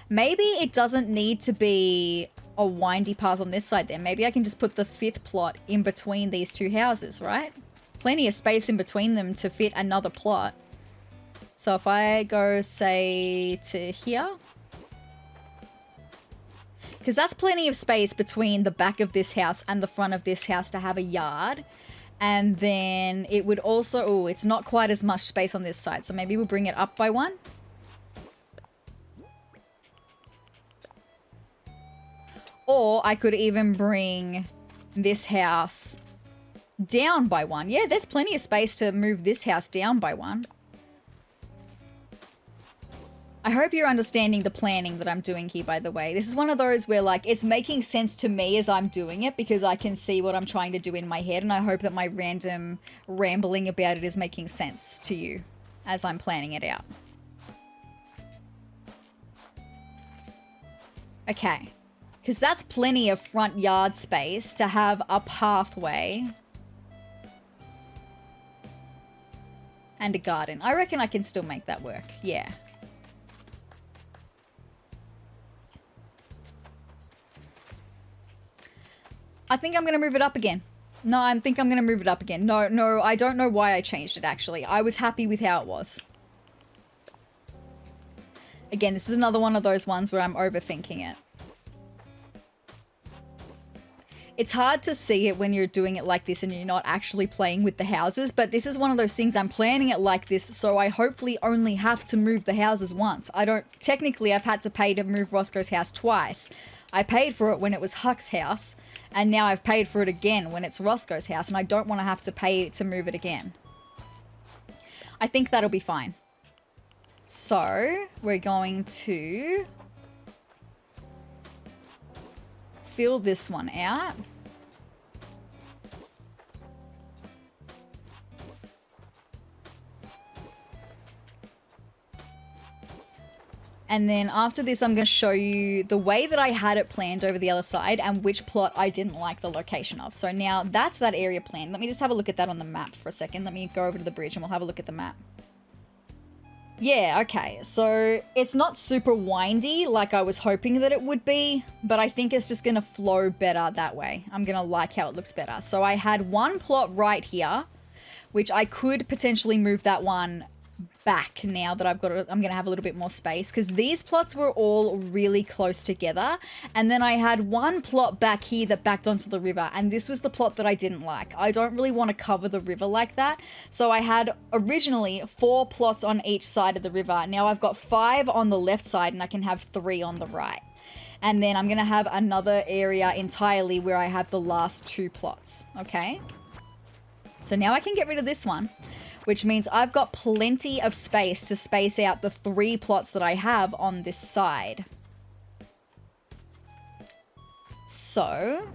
Maybe it doesn't need to be a windy path on this side then. Maybe I can just put the 5th plot in between these 2 houses, right? Plenty of space in between them to fit another plot. So if I go, say, to here. Because that's plenty of space between the back of this house and the front of this house to have a yard. And then it would also... Oh, it's not quite as much space on this side. So maybe we'll bring it up by 1. Or I could even bring this house down by 1. Yeah, there's plenty of space to move this house down by 1. I hope you're understanding the planning that I'm doing here, by the way. This is one of those where, like, it's making sense to me as I'm doing it because I can see what I'm trying to do in my head, and I hope that my random rambling about it is making sense to you as I'm planning it out. Okay. Because that's plenty of front yard space to have a pathway and a garden. I reckon I can still make that work. Yeah. I think I'm going to move it up again. No, I think I'm going to move it up again. No, I don't know why I changed it, actually. I was happy with how it was. Again, this is another one of those ones where I'm overthinking it. It's hard to see it when you're doing it like this and you're not actually playing with the houses, but this is one of those things, I'm planning it like this, so I hopefully only have to move the houses once. Technically, I've had to pay to move Roscoe's house twice. I paid for it when it was Huck's house, and now I've paid for it again when it's Roscoe's house, and I don't want to have to pay to move it again. I think that'll be fine. So, we're going to fill this one out. And then after this, I'm going to show you the way that I had it planned over the other side and which plot I didn't like the location of. So now that's that area planned. Let me just have a look at that on the map for a second. Let me go over to the bridge and we'll have a look at the map. Yeah, okay, so it's not super windy like I was hoping that it would be, but I think it's just going to flow better that way. I'm going to like how it looks better. So I had one plot right here, which I could potentially move that one back now that I'm going to have a little bit more space, because these plots were all really close together, and then I had one plot back here that backed onto the river, and this was the plot that I didn't like. I don't really want to cover the river like that, so I had originally 4 plots on each side of the river. Now I've got 5 on the left side and I can have 3 on the right, and then I'm going to have another area entirely where I have the last 2 plots. Okay, so now I can get rid of this one, which means I've got plenty of space to space out the 3 plots that I have on this side. So,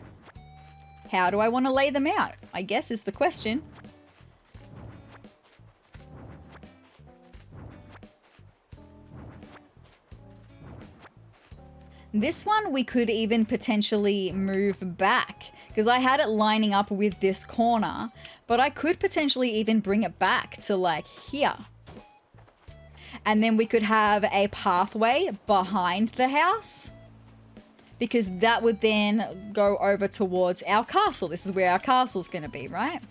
how do I want to lay them out, I guess is the question. This one we could even potentially move back, because I had it lining up with this corner, but I could potentially even bring it back to like here. And then we could have a pathway behind the house, because that would then go over towards our castle. This is where our castle's going to be, right?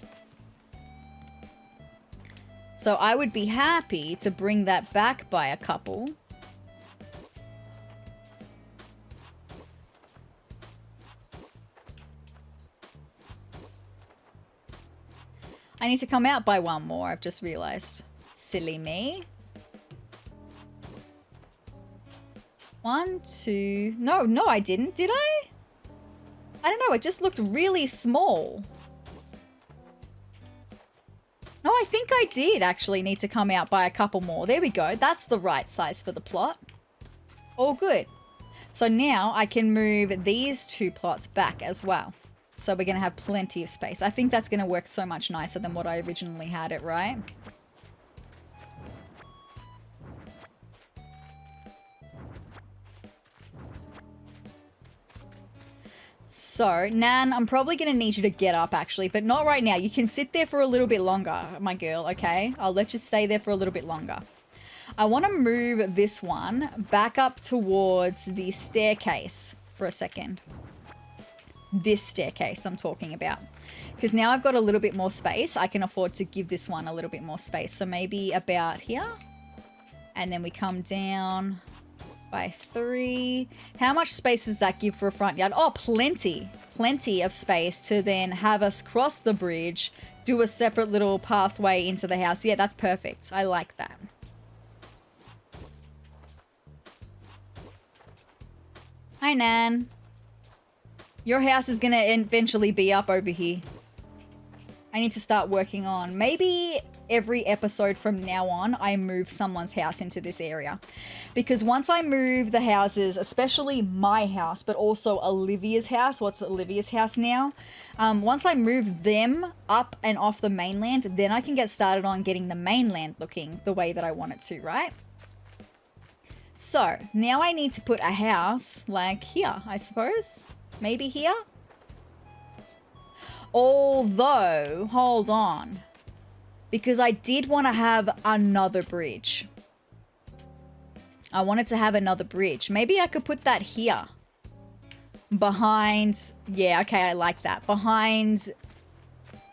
So I would be happy to bring that back by a couple. I need to come out by 1 more, I've just realized. Silly me. 1, 2. No, I didn't. Did I? I don't know. It just looked really small. No, I think I did actually need to come out by a couple more. There we go. That's the right size for the plot. All good. So now I can move these 2 plots back as well. So we're going to have plenty of space. I think that's going to work so much nicer than what I originally had it, right? So, Nan, I'm probably going to need you to get up, actually, but not right now. You can sit there for a little bit longer, my girl, okay? I'll let you stay there for a little bit longer. I want to move this one back up towards the staircase for a second. This staircase I'm talking about. Because now I've got a little bit more space. I can afford to give this one a little bit more space. So maybe about here. And then we come down by 3. How much space does that give for a front yard? Oh, plenty. Plenty of space to then have us cross the bridge, do a separate little pathway into the house. Yeah, that's perfect. I like that. Hi, Nan. Your house is going to eventually be up over here. I need to start working on. Maybe every episode from now on, I move someone's house into this area. Because once I move the houses, especially my house, but also Olivia's house. What's Olivia's house now? Once I move them up and off the mainland, then I can get started on getting the mainland looking the way that I want it to, right? So, now I need to put a house like here, I suppose. Maybe here? Although, hold on. Because I did want to have another bridge. I wanted to have another bridge. Maybe I could put that here. Behind, yeah, okay, I like that. Behind,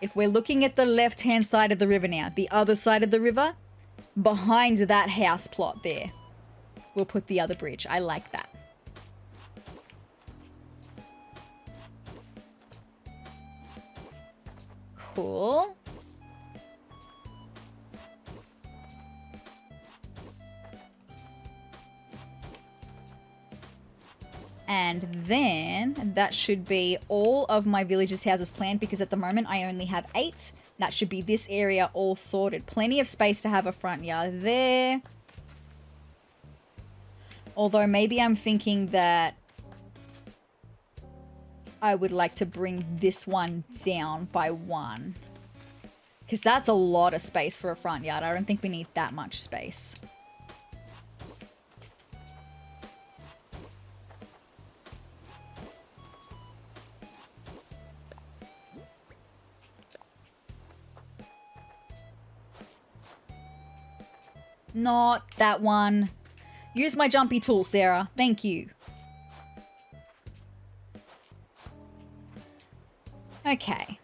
if we're looking at the left-hand side of the river now, the other side of the river, behind that house plot there, we'll put the other bridge. I like that. Cool. And then that should be all of my villagers' houses planned, because at the moment I only have 8. That should be this area all sorted. Plenty of space to have a front yard there. Although maybe I'm thinking that I would like to bring this one down by 1. Because that's a lot of space for a front yard. I don't think we need that much space. Not that one. Use my jumpy tool, Sarah. Thank you. Okay.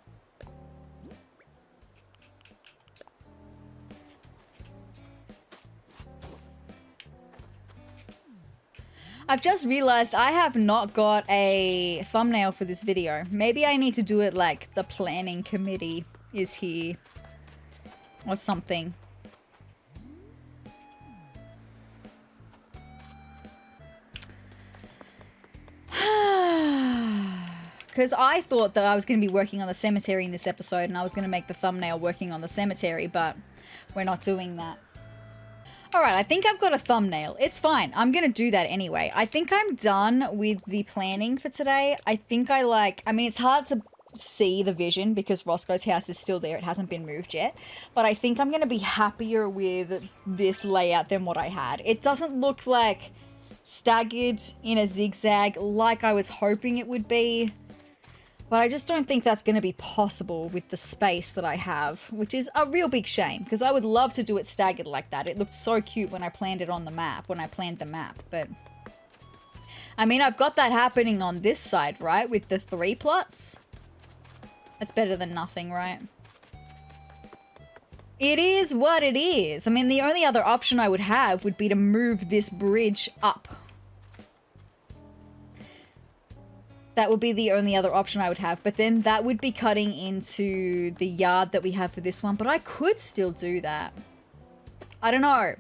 I've just realized I have not got a thumbnail for this video. Maybe I need to do it like the planning committee is here or something. Because I thought that I was going to be working on the cemetery in this episode, and I was going to make the thumbnail working on the cemetery, but we're not doing that. Alright, I think I've got a thumbnail. It's fine. I'm going to do that anyway. I think I'm done with the planning for today. I think I mean, it's hard to see the vision because Roscoe's house is still there. It hasn't been moved yet. But I think I'm going to be happier with this layout than what I had. It doesn't look like staggered in a zigzag like I was hoping it would be. But I just don't think that's going to be possible with the space that I have, which is a real big shame, because I would love to do it staggered like that. It looked so cute when I planned it on the map, but I mean, I've got that happening on this side, right, with the 3 plots. That's better than nothing, right? It is what it is. I mean, the only other option I would have would be to move this bridge up. That would be the only other option I would have. But then that would be cutting into the yard that we have for this one. But I could still do that. I don't know.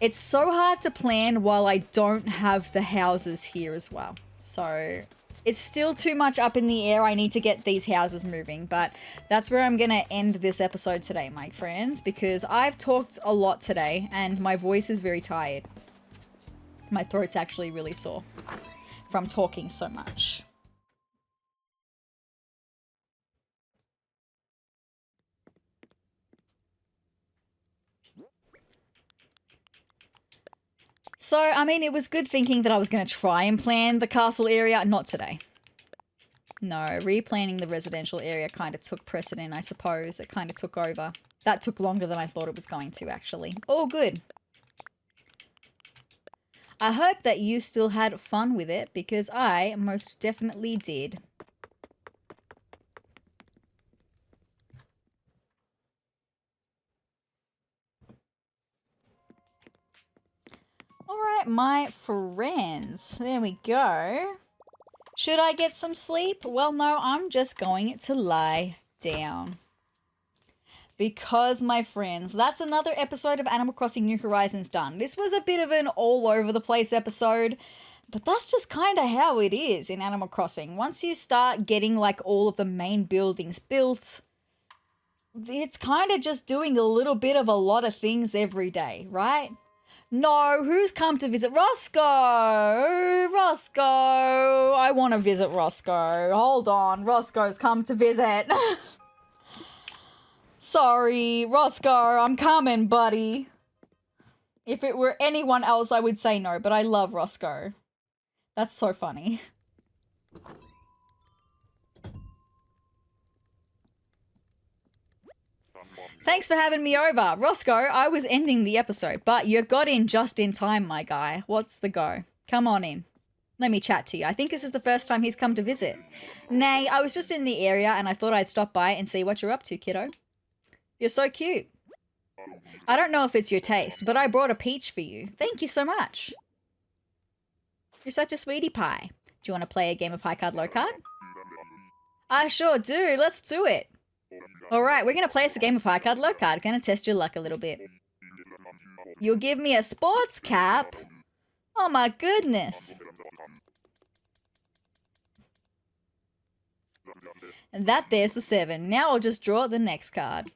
It's so hard to plan while I don't have the houses here as well. So it's still too much up in the air. I need to get these houses moving, but that's where I'm going to end this episode today, my friends, because I've talked a lot today and my voice is very tired. My throat's actually really sore from talking so much. So, I mean, it was good thinking that I was going to try and plan the castle area. Not today. No, replanning the residential area kind of took precedent, I suppose. It kind of took over. That took longer than I thought it was going to, actually. All good. I hope that you still had fun with it, because I most definitely did. Alright, my friends. There we go. Should I get some sleep? Well, no, I'm just going to lie down. Because, my friends, that's another episode of Animal Crossing New Horizons done. This was a bit of an all-over-the-place episode, but that's just kind of how it is in Animal Crossing. Once you start getting, like, all of the main buildings built, it's kind of just doing a little bit of a lot of things every day, right? No, who's come to visit? Roscoe! Roscoe! I want to visit Roscoe. Hold on, Roscoe's come to visit. Sorry, Roscoe, I'm coming, buddy. If it were anyone else, I would say no, but I love Roscoe. That's so funny. Thanks for having me over. Roscoe, I was ending the episode, but you got in just in time, my guy. What's the go? Come on in. Let me chat to you. I think this is the first time he's come to visit. Nay, I was just in the area and I thought I'd stop by and see what you're up to, kiddo. You're so cute. I don't know if it's your taste, but I brought a peach for you. Thank you so much. You're such a sweetie pie. Do you want to play a game of high card, low card? I sure do. Let's do it. Alright, we're going to play us a game of high card, low card. Going to test your luck a little bit. You'll give me a sports cap? Oh my goodness. And that there's the 7. Now I'll just draw the next card.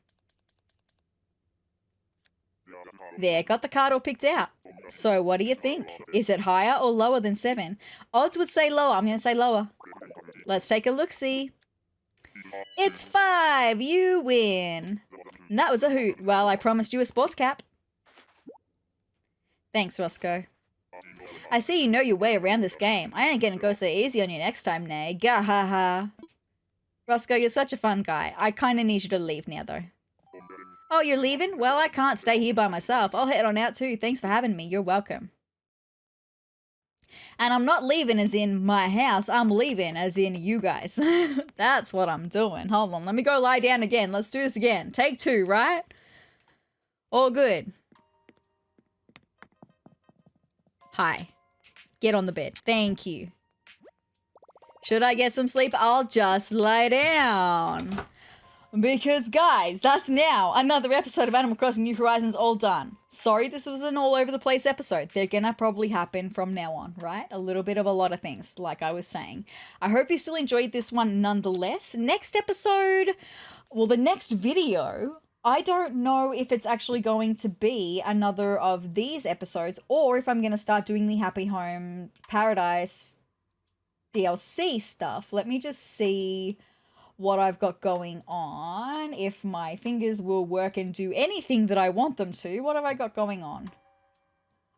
There, got the card all picked out. So what do you think? Is it higher or lower than 7? Odds would say lower. I'm going to say lower. Let's take a look-see. It's 5. You win. And that was a hoot. Well, I promised you a sports cap. Thanks, Roscoe. I see you know your way around this game. I ain't gonna go so easy on you next time, nay. Gahaha. Roscoe, you're such a fun guy. I kinda need you to leave now, though. Oh, you're leaving? Well, I can't stay here by myself. I'll head on out too. Thanks for having me. You're welcome. And I'm not leaving as in my house. I'm leaving as in you guys. That's what I'm doing. Hold on. Let me go lie down again. Let's do this again. Take 2, right? All good. Hi. Get on the bed. Thank you. Should I get some sleep? I'll just lie down. Because, guys, that's now another episode of Animal Crossing New Horizons all done. Sorry this was an all-over-the-place episode. They're gonna probably happen from now on, right? A little bit of a lot of things, like I was saying. I hope you still enjoyed this one nonetheless. Next episode, well, the next video, I don't know if it's actually going to be another of these episodes or if I'm going to start doing the Happy Home Paradise DLC stuff. Let me just see what I've got going on, if my fingers will work and do anything that I want them to. What have I got going on?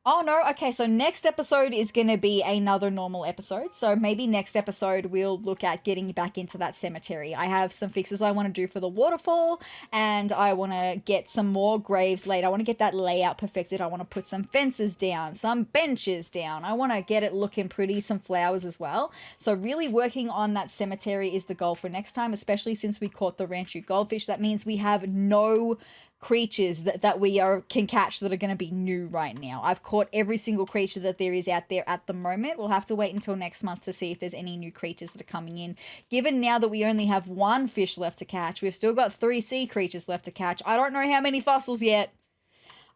Oh no, okay, so next episode is going to be another normal episode. So maybe next episode we'll look at getting back into that cemetery. I have some fixes I want to do for the waterfall, and I want to get some more graves laid. I want to get that layout perfected. I want to put some fences down, some benches down. I want to get it looking pretty, some flowers as well. So really working on that cemetery is the goal for next time, especially since we caught the Ranchu Goldfish. That means we have no creatures that we can catch that are going to be new right now. I've caught every single creature that there is out there at the moment. We'll have to wait until next month to see if there's any new creatures that are coming in. Given now that we only have 1 fish left to catch, we've still got 3 sea creatures left to catch. I don't know how many fossils yet.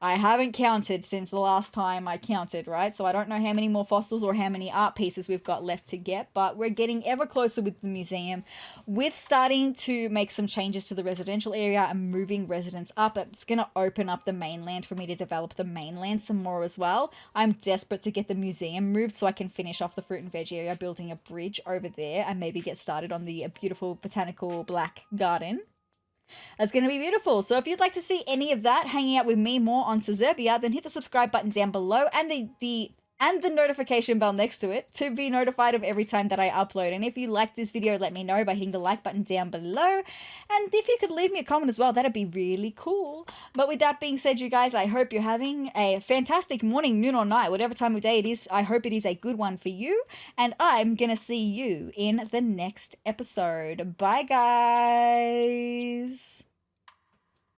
I haven't counted since the last time I counted, right? So I don't know how many more fossils or how many art pieces we've got left to get, but we're getting ever closer with the museum, with starting to make some changes to the residential area and moving residents up. It's going to open up the mainland for me to develop the mainland some more as well. I'm desperate to get the museum moved so I can finish off the fruit and veg area, building a bridge over there and maybe get started on the beautiful botanical black garden. That's going to be beautiful. So if you'd like to see any of that, hanging out with me more on Sezurbia, then hit the subscribe button down below and the notification bell next to it to be notified of every time that I upload. And if you like this video, let me know by hitting the like button down below. And if you could leave me a comment as well, that'd be really cool. But with that being said, you guys, I hope you're having a fantastic morning, noon, or night, whatever time of day it is. I hope it is a good one for you. And I'm going to see you in the next episode. Bye, guys.